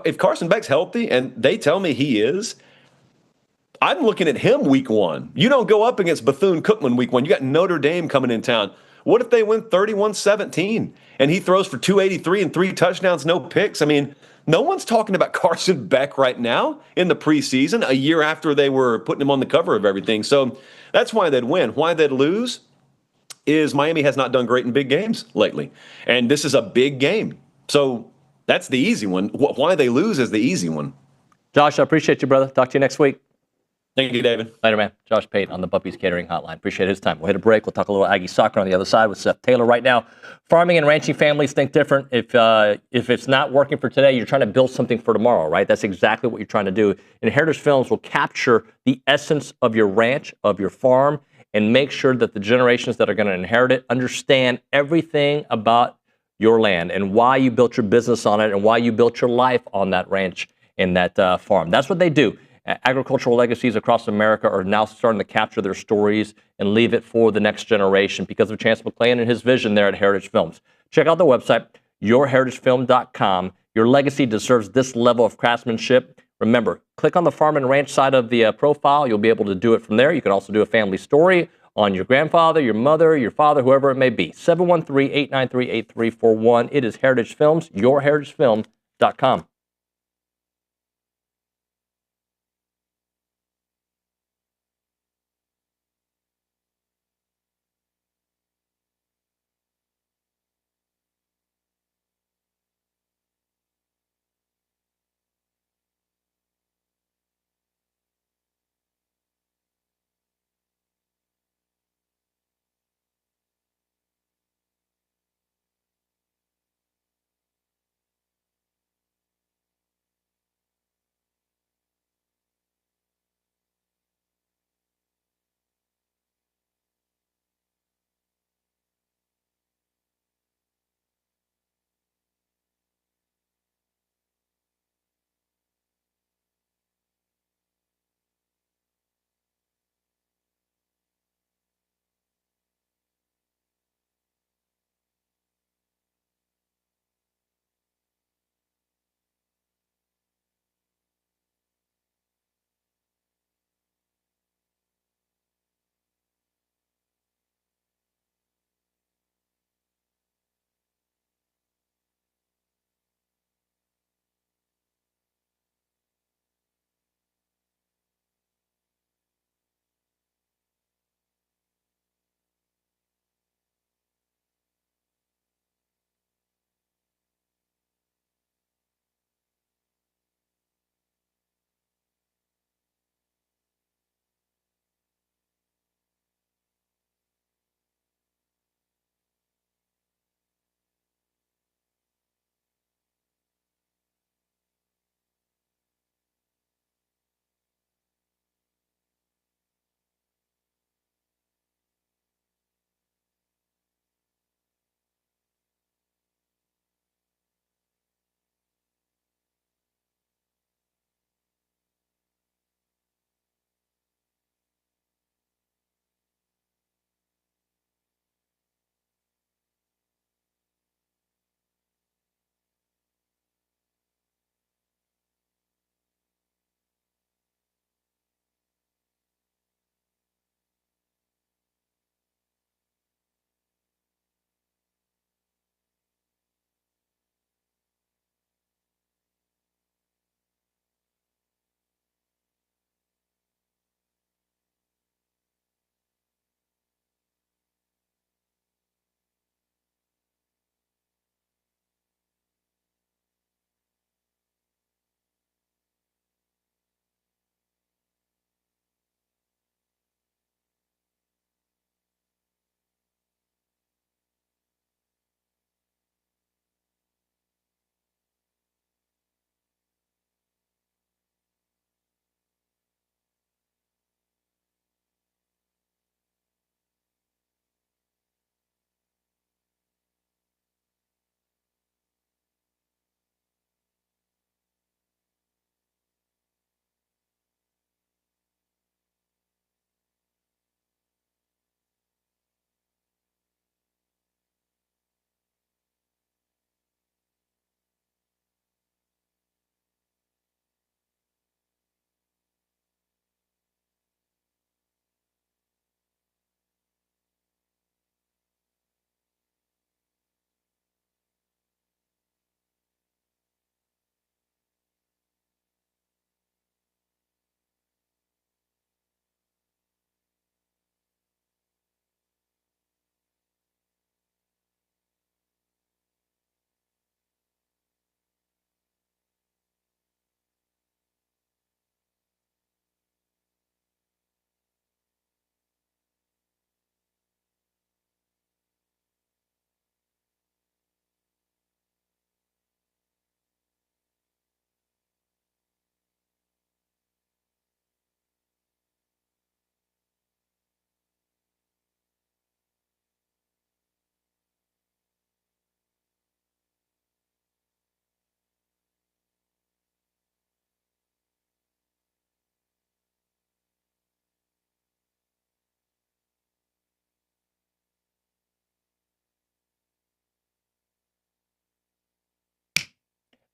If Carson Beck's healthy, and they tell me he is, I'm looking at him week 1. You don't go up against Bethune-Cookman week 1. You got Notre Dame coming in town. What if they win 31-17 and he throws for 283 and 3 touchdowns, no picks? I mean, no one's talking about Carson Beck right now in the preseason, a year after they were putting him on the cover of everything. So that's why they'd win. Why they'd lose is Miami has not done great in big games lately. And this is a big game. So that's the easy one. Why they lose is the easy one. Josh, I appreciate you, brother. Talk to you next week. Thank you, David. Later, man. Josh Pate on the Buffy's Catering Hotline. Appreciate his time. We'll hit a break. We'll talk a little Aggie soccer on the other side with Seth Taylor. Right now, farming and ranching families think different. If it's not working for today, you're trying to build something for tomorrow, right? That's exactly what you're trying to do. And Heritage Films will capture the essence of your ranch, of your farm, and make sure that the generations that are going to inherit it understand everything about your land and why you built your business on it and why you built your life on that ranch and that farm. That's what they do. Agricultural legacies across America are now starting to capture their stories and leave it for the next generation because of Chance McClain and his vision there at Heritage Films. Check out the website, yourheritagefilm.com. Your legacy deserves this level of craftsmanship. Remember, click on the farm and ranch side of the profile. You'll be able to do it from there. You can also do a family story on your grandfather, your mother, your father, whoever it may be. 713-893-8341. It is Heritage Films, yourheritagefilm.com.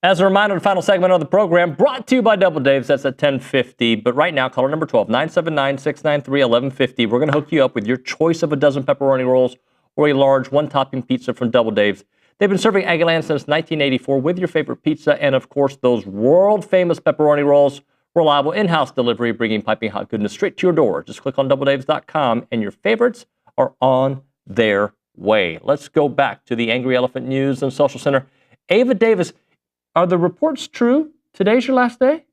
As a reminder, the final segment of the program brought to you by Double Dave's. That's at 10:50. But right now, caller number 12, 979-693-1150. We're going to hook you up with your choice of a dozen pepperoni rolls or a large one-topping pizza from Double Dave's. They've been serving Aggieland since 1984 with your favorite pizza and, of course, those world-famous pepperoni rolls. Reliable in-house delivery, bringing piping hot goodness straight to your door. Just click on doubledaves.com, and your favorites are on their way. Let's go back to the Angry Elephant News and Social Center. Ava Davis, are the reports true? Today's your last day?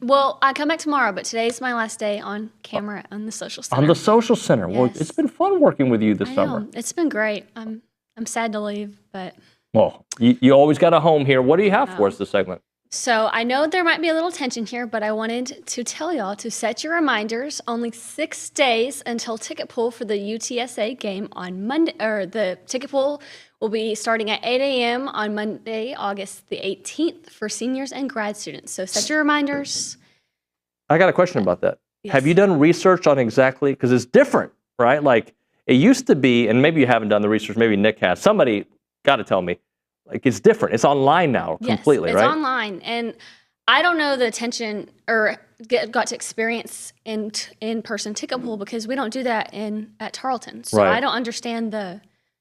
Well, I come back tomorrow, but today's my last day on camera on the Social Center. On the Social Center. Yes. Well, it's been fun working with you this I summer. know. It's been great. I'm sad to leave, but... Well, you always got a home here. What do you have for us this segment? So I know there might be a little tension here, but I wanted to tell y'all to set your reminders. Only 6 days until ticket pool for the UTSA game on Monday, or the ticket pool will be starting at 8 a.m. on Monday, August the 18th for seniors and grad students. So set your reminders. I got a question about that. Yes. Have you done research on exactly, because it's different, right? Like it used to be, and maybe you haven't done the research, maybe Nick has. Somebody got to tell me. Like it's different. It's online now completely, yes, it's right? It's online. And I don't know the attention or got to experience in-person ticket pool because we don't do that at Tarleton. So Right. I don't understand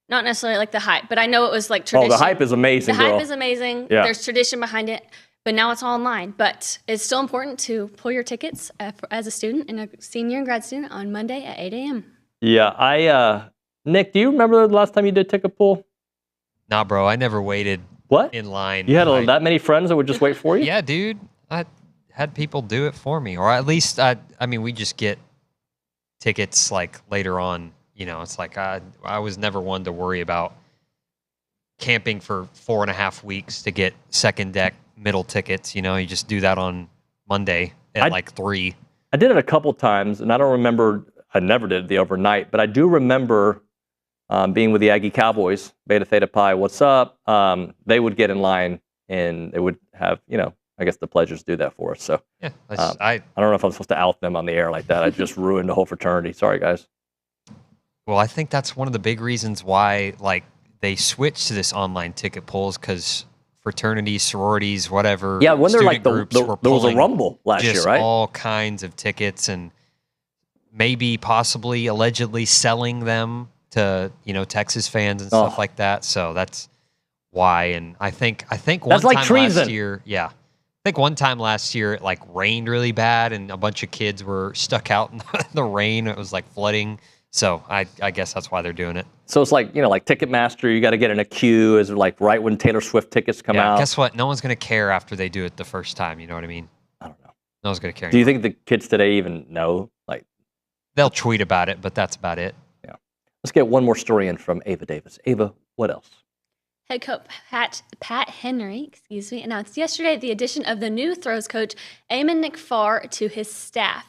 not necessarily like the hype, but I know it was like tradition. Oh, the hype is amazing, The girl. hype is amazing. Yeah. There's tradition behind it, but now it's all online. But it's still important to pull your tickets as a student and a senior and grad student on Monday at 8 a.m. Yeah, Nick, do you remember the last time you did ticket pool? Nah, bro, I never waited in line. You had that many friends that would just wait for you? Yeah, dude. I had people do it for me. Or at least, we just get tickets like later on. You know, it's like I was never one to worry about camping for 4.5 weeks to get second deck middle tickets. You know, you just do that on Monday at 3. I did it a couple times, and I don't remember. I never did the overnight, but I do remember being with the Aggie Cowboys, Beta Theta Pi, what's up? They would get in line, and they would have, I guess the pledgers do that for us. So yeah, I don't know if I'm supposed to out them on the air like that. I just ruined the whole fraternity. Sorry, guys. Well, I think that's one of the big reasons why they switched to this online ticket polls because fraternities, sororities, whatever. Yeah, when they're like groups were there was a pulling rumble last year, right? All kinds of tickets and maybe possibly allegedly selling them to Texas fans and stuff like that. So that's why. And I think one that's like time treason. Last year, I think one time last year it rained really bad and a bunch of kids were stuck out in the rain. It was flooding. So I guess that's why they're doing it. So it's like Ticketmaster, you got to get in a queue is right when Taylor Swift tickets come out. Guess what? No one's going to care after they do it the first time. You know what I mean? I don't know. No one's going to care. Do you think the kids today even know? They'll tweet about it, but that's about it. Yeah. Let's get one more story in from Ava Davis. Ava, what else? Head coach Pat Henry, announced yesterday the addition of the new throws coach, Eamon Nick Farr, to his staff.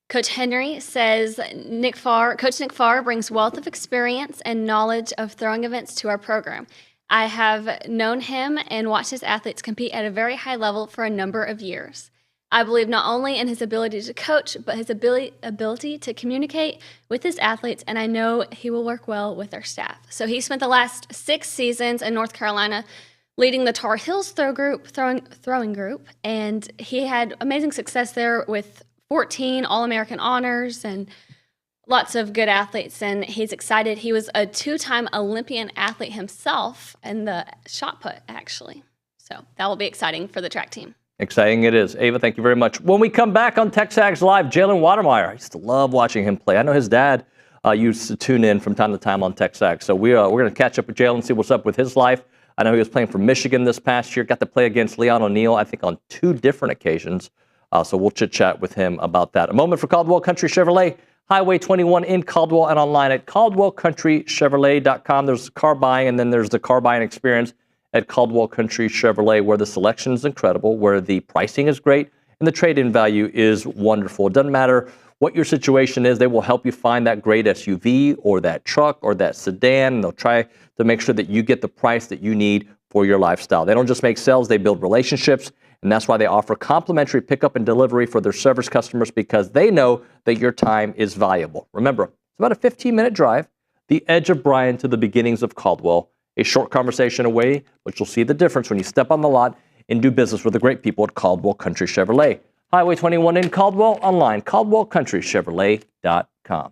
Coach Henry says Coach Nick Farr brings wealth of experience and knowledge of throwing events to our program. I have known him and watched his athletes compete at a very high level for a number of years. I believe not only in his ability to coach, but his ability to communicate with his athletes, and I know he will work well with our staff. So he spent the last 6 seasons in North Carolina leading the Tar Heels throwing group, and he had amazing success there with 14 All-American honors and lots of good athletes, and he's excited. He was a 2-time Olympian athlete himself in the shot put, actually. So that will be exciting for the track team. Exciting it is. Ava, thank you very much. When we come back on TexAgs Live, Jalen Wydermyer. I used to love watching him play. I know his dad used to tune in from time to time on TexAgs. So we're going to catch up with Jalen, see what's up with his life. I know he was playing for Michigan this past year. Got to play against Leon O'Neal, I think, on 2 different occasions. So we'll chit-chat with him about that. A moment for Caldwell Country Chevrolet, Highway 21 in Caldwell and online at caldwellcountrychevrolet.com. There's car buying, and then there's the car buying experience at Caldwell Country Chevrolet, where the selection is incredible, where the pricing is great, and the trade-in value is wonderful. It doesn't matter what your situation is. They will help you find that great SUV or that truck or that sedan, and they'll try to make sure that you get the price that you need for your lifestyle. They don't just make sales, they build relationships, and that's why they offer complimentary pickup and delivery for their service customers, because they know that your time is valuable. Remember, it's about a 15-minute drive, the edge of Bryan to the beginnings of Caldwell. A short conversation away, but you'll see the difference when you step on the lot and do business with the great people at Caldwell Country Chevrolet. Highway 21 in Caldwell, online, caldwellcountrychevrolet.com.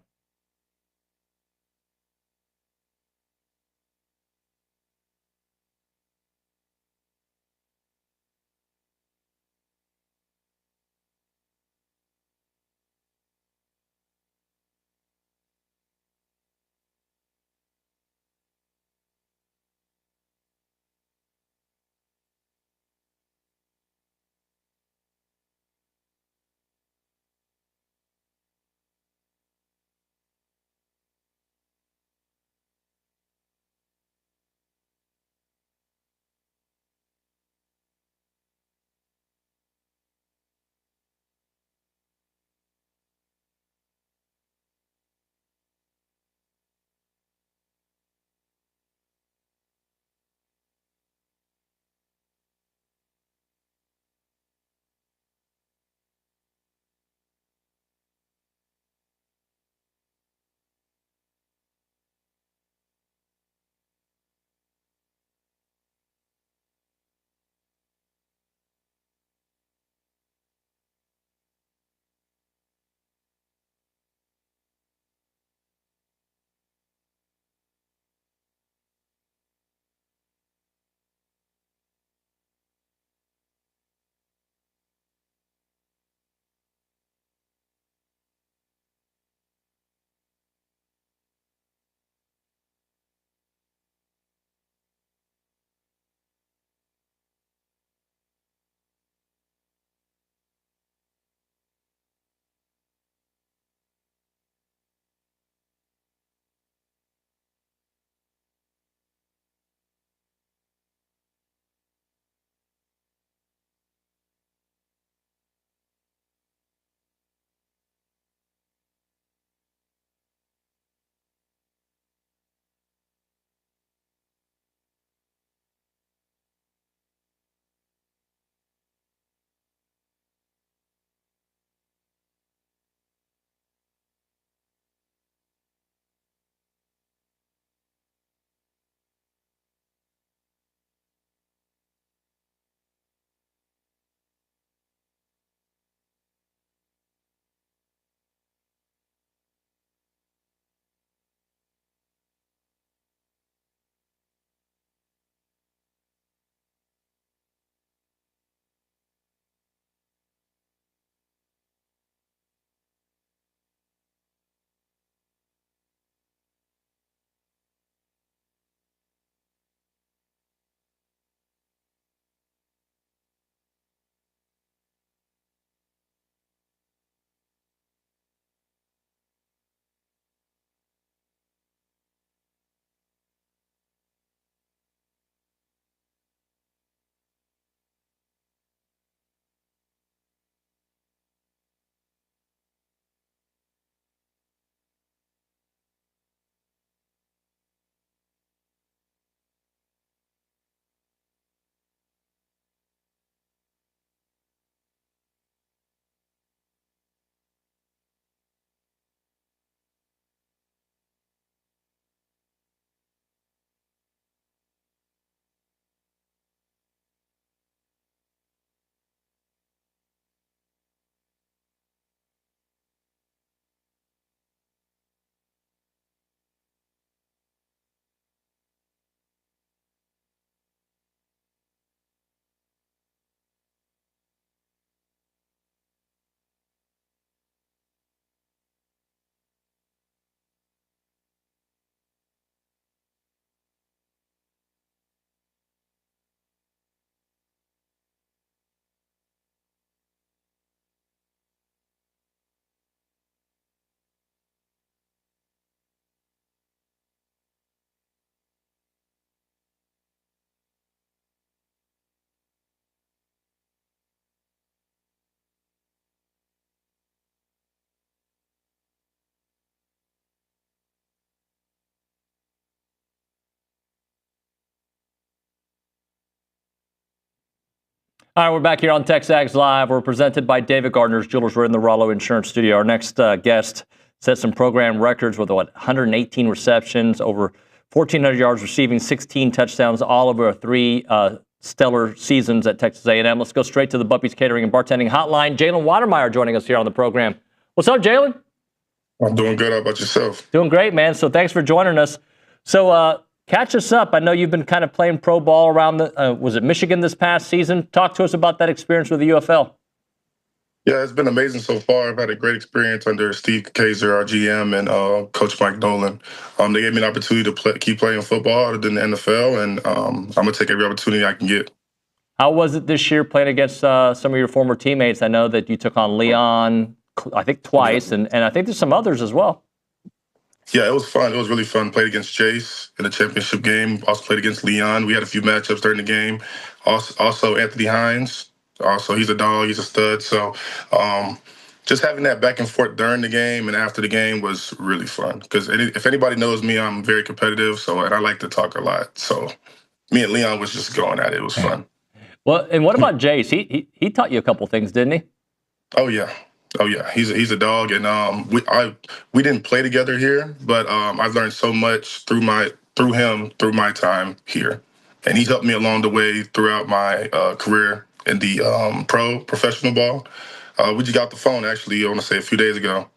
All right, we're back here on TexAgs Live. We're presented by David Gardner's Jewelers. We're in the Rollo Insurance Studio. Our next guest set some program records with 118 receptions, over 1,400 yards receiving, 16 touchdowns, all over a 3 stellar seasons at Texas A&M. Let's go straight to the Buppy's Catering and Bartending Hotline. Jalen Wydermyer joining us here on the program. What's up, Jalen? I'm doing good. How about yourself? Doing great, man. So thanks for joining us. So catch us up. I know you've been kind of playing pro ball around was it Michigan this past season? Talk to us about that experience with the UFL. Yeah, it's been amazing so far. I've had a great experience under Steve Kaiser, our GM, and Coach Mike Nolan. They gave me an opportunity to keep playing football other than the NFL, and I'm going to take every opportunity I can get. How was it this year playing against some of your former teammates? I know that you took on Leon, I think twice, and I think there's some others as well. Yeah, it was fun. It was really fun. Played against Chase in the championship game. Also played against Leon. We had a few matchups during the game. Also Anthony Hines. Also, he's a dog. He's a stud. So just having that back and forth during the game and after the game was really fun. Because if anybody knows me, I'm very competitive. And I like to talk a lot. So me and Leon was just going at it. It was fun. Well, and what about Jace? He taught you a couple things, didn't he? Oh yeah. He's a dog, and we didn't play together here, but I've learned so much through him through my time here, and he's helped me along the way throughout my career in the professional ball. We just got the phone actually, I want to say a few days ago.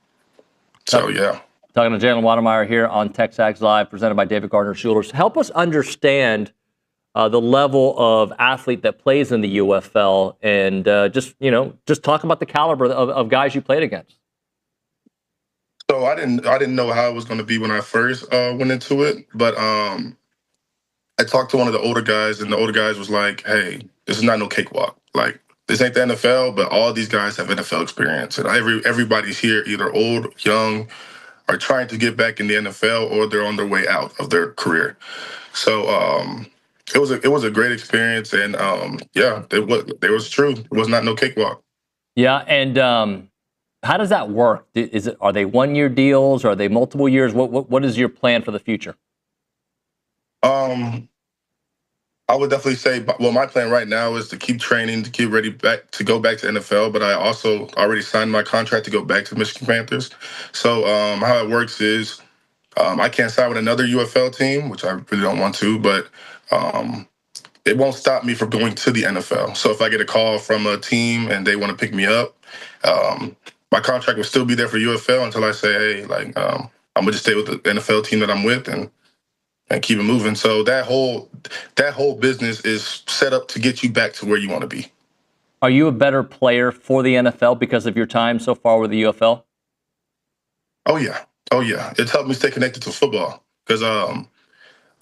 So yeah. Talking to Jalen Wydermyer here on TexAgs Live, presented by David Gardner Schulers. Help us understand the level of athlete that plays in the UFL, and just talk about the caliber of guys you played against. So I didn't know how it was going to be when I first went into it, but I talked to one of the older guys, and the older guys was like, "Hey, this is not no cakewalk. Like, this ain't the NFL, but all these guys have NFL experience, and everybody's here, either old, young, are trying to get back in the NFL, or they're on their way out of their career." So it was a great experience, and it was true. It was not no cakewalk. Yeah, and how does that work? Are they 1-year deals? Are they multiple years? What is your plan for the future? I would definitely say, well, my plan right now is to keep training, to get ready to go back to NFL, but I also already signed my contract to go back to Michigan Panthers. So how it works is I can't sign with another UFL team, which I really don't want to, but it won't stop me from going to the NFL. So if I get a call from a team and they want to pick me up, my contract will still be there for UFL until I say, hey, I'm gonna just stay with the NFL team that I'm with and keep it moving. So that whole business is set up to get you back to where you want to be. Are you a better player for the NFL because of your time so far with the UFL? Oh yeah. It's helped me stay connected to football because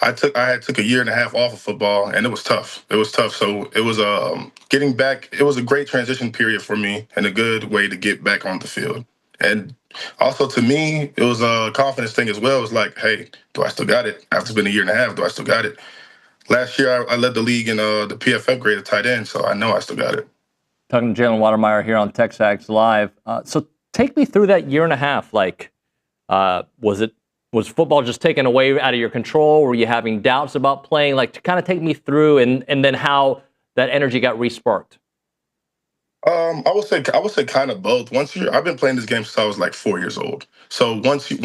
I took a year and a half off of football, and it was tough. So it was getting back. It was a great transition period for me and a good way to get back on the field. And also to me, it was a confidence thing as well. It was like, hey, do I still got it? After it's been a year and a half, do I still got it? Last year, I led the league in the PFF grade at tight end, so I know I still got it. Talking to Jalen Wydermyer here on TexAgs Live. So take me through that year and a half. Was football just taken away out of your control? Were you having doubts about playing? To kind of take me through, and then how that energy got re-sparked. I would say kind of both. I've been playing this game since I was 4 years old. So once you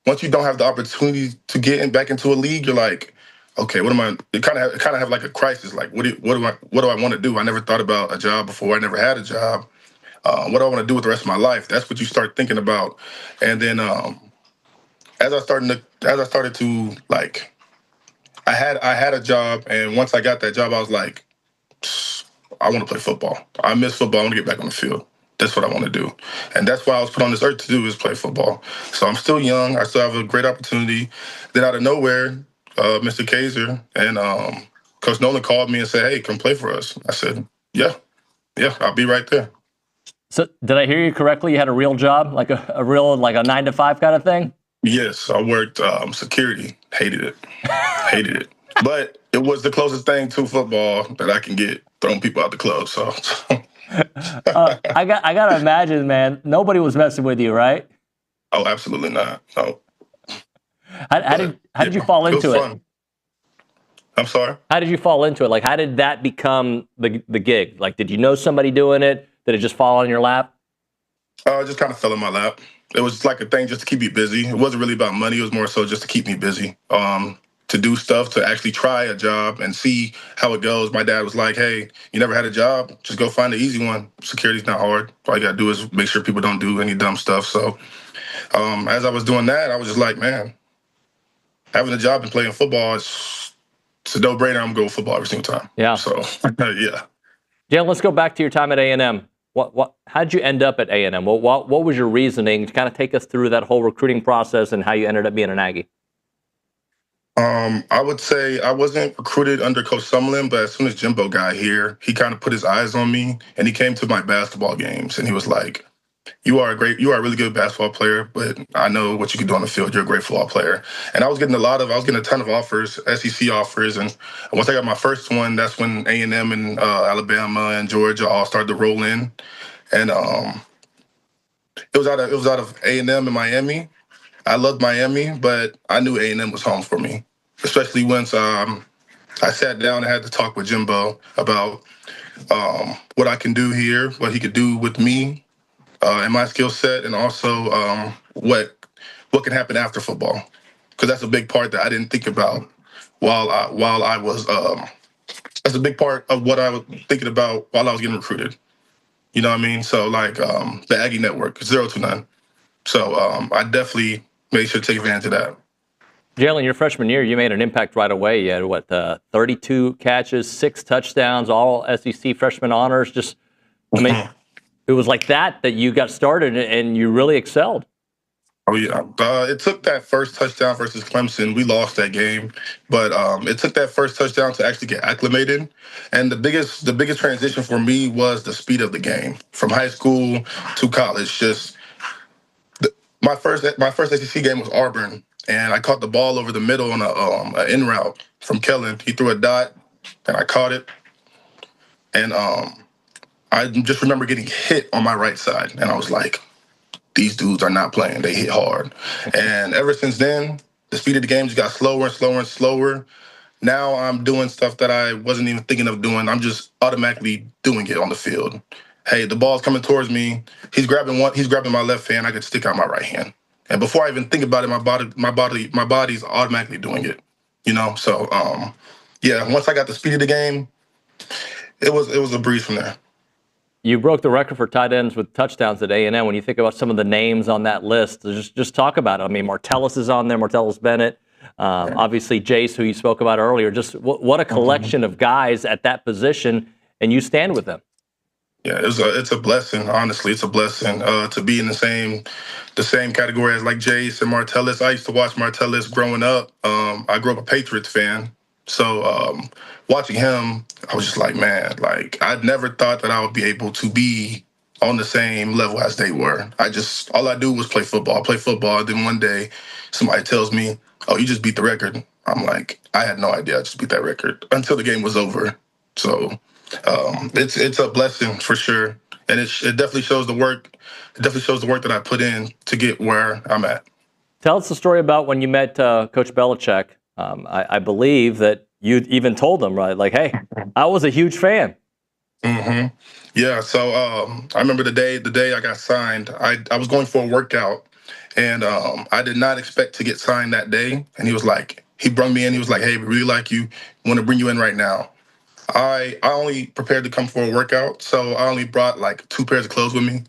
don't have the opportunity to get back into a league, you're like, okay, what am I? You kind of have a crisis. What do I want to do? I never thought about a job before. I never had a job. What do I want to do with the rest of my life? That's what you start thinking about. And then as I started to I had a job, and once I got that job, I was like, I want to play football. I miss football. I want to get back on the field. That's what I want to do. And that's why I was put on this earth to do, is play football. So I'm still young. I still have a great opportunity. Then out of nowhere, Mr. Kaiser and Coach Nolan called me and said, hey, come play for us. I said, yeah, I'll be right there. So did I hear you correctly? You had a real job, a real 9-to-5 kind of thing? Yes, I worked security. Hated it. But it was the closest thing to football that I can get, throwing people out the club. So I gotta imagine, man, nobody was messing with you, right? Oh, absolutely not. No. How did you fall into it? I'm sorry? How did you fall into it? How did that become the gig? Did you know somebody doing it? Did it just fall on your lap? It just kind of fell in my lap. It was a thing just to keep me busy. It wasn't really about money. It was more so just to keep me busy. to do stuff, to actually try a job and see how it goes. My dad was like, hey, you never had a job? Just go find the easy one. Security's not hard. All you got to do is make sure people don't do any dumb stuff. So as I was doing that, I was just like, man, having a job and playing football, it's a no-brainer. I'm going to go with football every single time. Yeah. So, yeah. Jalen, let's go back to your time at A&M. How'd you end up at A&M? What was your reasoning to kind of take us through that whole recruiting process and how you ended up being an Aggie? I would say I wasn't recruited under Coach Summerlin, but as soon as Jimbo got here, he kind of put his eyes on me, and he came to my basketball games, and he was like, you are a really good basketball player, but I know what you can do on the field. You're a great football player. And I was getting a ton of offers, SEC offers, and once I got my first one, that's when A&M and Alabama and Georgia all started to roll in, and it was out of A&M in Miami. I loved Miami, but I knew A&M was home for me, especially once I sat down and had to talk with Jimbo about what I can do here, what he could do with me and my skill set, and also what can happen after football, because that's a big part that I didn't think about while I was. That's a big part of what I was thinking about while I was getting recruited. You know what I mean? So like the Aggie Network, 0 to none. So I definitely made sure to take advantage of that. Jalen, your freshman year, you made an impact right away. You had 32 catches, 6 touchdowns, all SEC freshman honors. Just, I mean, it was like that you got started and you really excelled. Oh yeah, it took that first touchdown versus Clemson. We lost that game, but it took that first touchdown to actually get acclimated. And the biggest transition for me was the speed of the game from high school to college. My first SEC game was Auburn, and I caught the ball over the middle on an in route from Kellen. He threw a dot, and I caught it. And I just remember getting hit on my right side, and I was like, these dudes are not playing. They hit hard. And ever since then, the speed of the game just got slower and slower and slower. Now I'm doing stuff that I wasn't even thinking of doing. I'm just automatically doing it on the field. Hey, the ball's coming towards me. He's grabbing my left hand. I could stick out my right hand. And before I even think about it, my body's automatically doing it. You know? So yeah, once I got the speed of the game, it was a breeze from there. You broke the record for tight ends with touchdowns at A&M. When you think about some of the names on that list, just talk about it. I mean, Martellus is on there, Martellus Bennett. Obviously, Jace, who you spoke about earlier. Just what a collection of guys at that position, and you stand with them. Yeah, it's a blessing. Honestly, it's a blessing to be in the same category as like Jace and Martellus. I used to watch Martellus growing up. I grew up a Patriots fan, so watching him, I was just like, man, like I'd never thought that I would be able to be on the same level as they were. All I do was play football. Then one day, somebody tells me, "Oh, you just beat the record." I'm like, I had no idea I just beat that record until the game was over. So. It's a blessing for sure, and it definitely shows the work. It definitely shows the work that I put in to get where I'm at. Tell us the story about when you met Coach Belichick. I believe that you even told him, right? Like, hey, I was a huge fan. Mm-hmm. Yeah. So I remember the day I got signed. I was going for a workout, and I did not expect to get signed that day. And he brought me in. He was like, hey, we really like you. Want to bring you in right now. I only prepared to come for a workout, so I only brought like 2 pairs of clothes with me.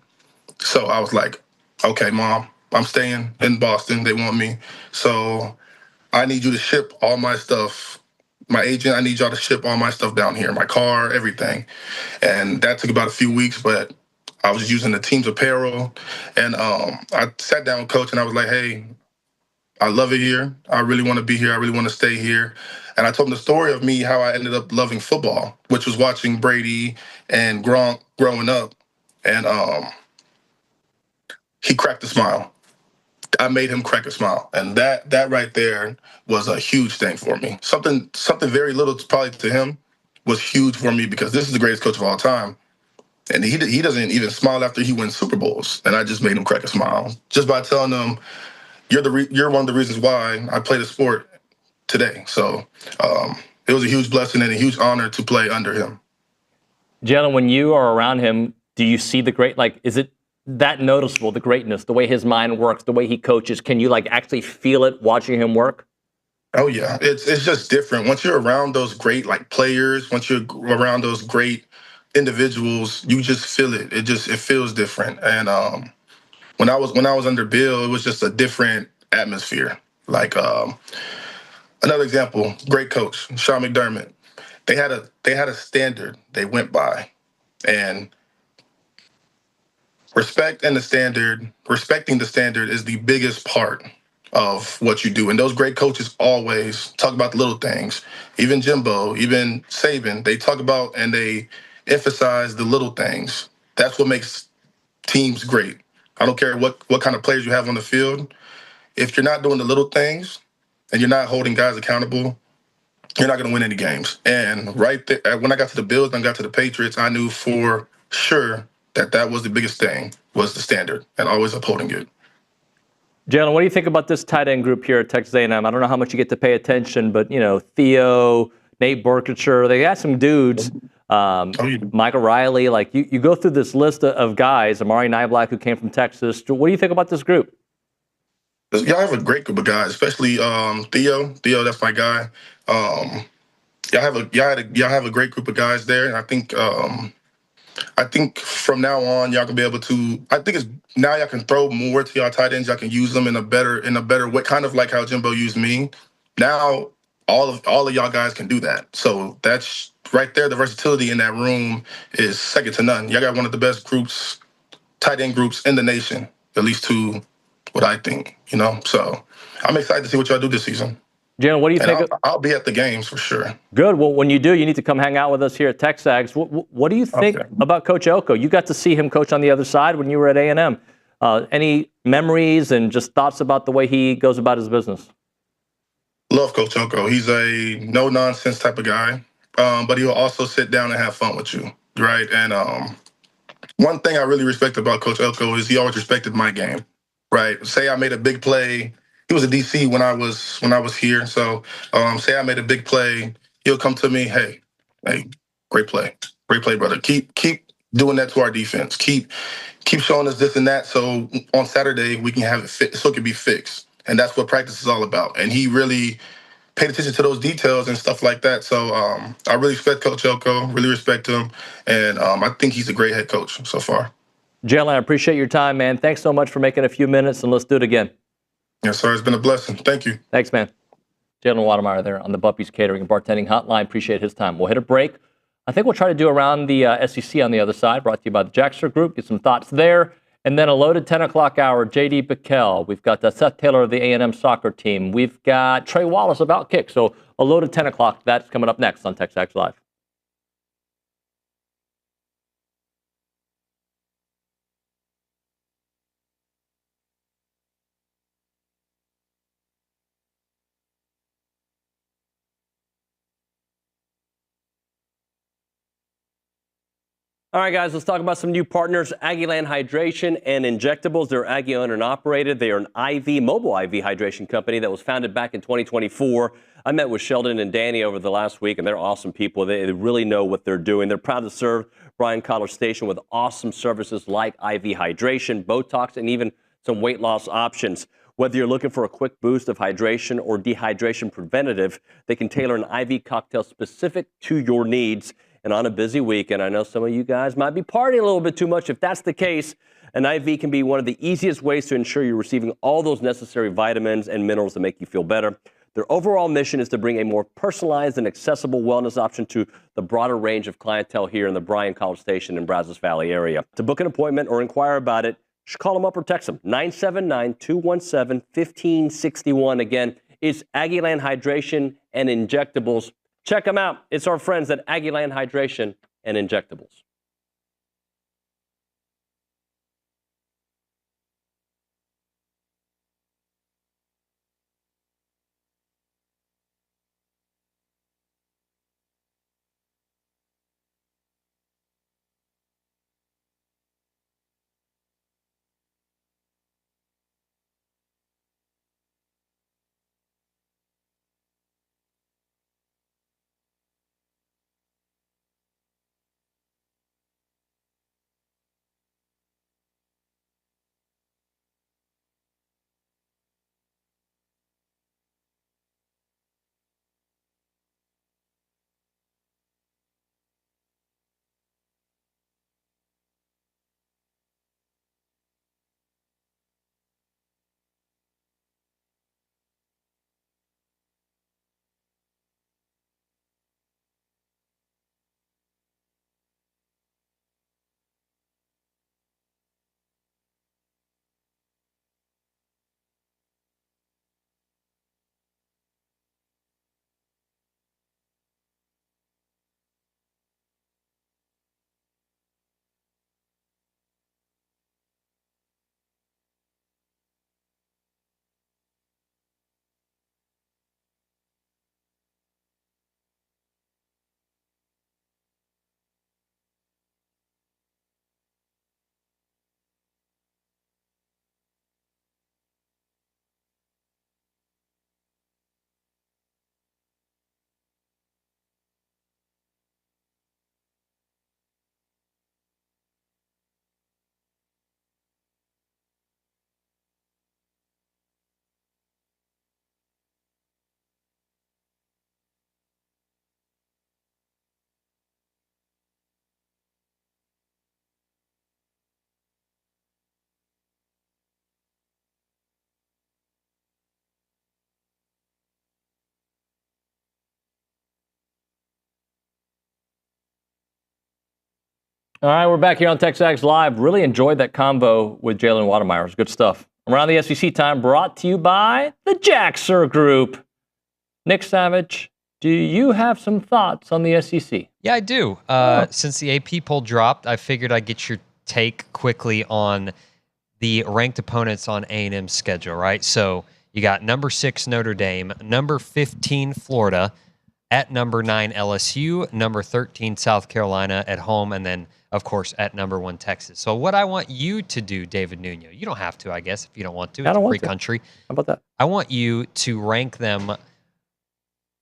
So I was like, okay, Mom, I'm staying in Boston. They want me. So I need you to ship all my stuff. My agent, I need y'all to ship all my stuff down here, my car, everything. And that took about a few weeks, but I was using the team's apparel. And I sat down with Coach, and I was like, hey, I love it here. I really want to be here. I really want to stay here. And I told him the story of me, how I ended up loving football, which was watching Brady and Gronk growing up. And he cracked a smile. I made him crack a smile. And that right there was a huge thing for me. Something very little probably to him was huge for me, because this is the greatest coach of all time. And he doesn't even smile after he wins Super Bowls. And I just made him crack a smile just by telling him, you're one of the reasons why I play the sport today. So it was a huge blessing and a huge honor to play under him. Jalen, when you are around him, do you see is it that noticeable, the greatness, the way his mind works, the way he coaches? Can you actually feel it watching him work? Oh yeah, it's just different once you're around those great like players. Once you're around those great individuals, you just feel it. It feels different. And when I was under Bill, it was just a different atmosphere. Like another example, great coach Sean McDermott. They had a standard they went by, and respecting the standard is the biggest part of what you do. And those great coaches always talk about the little things. Even Jimbo, even Saban, they talk about and they emphasize the little things. That's what makes teams great. I don't care what kind of players you have on the field. If you're not doing the little things and you're not holding guys accountable, you're not going to win any games. And right there, when I got to the Bills and got to the Patriots, I knew for sure that was the biggest thing, was the standard, and always upholding it. Jalen, what do you think about this tight end group here at Texas A&M? I don't know how much you get to pay attention, but, Theo, Nate Burkitcher, they got some dudes. Michael Riley, like you go through this list of guys, Amari Niblack, who came from Texas. What do you think about this group? Y'all have a great group of guys, especially Theo. Theo, that's my guy. Y'all have a great group of guys there, and I think from now on y'all can be able to. I think it's now y'all can throw more to y'all tight ends. Y'all can use them in a better way, kind of like how Jimbo used me. Now all of y'all guys can do that. So that's right there. The versatility in that room is second to none. Y'all got one of the best groups, tight end groups in the nation, at least to what I think. So I'm excited to see what y'all do this season. Jalen, what do you think? I'll be at the games for sure. Good. Well, when you do, you need to come hang out with us here at TexAgs. What do you think about Coach Elko? You got to see him coach on the other side when you were at A&M. Any memories and just thoughts about the way he goes about his business? Love Coach Elko. He's a no-nonsense type of guy, but he'll also sit down and have fun with you, right? And one thing I really respect about Coach Elko is he always respected my game, right? Say I made a big play. He was a DC when I was here. So say I made a big play, he'll come to me, hey, great play, brother. Keep doing that to our defense. Keep showing us this and that. So on Saturday we can have it so it can be fixed. And that's what practice is all about. And he really paid attention to those details and stuff like that. So I really respect Coach Elko, really respect him, and I think he's a great head coach so far. Jalen, I appreciate your time, man. Thanks so much for making a few minutes, and let's do it again. Yes, sir. It's been a blessing. Thank you. Thanks, man. Jalen Wydermyer there on the Buffy's Catering and Bartending Hotline. Appreciate his time. We'll hit a break. I think we'll try to do around the SEC on the other side, brought to you by the Jackster Group. Get some thoughts there. And then a loaded 10 o'clock hour, J.D. PicKell. We've got Seth Taylor of the A&M soccer team. We've got Trey Wallace of Outkick. So a loaded 10 o'clock. That's coming up next on TexAgs Live. All right, guys, let's talk about some new partners, Aggieland Hydration and Injectables. They're Aggie owned and operated. They are an mobile IV hydration company that was founded back in 2024. I met with Sheldon and Danny over the last week, and they're awesome people. They really know what they're doing. They're proud to serve Bryan College Station with awesome services like IV hydration, Botox, and even some weight loss options. Whether you're looking for a quick boost of hydration or dehydration preventative, they can tailor an IV cocktail specific to your needs. And on a busy weekend, I know some of you guys might be partying a little bit too much. If that's the case, an IV can be one of the easiest ways to ensure you're receiving all those necessary vitamins and minerals that make you feel better. Their overall mission is to bring a more personalized and accessible wellness option to the broader range of clientele here in the Bryan College Station and Brazos Valley area. To book an appointment or inquire about it, just call them up or text them. 979-217-1561. Again, it's Aggieland Hydration and Injectables. Check them out. It's our friends at Aggieland Hydration and Injectables. All right, we're back here on TexAgs Live. Really enjoyed that combo with Jalen Wydermyer. It was good stuff. Around the SEC time, brought to you by the Jaxer Group. Nick Savage, do you have some thoughts on the SEC? Yeah, I do. Since the AP poll dropped, I figured I'd get your take quickly on the ranked opponents on A&M's schedule, right? So you got number 6 Notre Dame, number 15 Florida, at number 9 LSU, number 13 South Carolina at home, and then, of course, at number 1 Texas. So what I want you to do, David Nuño, you don't have to, I guess, if you don't want to. It's a free country. How about that? I want you to rank them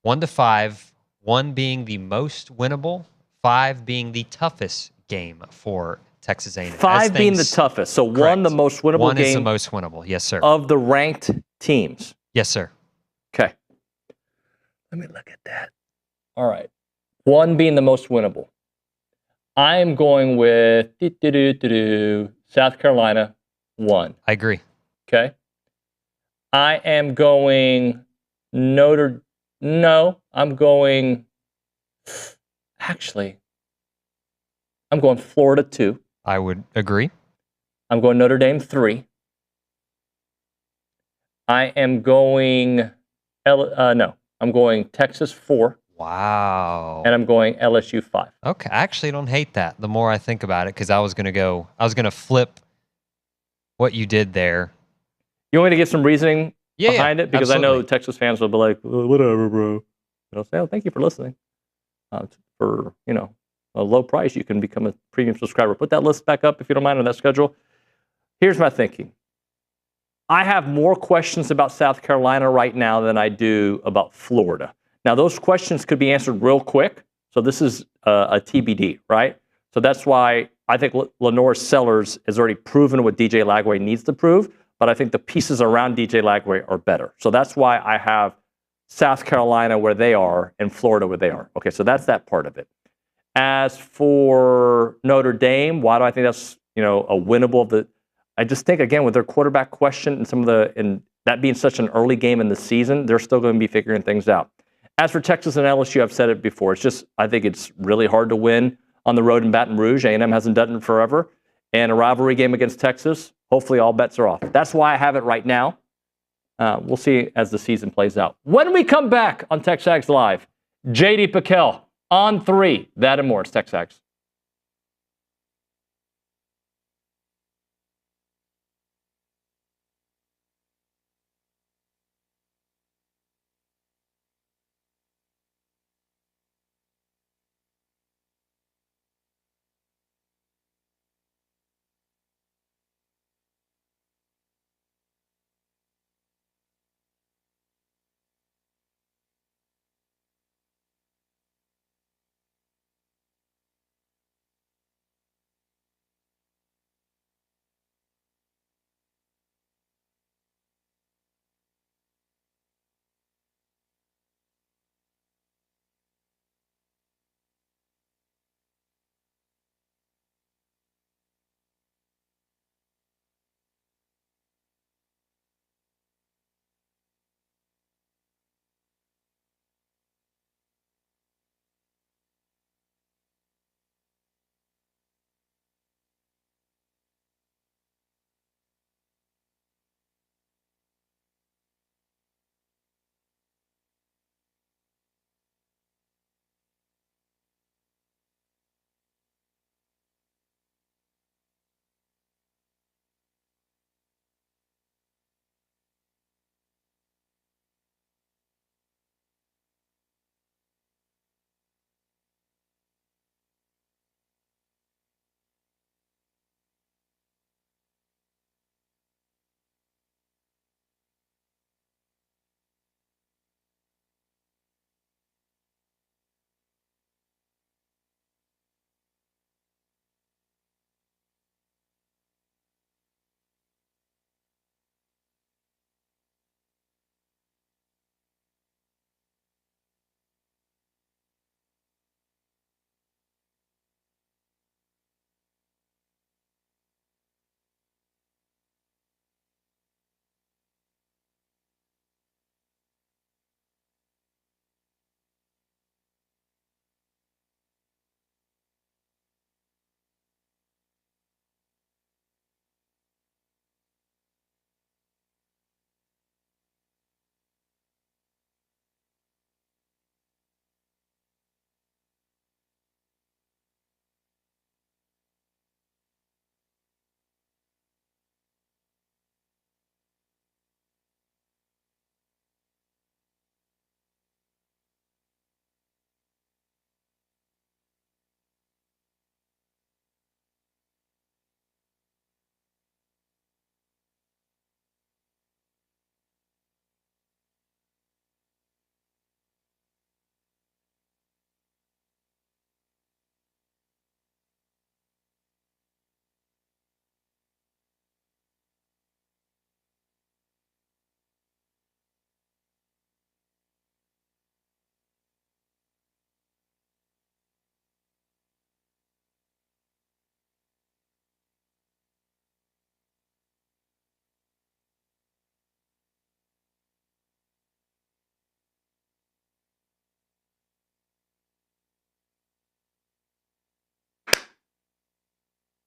1 to 5, 1 being the most winnable, 5 being the toughest game for Texas A&M. 5 being the toughest. So correct. 1 the most winnable 1 game. Is the most winnable. Yes, sir. Of the ranked teams. Yes, sir. Okay. Let me look at that. All right. 1 being the most winnable. I am going with South Carolina 1. I agree. Okay. I am going I'm going Florida 2. I would agree. I'm going Notre Dame 3. I am going I'm going Texas 4. Wow. And I'm going LSU 5. Okay. I actually don't hate that the more I think about it, because I was going to flip what you did there. You want me to give some reasoning behind it? Because absolutely. I know Texas fans will be like, whatever, bro. Say, oh, thank you for listening. For, a low price, you can become a premium subscriber. Put that list back up if you don't mind on that schedule. Here's my thinking. I have more questions about South Carolina right now than I do about Florida. Now, those questions could be answered real quick. So this is a TBD, right? So that's why I think Lenore Sellers has already proven what DJ Lagway needs to prove, but I think the pieces around DJ Lagway are better. So that's why I have South Carolina where they are and Florida where they are. Okay, so that's that part of it. As for Notre Dame, why do I think that's a winnable of the? I just think again with their quarterback question and that being such an early game in the season, they're still going to be figuring things out. As for Texas and LSU, I've said it before. I think it's really hard to win on the road in Baton Rouge. A&M hasn't done it forever. And a rivalry game against Texas, hopefully all bets are off. That's why I have it right now. We'll see as the season plays out. When we come back on TexAgs Live, JD PicKell on 3. That and more. It's TexAgs.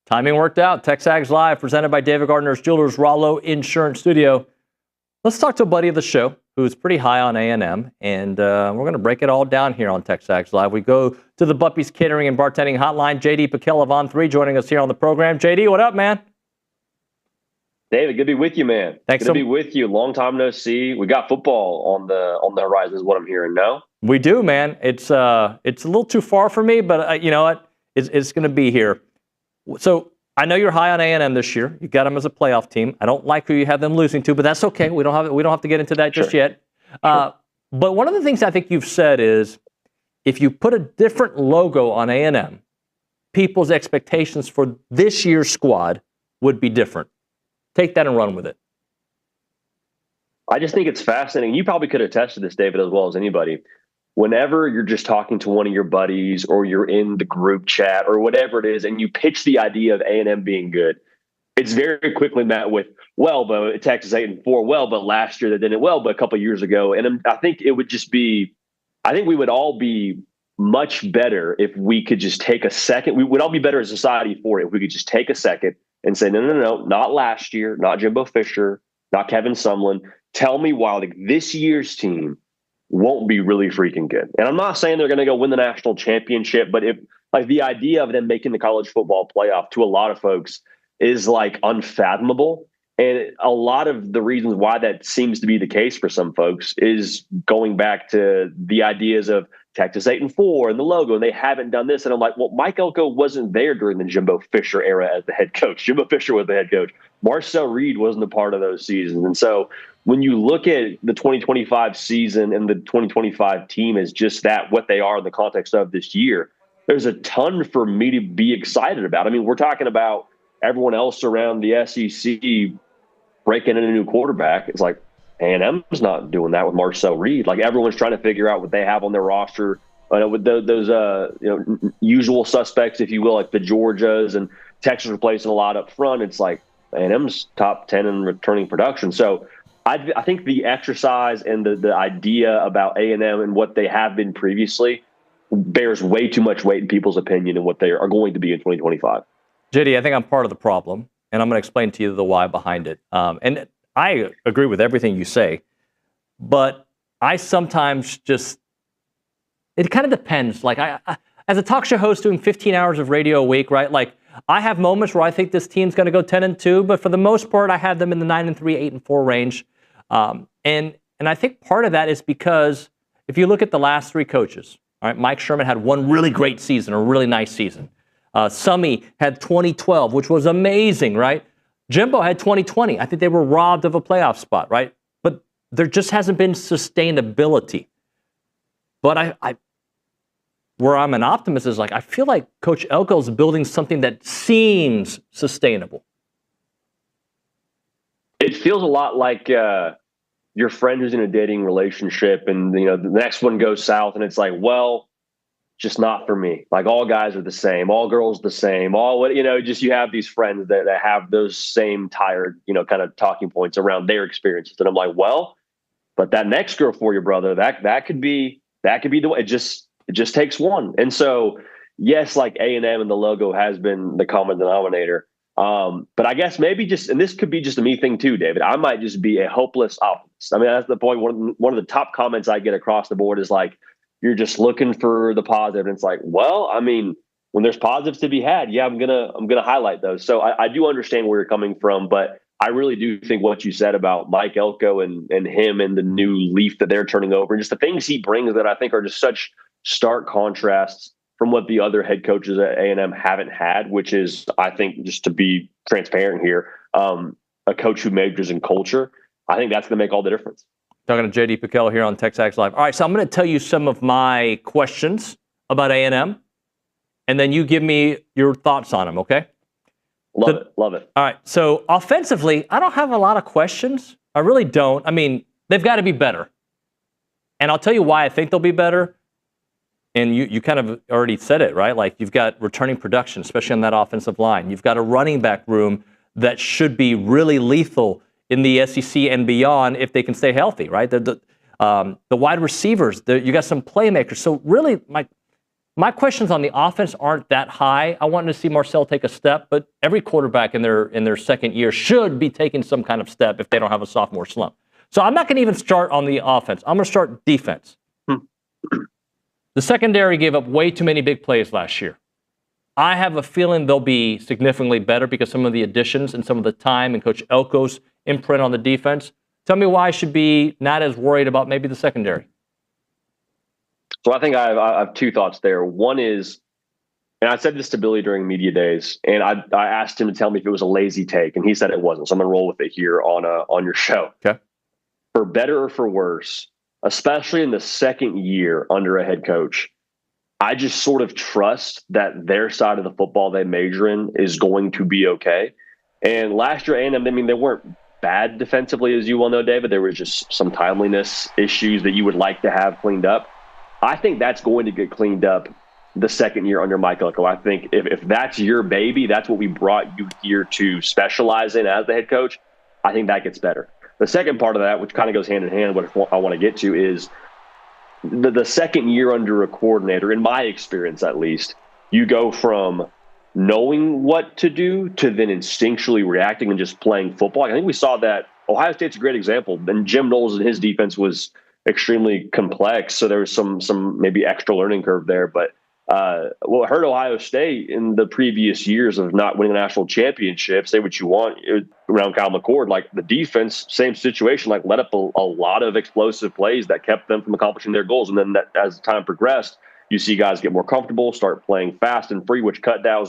Timing worked out. TexAgs Live, presented by David Gardner's Jewelers, Rollo Insurance Studio. Let's talk to a buddy of the show who's pretty high on A&M, and we're going to break it all down here on TexAgs Live. We go to the Buppy's Catering and Bartending Hotline. JD PicKell of On3 joining us here on the program. JD, what up, man? David, good to be with you, man. Thanks. Good to be with you. Long time no see. We got football on the horizon, is what I'm hearing. No, we do, man. It's a little too far for me, but you know what? It's going to be here. So I know you're high on A&M this year. You got them as a playoff team. I don't like who you have them losing to, but that's okay. We don't have to get into that just yet. But one of the things I think you've said is, if you put a different logo on A&M, people's expectations for this year's squad would be different. Take that and run with it. I just think it's fascinating. You probably could attest to this, David, as well as anybody. Whenever you're just talking to one of your buddies or you're in the group chat or whatever it is, and you pitch the idea of A&M being good, it's very quickly met with, well, but Texas 8-4, well, but last year they didn't, well, but a couple of years ago. And I think it would just be, I think we would all be much better if we could just take a second. We would all be better as a society for it if we could just take a second and say, no, not last year, not Jimbo Fisher, not Kevin Sumlin. Tell me why this year's team won't be really freaking good. And I'm not saying they're going to go win the national championship, but if like the idea of them making the college football playoff to a lot of folks is like unfathomable. And a lot of the reasons why that seems to be the case for some folks is going back to the ideas of Texas 8-4 and the logo, and they haven't done this. And I'm like, well, Mike Elko wasn't there during the Jimbo Fisher era as the head coach. Jimbo Fisher was the head coach. Marcel Reed wasn't a part of those seasons. And so when you look at the 2025 season and the 2025 team as just that, what they are in the context of this year, there's a ton for me to be excited about. I mean, we're talking about everyone else around the SEC breaking in a new quarterback. It's like A&M's not doing that with Marcel Reed. Like everyone's trying to figure out what they have on their roster with those usual suspects, if you will, like the Georgias, and Texas replacing a lot up front. It's like A&M's top 10 in returning production. So I think the exercise and the idea about A&M and what they have been previously bears way too much weight in people's opinion and what they are going to be in 2025. JD, I think I'm part of the problem, and I'm going to explain to you the why behind it. And I agree with everything you say, but I sometimes just, it kind of depends. Like I as a talk show host doing 15 hours of radio a week, right? Like I have moments where I think this team's going to go 10-2, but for the most part, I have them in the 9-3, 8-4 range. And I think part of that is because if you look at the last three coaches, all right, Mike Sherman had one really great season, a really nice season. Summy had 2012, which was amazing, right? Jimbo had 2020. I think they were robbed of a playoff spot, right? But there just hasn't been sustainability. But where I'm an optimist is like, I feel like Coach Elko is building something that seems sustainable. It feels a lot like your friend who's in a dating relationship and, the next one goes south and it's like, well, just not for me. Like all guys are the same, all girls the same, just you have these friends that have those same tired, kind of talking points around their experiences. And I'm like, well, but that next girl for you, brother, that could be the way. It just takes one. And so, yes, like A&M and the logo has been the common denominator. But I guess maybe and this could be just a me thing too, David. I might just be a hopeless optimist. I mean, that's the point. One of the top comments I get across the board is like, you're just looking for the positive. And it's like, well, I mean, when there's positives to be had, yeah, I'm gonna highlight those. So I do understand where you're coming from, but I really do think what you said about Mike Elko and him and the new leaf that they're turning over and just the things he brings that I think are just such stark contrasts from what the other head coaches at A&M haven't had, which is, I think, just to be transparent here, a coach who majors in culture. I think that's going to make all the difference. Talking to JD PicKell here on TexAgs Live. All right, so I'm going to tell you some of my questions about A&M, and then you give me your thoughts on them, okay? Love it. All right, so offensively, I don't have a lot of questions. I really don't. I mean, they've got to be better. And I'll tell you why I think they'll be better. And you kind of already said it, right? Like you've got returning production, especially on that offensive line. You've got a running back room that should be really lethal in the SEC and beyond if they can stay healthy, right? The wide receivers, you got some playmakers. So really, My questions on the offense aren't that high. I wanted to see Marcel take a step, but every quarterback in their second year should be taking some kind of step if they don't have a sophomore slump. So I'm not going to even start on the offense. I'm going to start defense. The secondary gave up way too many big plays last year. I have a feeling they'll be significantly better because some of the additions and some of the time and Coach Elko's imprint on the defense. Tell me why I should be not as worried about maybe the secondary. So I think I have two thoughts there. One is, and I said this to Billy during media days, and I asked him to tell me if it was a lazy take, and he said it wasn't. So I'm going to roll with it here on your show. Okay. For better or for worse, especially in the second year under a head coach, I just sort of trust that their side of the football they major in is going to be okay. And last year, A&M, I mean, they weren't bad defensively, as you well know, David. There was just some timeliness issues that you would like to have cleaned up. I think that's going to get cleaned up the second year under Mike Elko. I think if that's your baby, that's what we brought you here to specialize in as the head coach, I think that gets better. The second part of that, which kind of goes hand in hand, what I want to get to is the second year under a coordinator, in my experience at least, you go from knowing what to do to then instinctually reacting and just playing football. I think we saw that. Ohio State's a great example. And Jim Knowles and his defense was extremely complex, so there was some maybe extra learning curve there. But what hurt Ohio State in the previous years of not winning a national championship, say what you want, around Kyle McCord, like the defense, same situation, like let up a lot of explosive plays that kept them from accomplishing their goals. And then as time progressed, you see guys get more comfortable, start playing fast and free, which should cut down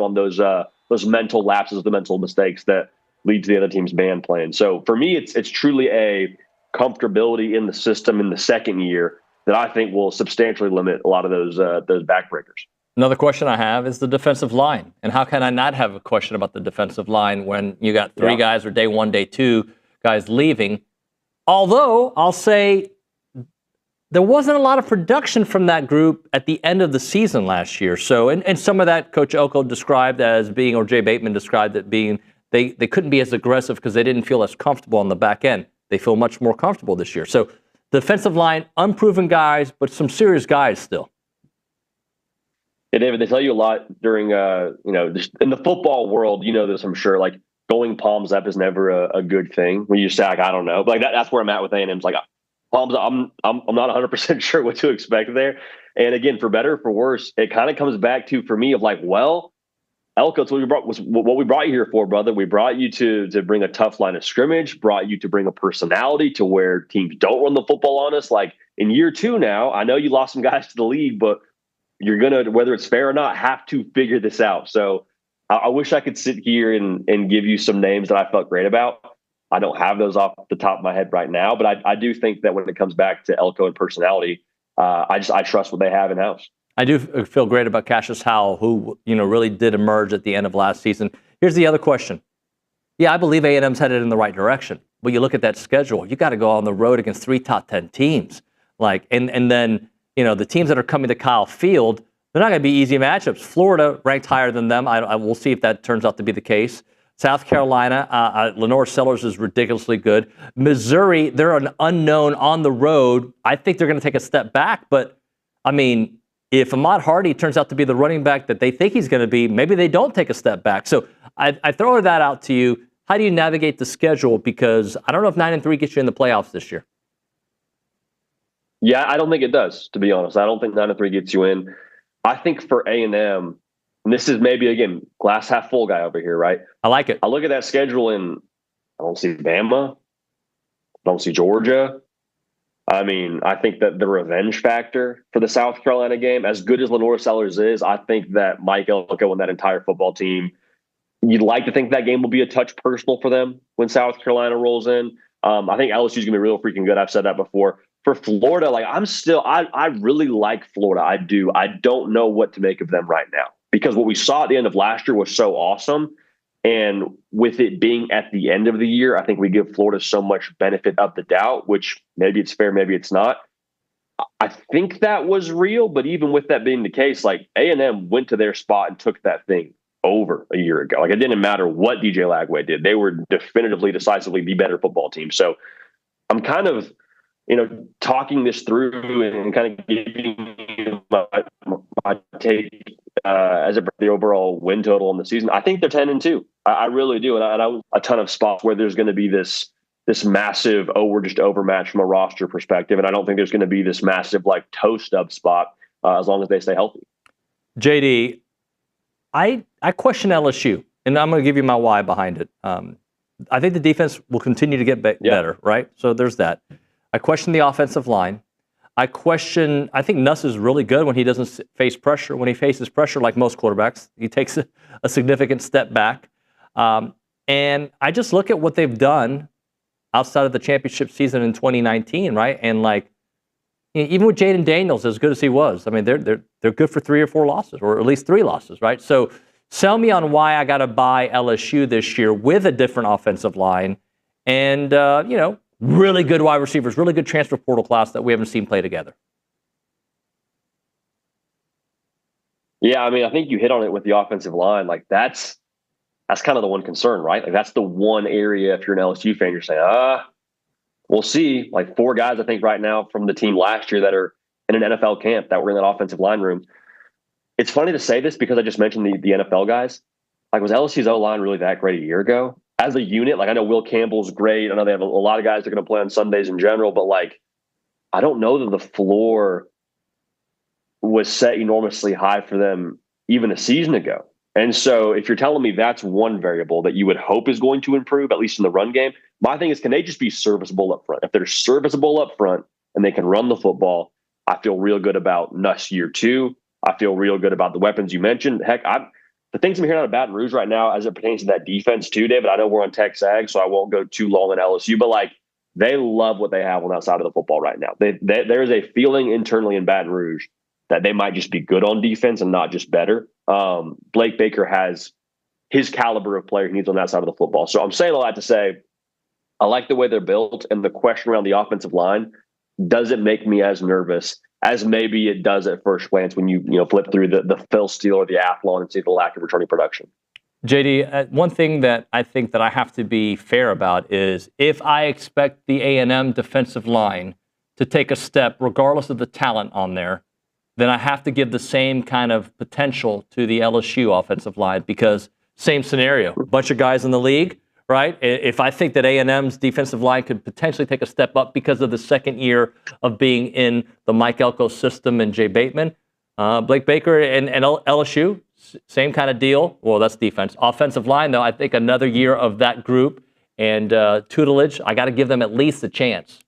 on those mental lapses, the mental mistakes that lead to the other team's band playing. So for me, it's truly a comfortability in the system in the second year that I think will substantially limit a lot of those backbreakers. Another question I have is the defensive line. And how can I not have a question about the defensive line when you got three guys, or day one, day two guys leaving? Although I'll say there wasn't a lot of production from that group at the end of the season last year. So, and some of that Coach Elko described as being, or Jay Bateman described it being, they couldn't be as aggressive because they didn't feel as comfortable on the back end. They feel much more comfortable this year. So defensive line, unproven guys, but some serious guys still. Yeah, David, they tell you a lot during, just in the football world, you know this, I'm sure, like going palms up is never a good thing. When you say, like, I don't know, but like that's where I'm at with A&M. It's like palms up, I'm not 100% sure what to expect there. And again, for better or for worse, it kind of comes back to, for me, of like, well, Elko, it's what we brought you here for, brother. We brought you to bring a tough line of scrimmage, brought you to bring a personality to where teams don't run the football on us. Like in year two now, I know you lost some guys to the league, but you're going to, whether it's fair or not, have to figure this out. So I wish I could sit here and give you some names that I felt great about. I don't have those off the top of my head right now, but I do think that when it comes back to Elko and personality, I trust what they have in-house. I do feel great about Cassius Howell, who really did emerge at the end of last season. Here's the other question. Yeah, I believe A&M's headed in the right direction, but you look at that schedule, you got to go on the road against 3 top 10 teams. And then the teams that are coming to Kyle Field, they're not going to be easy matchups. Florida ranked higher than them. I will see if that turns out to be the case. South Carolina, Lenore Sellers is ridiculously good. Missouri, they're an unknown on the road. I think they're going to take a step back, but I mean, if Ahmad Hardy turns out to be the running back that they think he's going to be, maybe they don't take a step back. So I throw that out to you. How do you navigate the schedule? Because I don't know if 9-3 gets you in the playoffs this year. Yeah, I don't think it does, to be honest. I don't think 9-3 gets you in. I think for A&M, and this is maybe, again, glass half full guy over here, right? I like it. I look at that schedule and I don't see Bama. I don't see Georgia. I mean, I think that the revenge factor for the South Carolina game, as good as Lenore Sellers is, I think that Mike Elko and that entire football team, you'd like to think that game will be a touch personal for them when South Carolina rolls in. I think LSU's going to be real freaking good. I've said that before. For Florida, I really like Florida. I do. I don't know what to make of them right now because what we saw at the end of last year was so awesome. And with it being at the end of the year, I think we give Florida so much benefit of the doubt, which maybe it's fair, maybe it's not. I think that was real, but even with that being the case, like A&M went to their spot and took that thing over a year ago. Like it didn't matter what DJ Lagway did. They were definitively, decisively the better football team. So I'm kind of talking this through and kind of giving you my take as the overall win total in the season, I think they're 10-2. I really do, and I a ton of spots where there's going to be this massive, we're just overmatched from a roster perspective, and I don't think there's going to be this massive toast up spot as long as they stay healthy. JD, I question LSU, and I'm going to give you my why behind it. I think the defense will continue to get better, right? So there's that. I question the offensive line. I think Nuss is really good when he doesn't face pressure. When he faces pressure, like most quarterbacks, he takes a significant step back. And I just look at what they've done outside of the championship season in 2019, right? And even with Jaden Daniels, as good as he was, I mean, they're good for 3 or 4 losses, or at least 3 losses, right? So sell me on why I got to buy LSU this year with a different offensive line and, really good wide receivers, really good transfer portal class that we haven't seen play together. Yeah, I mean, I think you hit on it with the offensive line. That's kind of the one concern, right? That's the one area, if you're an LSU fan, you're saying, we'll see. 4 guys, I think, right now from the team last year that are in an NFL camp that were in that offensive line room. It's funny to say this because I just mentioned the NFL guys. Was LSU's O-line really that great a year ago? As a unit, I know Will Campbell's great. I know they have a lot of guys that are going to play on Sundays in general, but I don't know that the floor was set enormously high for them even a season ago. And so if you're telling me that's one variable that you would hope is going to improve, at least in the run game, my thing is, can they just be serviceable up front? If they're serviceable up front and they can run the football, I feel real good about Nuss year 2. I feel real good about the weapons you mentioned. Heck, the things I'm hearing out of Baton Rouge right now as it pertains to that defense too, David, I know we're on TexAgs, so I won't go too long on LSU, but they love what they have on that side of the football right now. There is a feeling internally in Baton Rouge that they might just be good on defense and not just better. Blake Baker has his caliber of player he needs on that side of the football. So I'm saying all that to say, I like the way they're built, and the question around the offensive line doesn't make me as nervous as maybe it does at first glance when you flip through the Phil Steele or the Athlon and see the lack of returning production. JD, one thing that I think that I have to be fair about is if I expect the A&M defensive line to take a step, regardless of the talent on there, then I have to give the same kind of potential to the LSU offensive line because same scenario, a bunch of guys in the league, right? If I think that A&M's defensive line could potentially take a step up because of the second year of being in the Mike Elko system and Jay Bateman, Blake Baker and LSU, same kind of deal. Well, that's defense. Offensive line, though, I think another year of that group and tutelage, I got to give them at least a chance.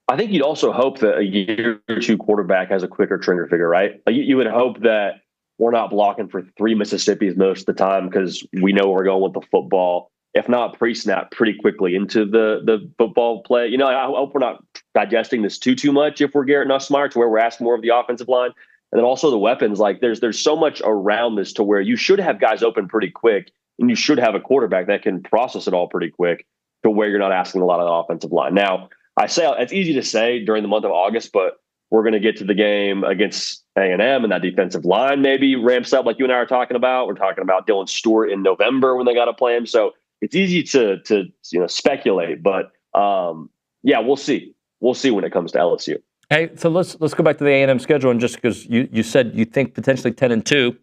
I think you'd also hope that a year or 2 quarterback has a quicker trigger finger, right? You would hope that we're not blocking for 3 Mississippis most of the time because we know we're going with the football, if not pre-snap, pretty quickly into the football play. I hope we're not digesting this too much if we're Garrett Nussmeier to where we're asking more of the offensive line. And then also the weapons, there's so much around this to where you should have guys open pretty quick and you should have a quarterback that can process it all pretty quick to where you're not asking a lot of the offensive line. Now, I say it's easy to say during the month of August, but we're going to get to the game against A&M and that defensive line maybe ramps up like you and I are talking about. We're talking about Dylan Stewart in November when they got to play him. So it's easy to speculate, but we'll see. We'll see when it comes to LSU. Hey, so let's go back to the A&M schedule, and just because you said you think potentially 10-2,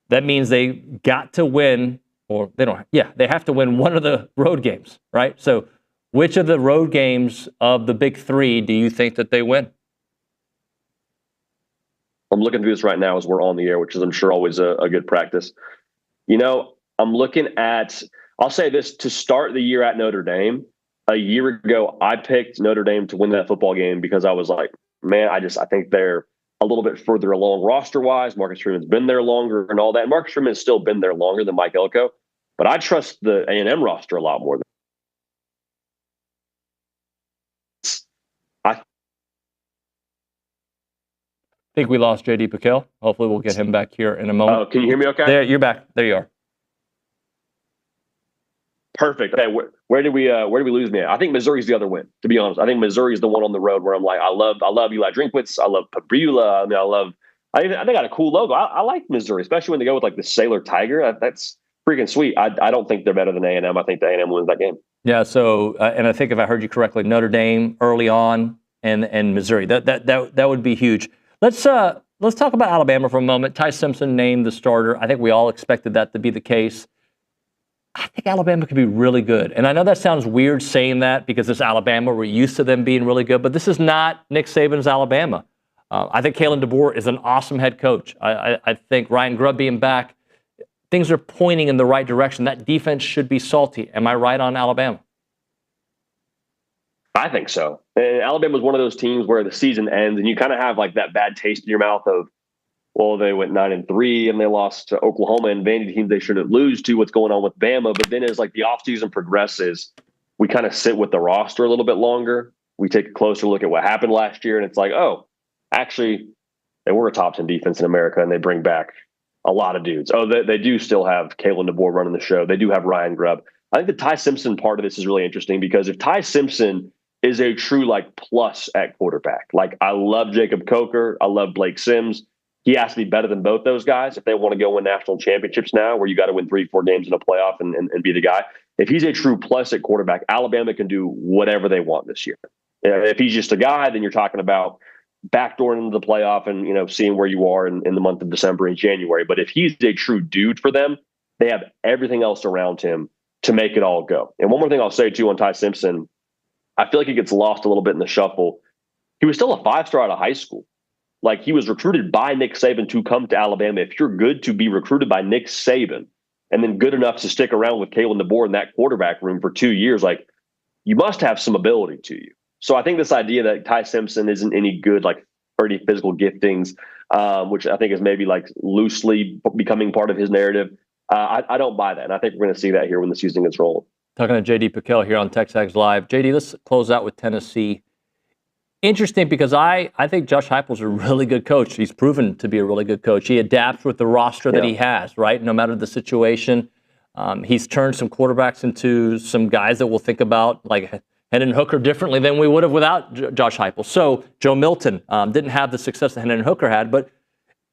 that means they got to win, or they don't. Yeah, they have to win one of the road games, right? So, which of the road games of the big 3 do you think that they win? I'm looking through this right now as we're on the air, which is I'm sure always a good practice. I'm looking at. I'll say this to start the year at Notre Dame. A year ago, I picked Notre Dame to win that football game because I was like, man, I think they're a little bit further along roster-wise. Marcus Freeman's been there longer and all that. And Marcus Freeman has still been there longer than Mike Elko. But I trust the A&M roster a lot more. I think we lost J.D. PicKell. Hopefully we'll get him back here in a moment. Oh, can you hear me okay? There, you're back. There you are. Perfect. Okay, where did we lose me at? I think Missouri's the other win, to be honest. I think Missouri is the one on the road where I'm like, I love Eli Drinkwitz. I love Pabula. I think they got a cool logo. I like Missouri, especially when they go with the Sailor Tiger. That's freaking sweet. I don't think they're better than A&M. I think the A&M wins that game. Yeah. So, and I think if I heard you correctly, Notre Dame early on, and Missouri. That would be huge. Let's talk about Alabama for a moment. Ty Simpson named the starter. I think we all expected that to be the case. I think Alabama could be really good. And I know that sounds weird saying that because it's Alabama. We're used to them being really good. But this is not Nick Saban's Alabama. I think Kalen DeBoer is an awesome head coach. I think Ryan Grubb being back, things are pointing in the right direction. That defense should be salty. Am I right on Alabama? I think so. And Alabama was one of those teams where the season ends and you kind of have like that bad taste in your mouth of, well, they went 9-3 and they lost to Oklahoma and vanity teams they shouldn't lose to. What's going on with Bama? But then as like the offseason progresses, we kind of sit with the roster a little bit longer. We take a closer look at what happened last year, and it's like, oh, actually, they were a top 10 defense in America, and they bring back a lot of dudes. Oh, they do still have Kalen DeBoer running the show. They do have Ryan Grubb. I think the Ty Simpson part of this is really interesting because if Ty Simpson is a true like plus at quarterback, like I love Jacob Coker, I love Blake Sims. He has to be better than both those guys if they want to go win national championships now, where you got to win 3-4 games in a playoff and be the guy. If he's a true plus at quarterback, Alabama can do whatever they want this year. If he's just a guy, then you're talking about backdooring into the playoff and seeing where you are in the month of December and January. But if he's a true dude for them, they have everything else around him to make it all go. And one more thing I'll say too on Ty Simpson, I feel like he gets lost a little bit in the shuffle. He was still a 5-star out of high school. Like he was recruited by Nick Saban to come to Alabama. If you're good to be recruited by Nick Saban and then good enough to stick around with Kalen DeBoer in that quarterback room for 2 years, like you must have some ability to you. So I think this idea that Ty Simpson isn't any good, like 30 physical giftings, which I think is maybe like loosely becoming part of his narrative. I don't buy that. And I think we're going to see that here when the season gets rolling. Talking to JD PicKell here on TexAgs Live. JD, let's close out with Tennessee. Interesting because I think Josh Heupel's a really good coach. He's proven to be a really good coach. He adapts with the roster that he has, right? No matter the situation. He's turned some quarterbacks into some guys that we'll think about, like Hendon Hooker, differently than we would have without Josh Heupel. So Joe Milton didn't have the success that Hendon Hooker had, but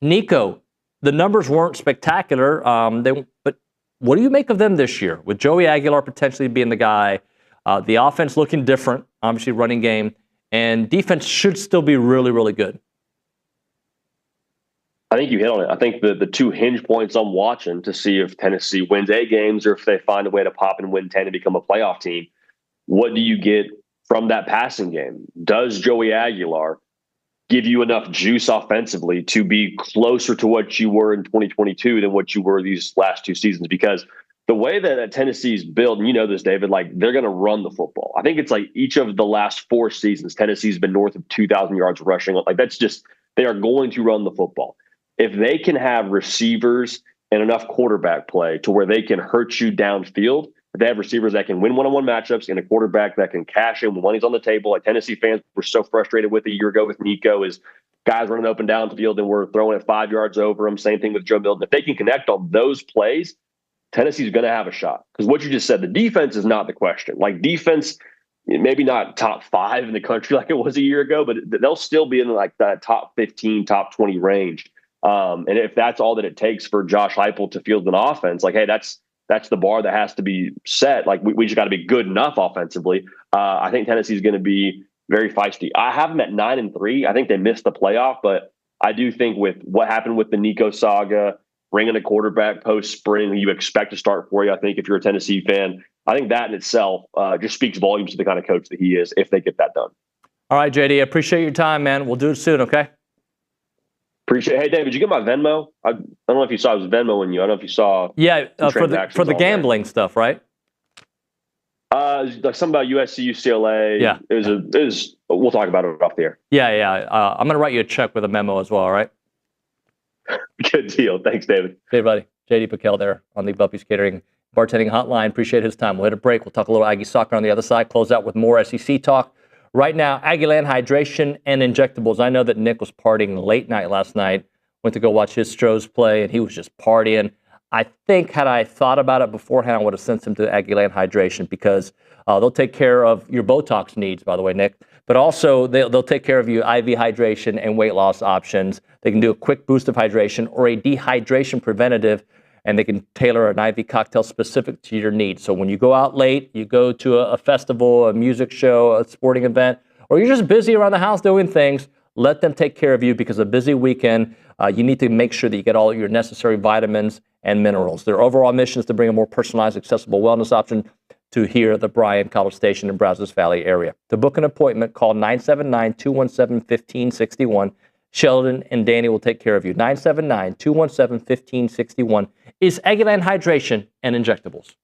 Nico, the numbers weren't spectacular. But what do you make of them this year with Joey Aguilar potentially being the guy, the offense looking different, obviously running game, and defense should still be really, really good? I think you hit on it. I think the two hinge points I'm watching to see if Tennessee wins 8 games or if they find a way to pop and win 10 and become a playoff team. What do you get from that passing game? Does Joey Aguilar give you enough juice offensively to be closer to what you were in 2022 than what you were these last 2 seasons? Because the way that Tennessee's built, and you know this, David, like they're going to run the football. I think it's like each of the last 4 seasons, Tennessee's been north of 2,000 yards rushing. Like that's just, they are going to run the football. If they can have receivers and enough quarterback play to where they can hurt you downfield, if they have receivers that can win one-on-one matchups and a quarterback that can cash in when money's on the table, like Tennessee fans were so frustrated with a year ago with Nico, is guys running up and down the field and we're throwing it 5 yards over them. Same thing with Joe Milton. If they can connect on those plays, Tennessee's going to have a shot. Because what you just said, the defense is not the question. Like defense, maybe not top 5 in the country like it was a year ago, but they'll still be in like that top 15, top 20 range. And if that's all that it takes for Josh Heupel to field an offense, like, hey, that's the bar that has to be set. Like we just got to be good enough offensively. I think Tennessee's going to be very feisty. I have them at 9-3. I think they missed the playoff, but I do think with what happened with the Nico saga, bringing a quarterback post spring who you expect to start for you, I think if you're a Tennessee fan, I think that in itself just speaks volumes to the kind of coach that he is if they get that done. All right, JD, I appreciate your time, man. We'll do it soon, okay? Appreciate it. Hey, David, did you get my Venmo? I don't know if you saw, I was Venmoing you. I don't know if you saw. Yeah, for the gambling stuff, right? Like something about USC, UCLA. Yeah. It was. We'll talk about it off the air. Yeah. I'm gonna write you a check with a memo as well. All right. Good deal. Thanks, David. Hey, buddy. JD PicKell there on the Buffy's Catering Bartending Hotline. Appreciate his time. We'll hit a break. We'll talk a little Aggie soccer on the other side. Close out with more SEC talk. Right now, Aggieland hydration and injectables. I know that Nick was partying late night last night. Went to go watch his Stros play, and he was just partying. I think had I thought about it beforehand, I would have sent him to Aggieland hydration because they'll take care of your Botox needs, by the way, Nick. But also, they'll take care of you IV hydration and weight loss options. They can do a quick boost of hydration or a dehydration preventative. and they can tailor an IV cocktail specific to your needs. So when you go out late, you go to a festival, a music show, a sporting event, or you're just busy around the house doing things, let them take care of you, because a busy weekend, you need to make sure that you get all your necessary vitamins and minerals. Their overall mission is to bring a more personalized, accessible wellness option to here at the Bryan College Station in Brazos Valley area. To book an appointment, call 979-217-1561. Sheldon and Danny will take care of you. 979-217-1561 is Aggieland Hydration and Injectables.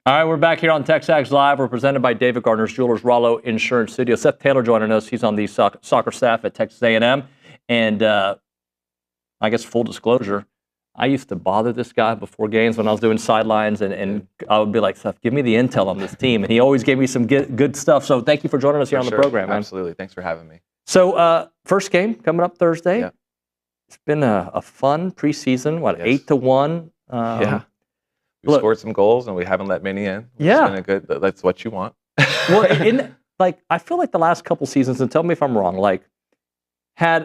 All right, we're back here on TexAgs Live. We're presented by David Gardner's Jewelers, Rollo Insurance Studio. Seth Taylor joining us. He's on the soccer staff at Texas A&M. And I guess full disclosure, I used to bother this guy before games when I was doing sidelines, and I would be like, Seth, give me the intel on this team. And he always gave me some good stuff. So thank you for joining us here on the program, man. Absolutely. Thanks for having me. So first game coming up Thursday. Yeah. It's been a fun preseason, 8-1. Yeah. We scored some goals, and we haven't let many in. Yeah. It's been that's what you want. Well, I feel like the last couple seasons, and tell me if I'm wrong, I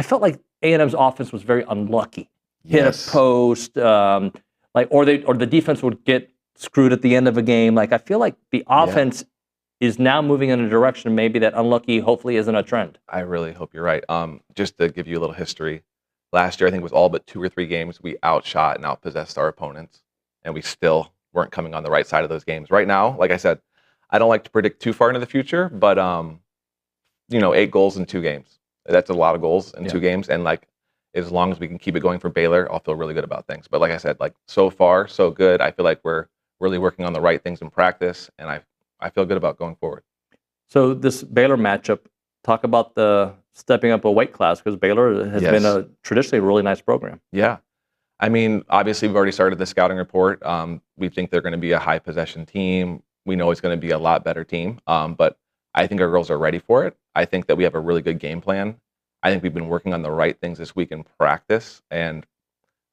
felt like A&M's offense was very unlucky. Hit a post, or the defense would get screwed at the end of a game. I feel like the offense is now moving in a direction maybe that unlucky hopefully isn't a trend. I really hope you're right. Just to give you a little history, last year I think it was all but 2 or 3 games we outshot and outpossessed our opponents, and we still weren't coming on the right side of those games. Right now, like I said, I don't like to predict too far into the future, but 8 goals in 2 games. That's a lot of goals in 2 games, and as long as we can keep it going for Baylor, I'll feel really good about things. But like I said, so far so good. I feel like we're really working on the right things in practice, and I feel good about going forward. So this Baylor matchup, talk about the stepping up a weight class, because Baylor has been traditionally a really nice program. Yeah. I mean, obviously we've already started the scouting report. We think they're going to be a high possession team. We know it's going to be a lot better team. But I think our girls are ready for it. I think that we have a really good game plan. I think we've been working on the right things this week in practice. And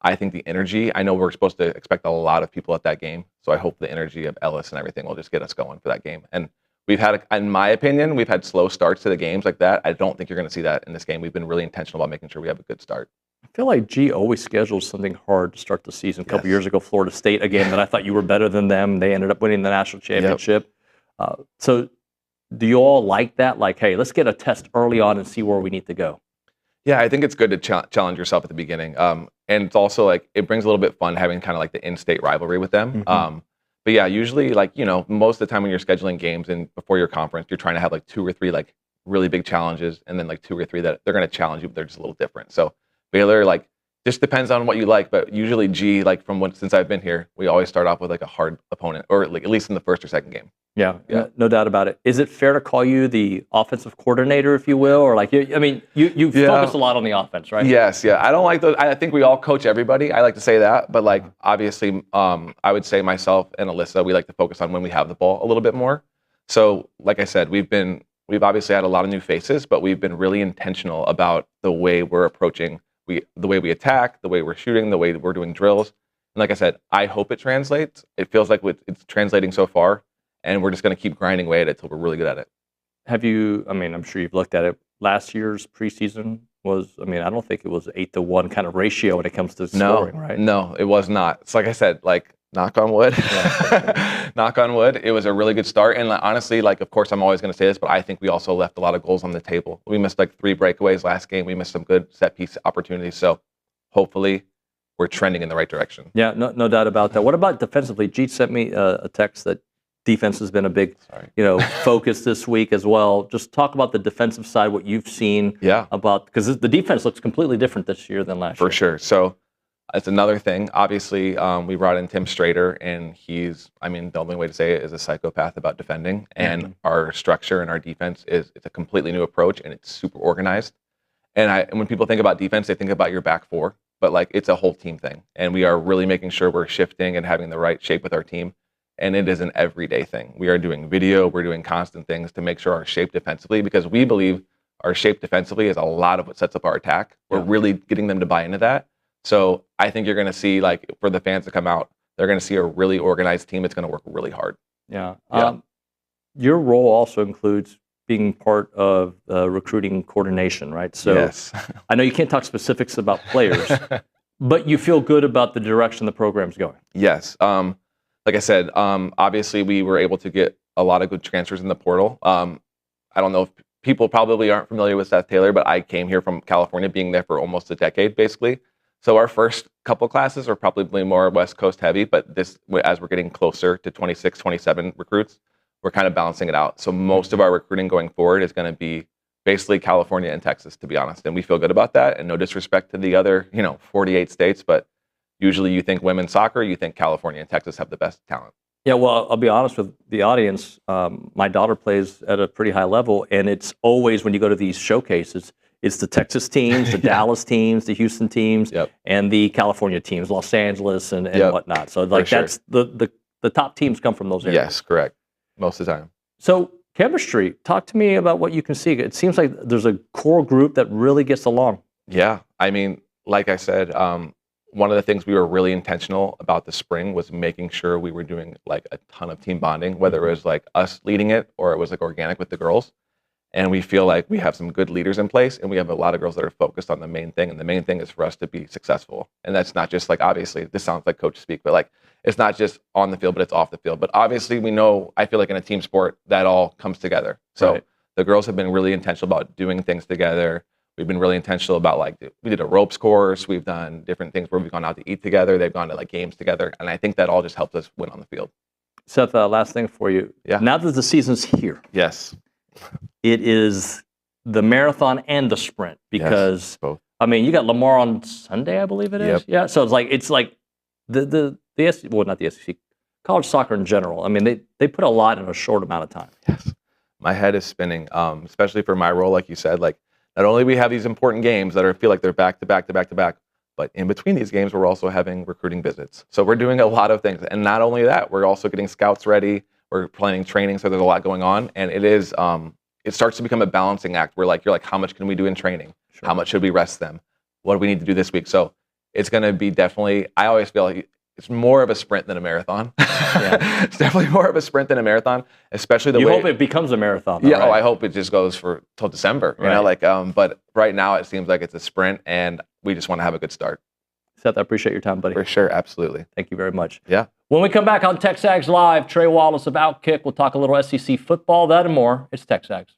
I think the energy, I know we're supposed to expect a lot of people at that game. So I hope the energy of Ellis and everything will just get us going for that game. And we've had, in my opinion, we've had slow starts to the games like that. I don't think you're going to see that in this game. We've been really intentional about making sure we have a good start. I feel like G always schedules something hard to start the season. A couple years ago, Florida State, a game that I thought you were better than them. They ended up winning the national championship. So do you all like that? Hey, let's get a test early on and see where we need to go. Yeah, I think it's good to challenge yourself at the beginning. And it's also it brings a little bit of fun having kind of the in-state rivalry with them. But yeah, usually most of the time when you're scheduling games and before your conference, you're trying to have 2 or 3 really big challenges, and then 2 or 3 that they're going to challenge you, but they're just a little different. So Baylor, just depends on what you like, but usually G, since I've been here, we always start off with a hard opponent, or at least in the first or second game. Yeah, no doubt about it. Is it fair to call you the offensive coordinator, if you will, or you focus a lot on the offense, right? Yes, yeah. I don't like those. I think we all coach everybody. I like to say that, but obviously, I would say myself and Alyssa, we like to focus on when we have the ball a little bit more. So, like I said, we've obviously had a lot of new faces, but we've been really intentional about the way we're approaching, the way we attack, the way we're shooting, the way we're doing drills. And like I said, I hope it translates. It feels like it's translating so far. And we're just going to keep grinding away at it until we're really good at it. I'm sure you've looked at it. Last year's preseason was, I don't think it was 8-1 kind of ratio when it comes to scoring, right? No, it was not. It's like I said, knock on wood. Knock on wood. It was a really good start. And honestly, of course, I'm always going to say this, but I think we also left a lot of goals on the table. We missed 3 breakaways last game. We missed some good set piece opportunities. So hopefully we're trending in the right direction. Yeah, no doubt about that. What about defensively? Jeet sent me a text that defense has been a big, focus this week as well. Just talk about the defensive side, what you've seen because the defense looks completely different this year than last year. For sure. So it's another thing. Obviously, we brought in Tim Strader, and he's, the only way to say it is a psychopath about defending. And our structure and our defense it's a completely new approach, and it's super organized. And when people think about defense, they think about your back four, but it's a whole team thing. And we are really making sure we're shifting and having the right shape with our team. And it is an everyday thing. We are doing video, we're doing constant things to make sure our shape defensively, because we believe our shape defensively is a lot of what sets up our attack. We're really getting them to buy into that. So I think you're going to see, for the fans to come out, they're going to see a really organized team that's going to work really hard. Yeah. Your role also includes being part of recruiting coordination, right? So yes. I know you can't talk specifics about players, but you feel good about the direction the program's going. Yes. Like I said, obviously we were able to get a lot of good transfers in the portal. I don't know if people probably aren't familiar with Seth Taylor, but I came here from California, being there for almost a decade, basically. So our first couple classes are probably more West Coast heavy, but as we're getting closer to 26, 27 recruits, we're kind of balancing it out. So most of our recruiting going forward is going to be basically California and Texas, to be honest. And we feel good about that. And no disrespect to the other, 48 states, but usually you think women's soccer, you think California and Texas have the best talent. Yeah, well, I'll be honest with the audience. My daughter plays at a pretty high level, and it's always when you go to these showcases, it's the Texas teams, the Dallas teams, the Houston teams, and the California teams, Los Angeles and whatnot. So like that's the top teams come from those areas. Yes, correct. Most of the time. So chemistry, talk to me about what you can see. It seems like there's a core group that really gets along. Yeah, I mean, like I said, one of the things we were really intentional about the spring was making sure we were doing like a ton of team bonding, whether it was like us leading it or it was like organic with the girls. And we feel like we have some good leaders in place, and we have a lot of girls that are focused on the main thing. And the main thing is for us to be successful. And that's not just like, obviously, this sounds like coach speak, but like, it's not just on the field, but it's off the field. But obviously, we know, I feel like in a team sport, that all comes together. So the girls have been really intentional about doing things together. We've been really intentional about like, we did a ropes course. We've done different things where we've gone out to eat together. They've gone to like games together. And I think that all just helps us win on the field. Seth, last thing for you. Yeah. Now that the season's here. Yes. It is the marathon and the sprint because both. I mean, you got Lamar on Sunday, I believe it is. Yeah. So it's like the well, not the SEC, college soccer in general. I mean, they put a lot in a short amount of time. Yes. My head is spinning, especially for my role, like you said. Like, not only we have these important games that feel like they're back to back to back to back, but in between these games, we're also having recruiting visits. So we're doing a lot of things. And not only that, we're also getting scouts ready. We're planning training, so there's a lot going on. And it is, it starts to become a balancing act where like, you're like, how much can we do in training? Sure. How much should we rest them? What do we need to do this week? So it's going to be definitely, I always feel like it's more of a sprint than a marathon. Yeah. It's definitely more of a sprint than a marathon, especially the way. You hope it becomes a marathon. Though, yeah. right? Oh, I hope it just goes till December, you know, like, but right now it seems like it's a sprint and we just want to have a good start. Seth, I appreciate your time, buddy. For sure. Absolutely. Thank you very much. Yeah. When we come back on TexAgs Live, Trey Wallace of Outkick. We'll talk a little SEC football, that and more. It's TexAgs.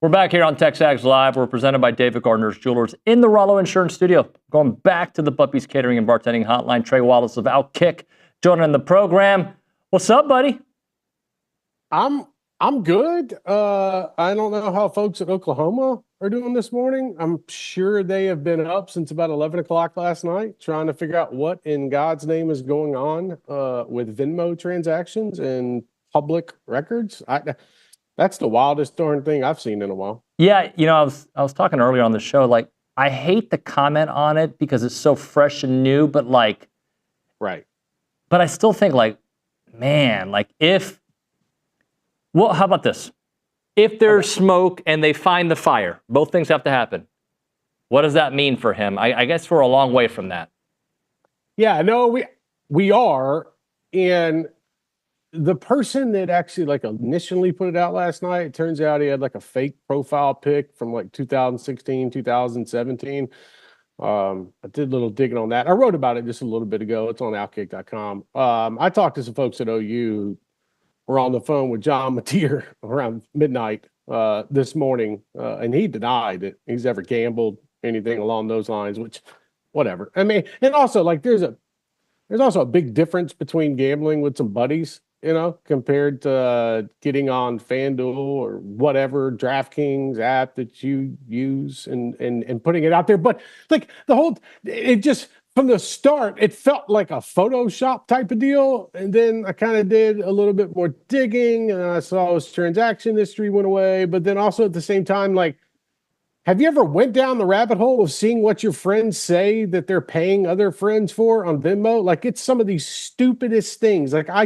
We're back here on TexAgs Live. We're presented by David Gardner's Jewelers in the Rollo Insurance Studio. Going back to the Puppies Catering and Bartending Hotline, Trey Wallace of Outkick joining the program. What's up, buddy? I'm good. I don't know how folks at Oklahoma are doing this morning. I'm sure they have been up since about 11 o'clock last night trying to figure out what in God's name is going on with Venmo transactions and public records. That's the wildest darn thing I've seen in a while. Yeah, I was talking earlier on the show, like, I hate to comment on it because it's so fresh and new, but like, right. But I still think, like, man, like, how about this? If there's smoke and they find the fire, both things have to happen. What does that mean for him? I guess we're a long way from that. Yeah, no, we are. And the person that actually like initially put it out last night, it turns out he had like a fake profile pic from like 2016, 2017. I did a little digging on that. I wrote about it just a little bit ago. It's on outkick.com. I talked to some folks at OU who were on the phone with John Mateer around midnight this morning, and he denied that he's ever gambled anything along those lines, which, whatever. I mean, and also, like, there's also a big difference between gambling with some buddies, compared to getting on FanDuel or whatever DraftKings app that you use and putting it out there. But like it just, from the start, it felt like a Photoshop type of deal. And then I kind of did a little bit more digging and I saw his transaction history went away. But then also at the same time, like, have you ever went down the rabbit hole of seeing what your friends say that they're paying other friends for on Venmo? Like, it's some of these stupidest things. Like, I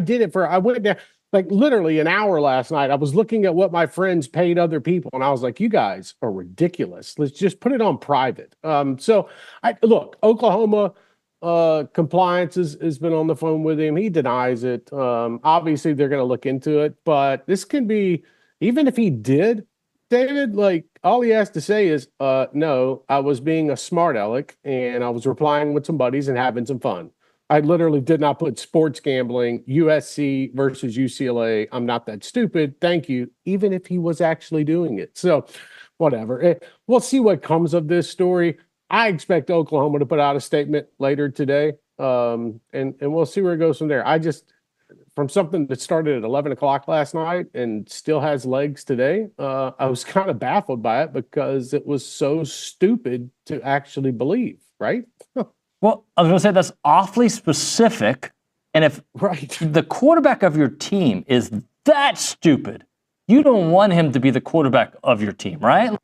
went down, like, literally an hour last night. I was looking at what my friends paid other people, and I was like, you guys are ridiculous. Let's just put it on private. Look, Oklahoma compliance has been on the phone with him. He denies it. Obviously, they're going to look into it, but this can be, even if he did, David, like, all he has to say is, no, I was being a smart aleck and I was replying with some buddies and having some fun. I literally did not put sports gambling, USC versus UCLA. I'm not that stupid. Thank you. Even if he was actually doing it. So whatever. We'll see what comes of this story. I expect Oklahoma to put out a statement later today. And we'll see where it goes from there. From something that started at 11 o'clock last night and still has legs today, I was kind of baffled by it because it was so stupid to actually believe, right? Well, I was going to say that's awfully specific. And if the quarterback of your team is that stupid, you don't want him to be the quarterback of your team, right?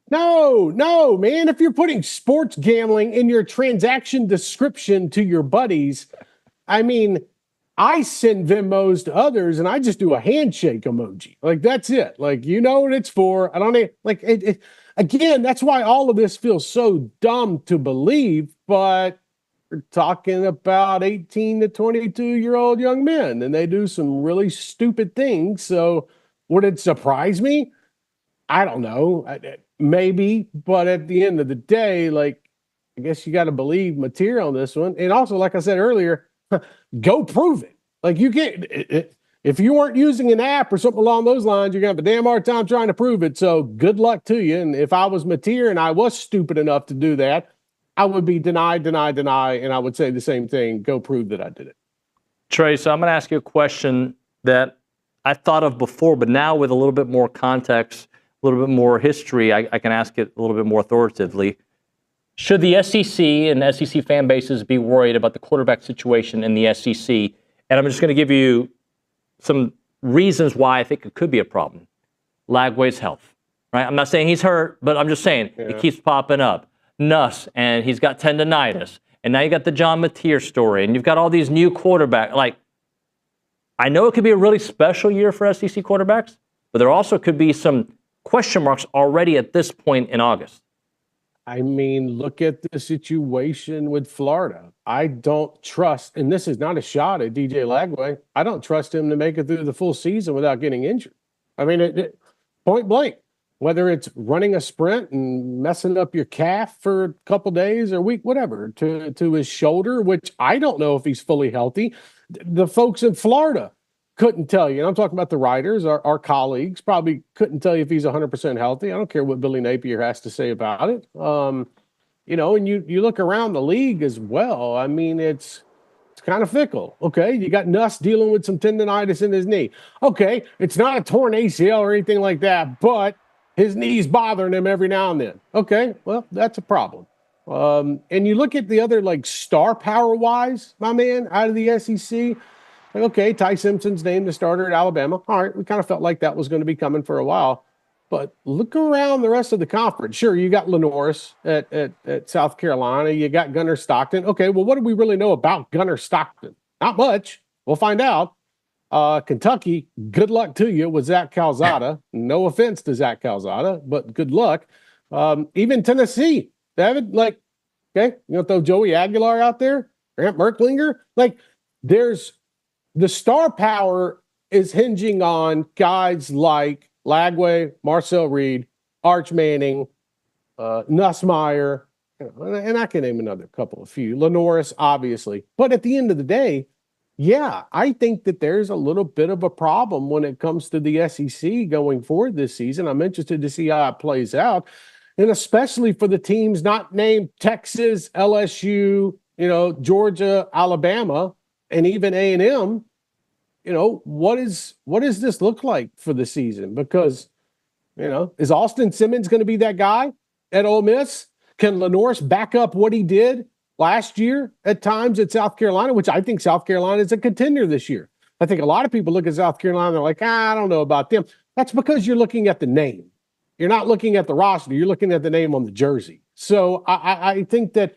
No, man. If you're putting sports gambling in your transaction description to your buddies, I mean, I send Venmos to others and I just do a handshake emoji. Like, that's it. Like, you know what it's for. I don't need, like, it again, that's why all of this feels so dumb to believe, but we're talking about 18 to 22-year-old young men and they do some really stupid things. So would it surprise me? I don't know. Maybe, but at the end of the day, like, I guess you got to believe Mateer on this one. And also, like I said earlier, go prove it. Like, you can't, if you weren't using an app or something along those lines, you're going to have a damn hard time trying to prove it. So good luck to you. And if I was Mateer and I was stupid enough to do that, I would be deny. And I would say the same thing. Go prove that I did it. Trey, so I'm going to ask you a question that I thought of before, but now with a little bit more context, a little bit more history, I can ask it a little bit more authoritatively. Should the SEC and SEC fan bases be worried about the quarterback situation in the SEC? And I'm just going to give you some reasons why I think it could be a problem. Lagway's health, right? I'm not saying he's hurt, but I'm just saying it keeps popping up. Nuss, and he's got tendonitis. And now you got the John Mateer story, and you've got all these new quarterbacks. Like, I know it could be a really special year for SEC quarterbacks, but there also could be some question marks already at this point in August. I mean, look at the situation with Florida. I don't trust, and this is not a shot at DJ Lagway, I don't trust him to make it through the full season without getting injured. I mean, point blank, whether it's running a sprint and messing up your calf for a couple days or week, whatever, to his shoulder, which I don't know if he's fully healthy. The folks in Florida couldn't tell you, and I'm talking about the writers, our colleagues, probably couldn't tell you if he's 100% healthy. I don't care what Billy Napier has to say about it. You know, and you look around the league as well. I mean, it's kind of fickle. Okay, you got Nuss dealing with some tendonitis in his knee. Okay, it's not a torn ACL or anything like that, but his knee's bothering him every now and then. Okay, well, that's a problem. And you look at the other, like, star power-wise, my man, out of the SEC. Like, okay, Ty Simpson's named the starter at Alabama. All right, we kind of felt like that was going to be coming for a while. But look around the rest of the conference. Sure, you got Lenoris at South Carolina. You got Gunnar Stockton. Okay, well, what do we really know about Gunnar Stockton? Not much. We'll find out. Kentucky, good luck to you with Zach Calzada. No offense to Zach Calzada, but good luck. Even Tennessee, David, like, okay, you know, throw Joey Aguilar out there, Grant Merklinger. Like, there's the star power is hinging on guys like Lagway, Marcel Reed, Arch Manning, Nussmeier, and I can name another few. Lenoris, obviously. But at the end of the day, yeah, I think that there's a little bit of a problem when it comes to the SEC going forward this season. I'm interested to see how it plays out, and especially for the teams not named Texas, LSU, you know, Georgia, Alabama, and even A&M. You know, what does this look like for the season? Because, you know, is Austin Simmons going to be that guy at Ole Miss? Can Lenoris back up what he did last year at times at South Carolina, which I think South Carolina is a contender this year. I think a lot of people look at South Carolina and they're like, I don't know about them. That's because you're looking at the name. You're not looking at the roster. You're looking at the name on the jersey. So I think that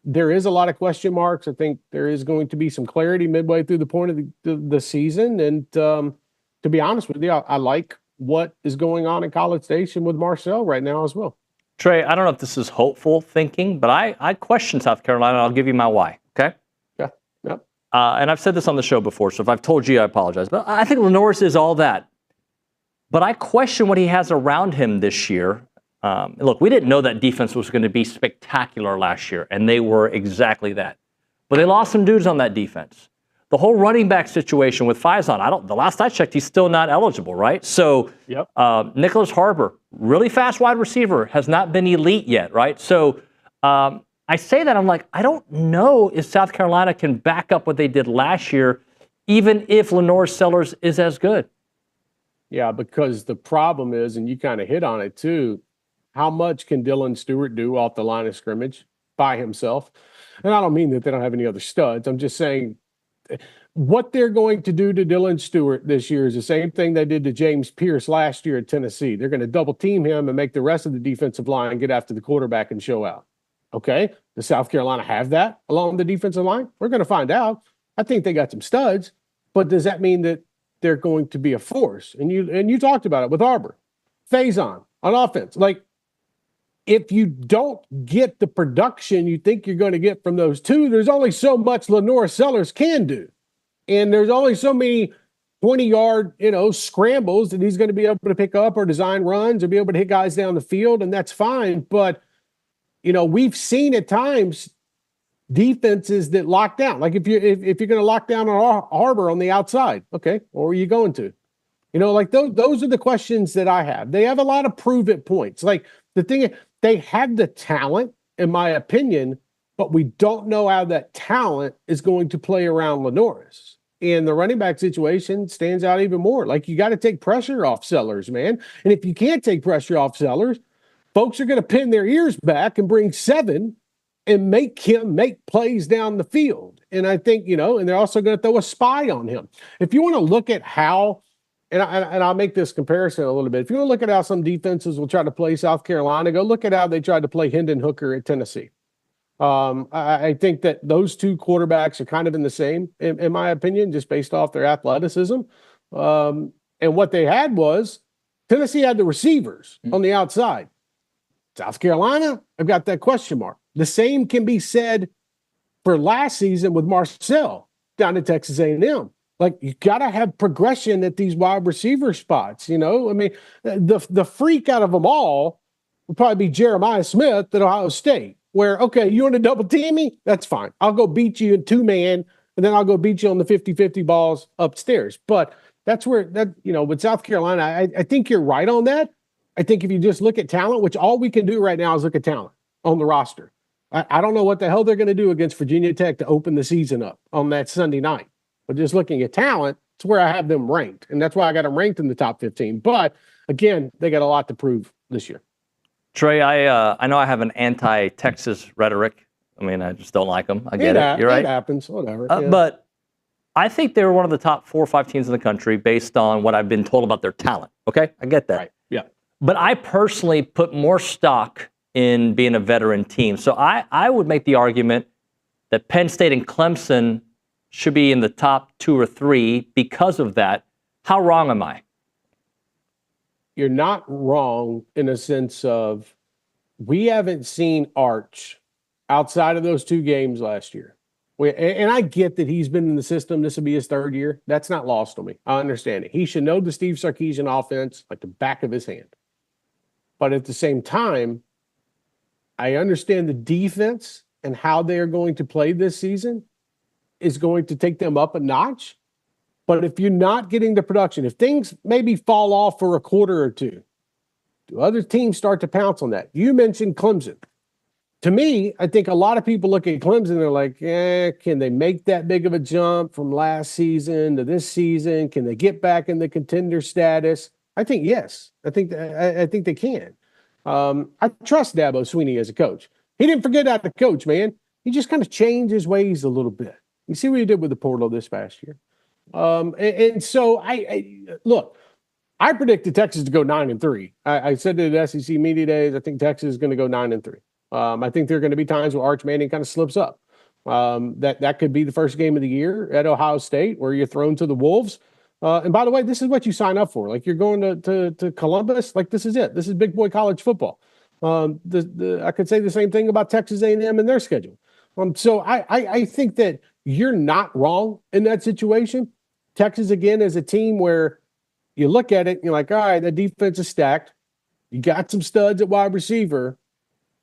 there is a lot of question marks. I think there is going to be some clarity midway through the point of the season. And to be honest with you, I like what is going on in College Station with Marcel right now as well. Trey, I don't know if this is hopeful thinking, but I question South Carolina, and I'll give you my why, okay? Yeah. Yep. And I've said this on the show before, so if I've told you, I apologize. But I think Lenoris is all that. But I question what he has around him this year. Look, we didn't know that defense was going to be spectacular last year, and they were exactly that. But they lost some dudes on that defense. The whole running back situation with Faison, the last I checked, he's still not eligible, right? So yep. Nicholas Harbor, really fast wide receiver, has not been elite yet, right? So I say that, I'm like, I don't know if South Carolina can back up what they did last year, even if Lenoir Sellers is as good. Yeah, because the problem is, and you kind of hit on it too, how much can Dylan Stewart do off the line of scrimmage by himself? And I don't mean that they don't have any other studs. I'm just saying what they're going to do to Dylan Stewart this year is the same thing they did to James Pierce last year at Tennessee. They're going to double team him and make the rest of the defensive line get after the quarterback and show out. Okay? Does South Carolina have that along the defensive line? We're going to find out. I think they got some studs, but does that mean that they're going to be a force? And you talked about it with Arbor. Faison on offense. Like, if you don't get the production you think you're going to get from those two, there's only so much Lenoir Sellers can do. And there's only so many 20-yard, scrambles that he's going to be able to pick up or design runs or be able to hit guys down the field, and that's fine. But, we've seen at times defenses that lock down. Like if you're going to lock down on Harbor on the outside, okay, or are you going to? Like those are the questions that I have. They have a lot of prove-it points. Like the thing is, they have the talent, in my opinion, but we don't know how that talent is going to play around Lenoris. And the running back situation stands out even more. Like, you got to take pressure off Sellers, man. And if you can't take pressure off Sellers, folks are going to pin their ears back and bring 7 and make him make plays down the field. And I think, and they're also going to throw a spy on him. If you want to look at how, and I'll make this comparison a little bit. If you want to look at how some defenses will try to play South Carolina, go look at how they tried to play Hendon Hooker at Tennessee. I think that those two quarterbacks are kind of in the same, in my opinion, just based off their athleticism. And what they had was Tennessee had the receivers on the outside. South Carolina, I've got that question mark. The same can be said for last season with Marcel down at Texas A&M. Like, you got to have progression at these wide receiver spots, I mean, the freak out of them all would probably be Jeremiah Smith at Ohio State, where, okay, you want to double team me? That's fine. I'll go beat you in 2-man, and then I'll go beat you on the 50-50 balls upstairs. But that's where with South Carolina, I think you're right on that. I think if you just look at talent, which all we can do right now is look at talent on the roster. I don't know what the hell they're going to do against Virginia Tech to open the season up on that Sunday night. But just looking at talent, it's where I have them ranked. And that's why I got them ranked in the top 15. But again, they got a lot to prove this year. Trey, I know I have an anti-Texas rhetoric. I mean, I just don't like them. I get it. You're right. It happens. Whatever. But I think they were one of the top 4 or 5 teams in the country based on what I've been told about their talent. Okay? I get that. Right. Yeah. But I personally put more stock in being a veteran team. So I would make the argument that Penn State and Clemson should be in the top 2 or 3 because of that. How wrong am I? You're not wrong in a sense of we haven't seen Arch outside of those 2 games last year. And I get that he's been in the system. This will be his 3rd year. That's not lost on me. I understand it. He should know the Steve Sarkisian offense like the back of his hand. But at the same time, I understand the defense and how they are going to play this season is going to take them up a notch. But if you're not getting the production, if things maybe fall off for a quarter or 2, do other teams start to pounce on that? You mentioned Clemson. To me, I think a lot of people look at Clemson and they're like, can they make that big of a jump from last season to this season? Can they get back in the contender status? I think yes. I think they can. I trust Dabo Swinney as a coach. He didn't forget how to coach, man. He just kind of changed his ways a little bit. You see what he did with the portal this past year. And so I look, I predicted Texas to go 9-3. I said it at SEC Media Days. I think Texas is going to go 9-3. I think there are going to be times where Arch Manning kind of slips up. That could be the first game of the year at Ohio State where you're thrown to the Wolves. And by the way, this is what you sign up for. Like you're going to Columbus. Like this is it. This is big boy college football. I could say the same thing about Texas A&M and their schedule. So I think that you're not wrong in that situation. Texas, again, is a team where you look at it and you're like, all right, the defense is stacked. You got some studs at wide receiver.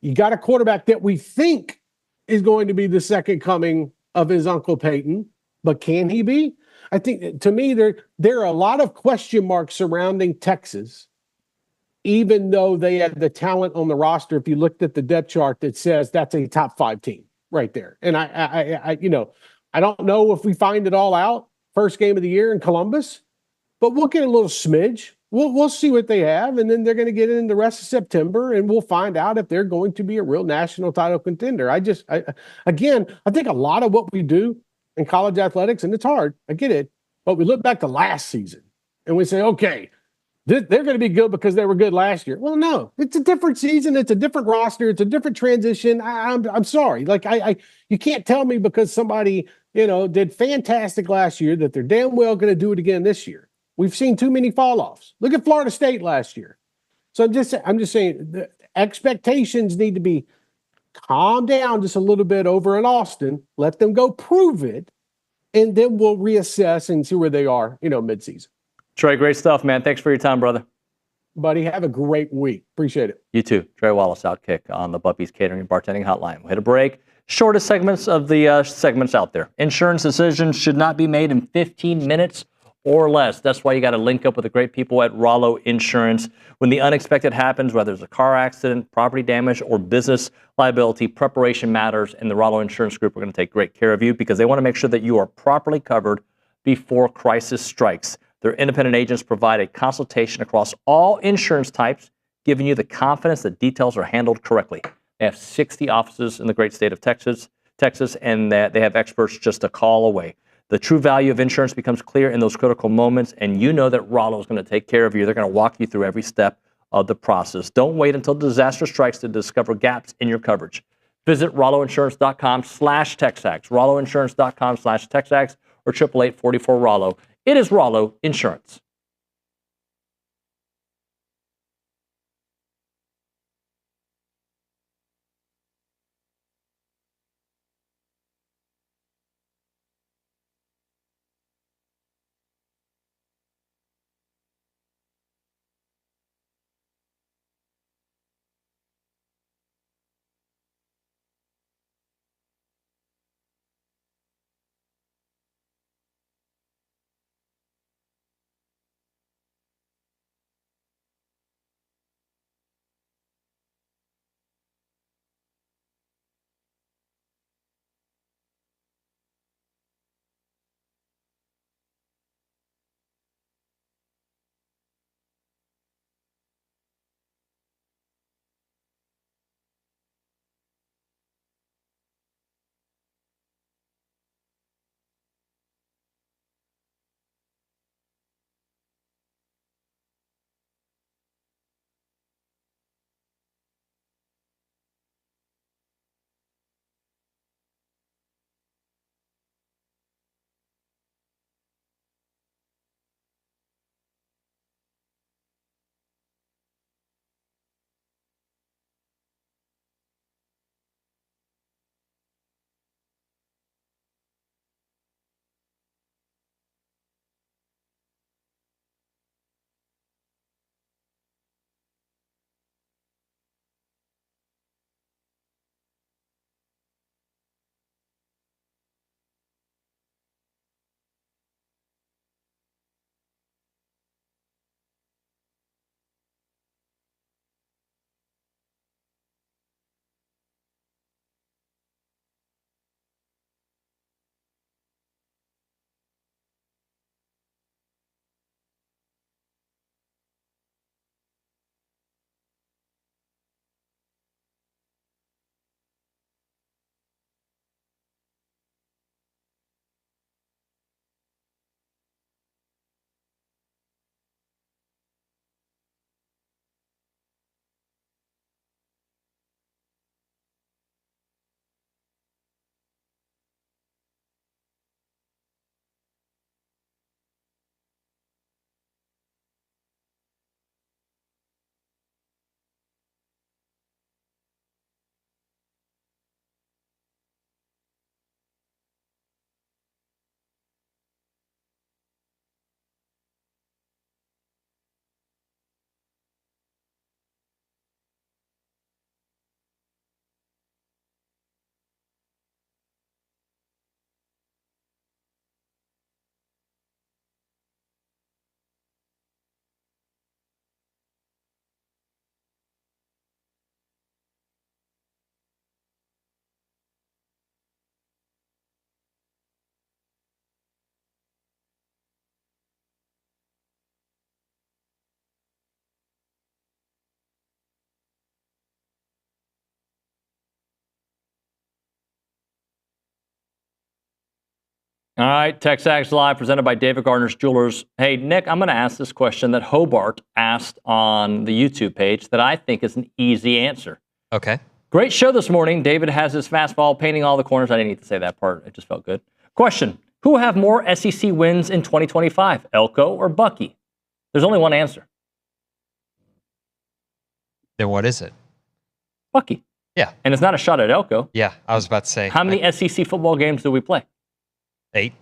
You got a quarterback that we think is going to be the second coming of his Uncle Peyton. But can he be? I think, to me, there are a lot of question marks surrounding Texas, even though they have the talent on the roster. If you looked at the depth chart that says that's a top 5 team right there. And I don't know if we find it all out first game of the year in Columbus, but we'll get a little smidge. We'll see what they have, and then they're going to get in the rest of September, and we'll find out if they're going to be a real national title contender. I think a lot of what we do in college athletics, and it's hard, I get it, but we look back to last season, and we say, okay, they're going to be good because they were good last year. Well, no, it's a different season. It's a different roster. It's a different transition. I'm sorry. Like you can't tell me because somebody, did fantastic last year that they're damn well going to do it again this year. We've seen too many fall-offs. Look at Florida State last year. So I'm just saying the expectations need to be calmed down just a little bit over in Austin. Let them go prove it, and then we'll reassess and see where they are, midseason. Trey, great stuff, man. Thanks for your time, brother. Buddy, have a great week. Appreciate it. You too. Trey Wallace, Outkick on the Bubby's Catering and Bartending Hotline. We'll hit a break. Shortest segments of the segments out there. Insurance decisions should not be made in 15 minutes or less. That's why you got to link up with the great people at Rollo Insurance. When the unexpected happens, whether it's a car accident, property damage, or business liability, preparation matters, and the Rollo Insurance Group are going to take great care of you because they want to make sure that you are properly covered before crisis strikes. Their independent agents provide a consultation across all insurance types, giving you the confidence that details are handled correctly. They have 60 offices in the great state of Texas, and that they have experts just a call away. The true value of insurance becomes clear in those critical moments, and you know that Rollo is going to take care of you. They're going to walk you through every step of the process. Don't wait until disaster strikes to discover gaps in your coverage. Visit RolloInsurance.com/TexAgs, RolloInsurance.com/TexAgs, or 888-44-ROLLO. It is Rollo Insurance. All right, TexAgs Live, presented by David Gardner's Jewelers. Hey, Nick, I'm going to ask this question that Hobart asked on the YouTube page that I think is an easy answer. Okay. Great show this morning. David has his fastball painting all the corners. I didn't need to say that part. It just felt good. Question. Who will have more SEC wins in 2025, Elko or Bucky? There's only one answer. Then what is it? Bucky. Yeah. And it's not a shot at Elko. Yeah, I was about to say. How many SEC football games do we play? 8.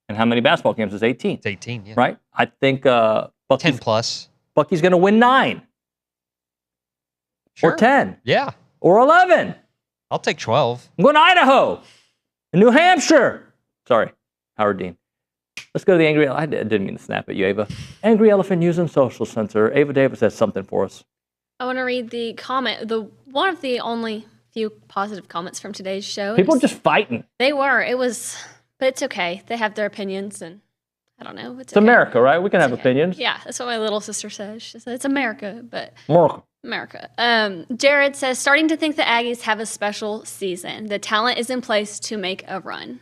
And how many basketball games is 18? It's 18, yeah. Right? I think Bucky's 10 plus. Bucky's going to win 9. Sure. Or 10. Yeah. Or 11. I'll take 12. I'm going to Idaho. And New Hampshire. Sorry, Howard Dean. Let's go to the Angry Elephant. I didn't mean to snap at you, Ava. Angry Elephant News and Social Censor. Ava Davis has something for us. I want to read the comment, one of the only few positive comments from today's show. People are just fighting. They were. But it's okay. They have their opinions, and I don't know. It's okay. America, right? We can have opinions. Yeah, that's what my little sister says. She said, it's America, but... America. Jared says, starting to think the Aggies have a special season. The talent is in place to make a run.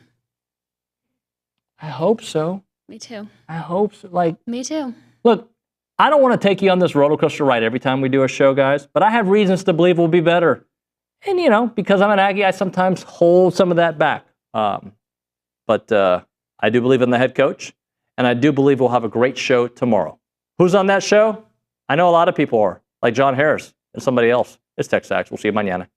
I hope so. Me too. I hope so. Me too. Look, I don't want to take you on this roller coaster ride every time we do a show, guys, but I have reasons to believe we'll be better. And, because I'm an Aggie, I sometimes hold some of that back. But I do believe in the head coach, and I do believe we'll have a great show tomorrow. Who's on that show? I know a lot of people are, like John Harris and somebody else. It's TexAgs. We'll see you mañana.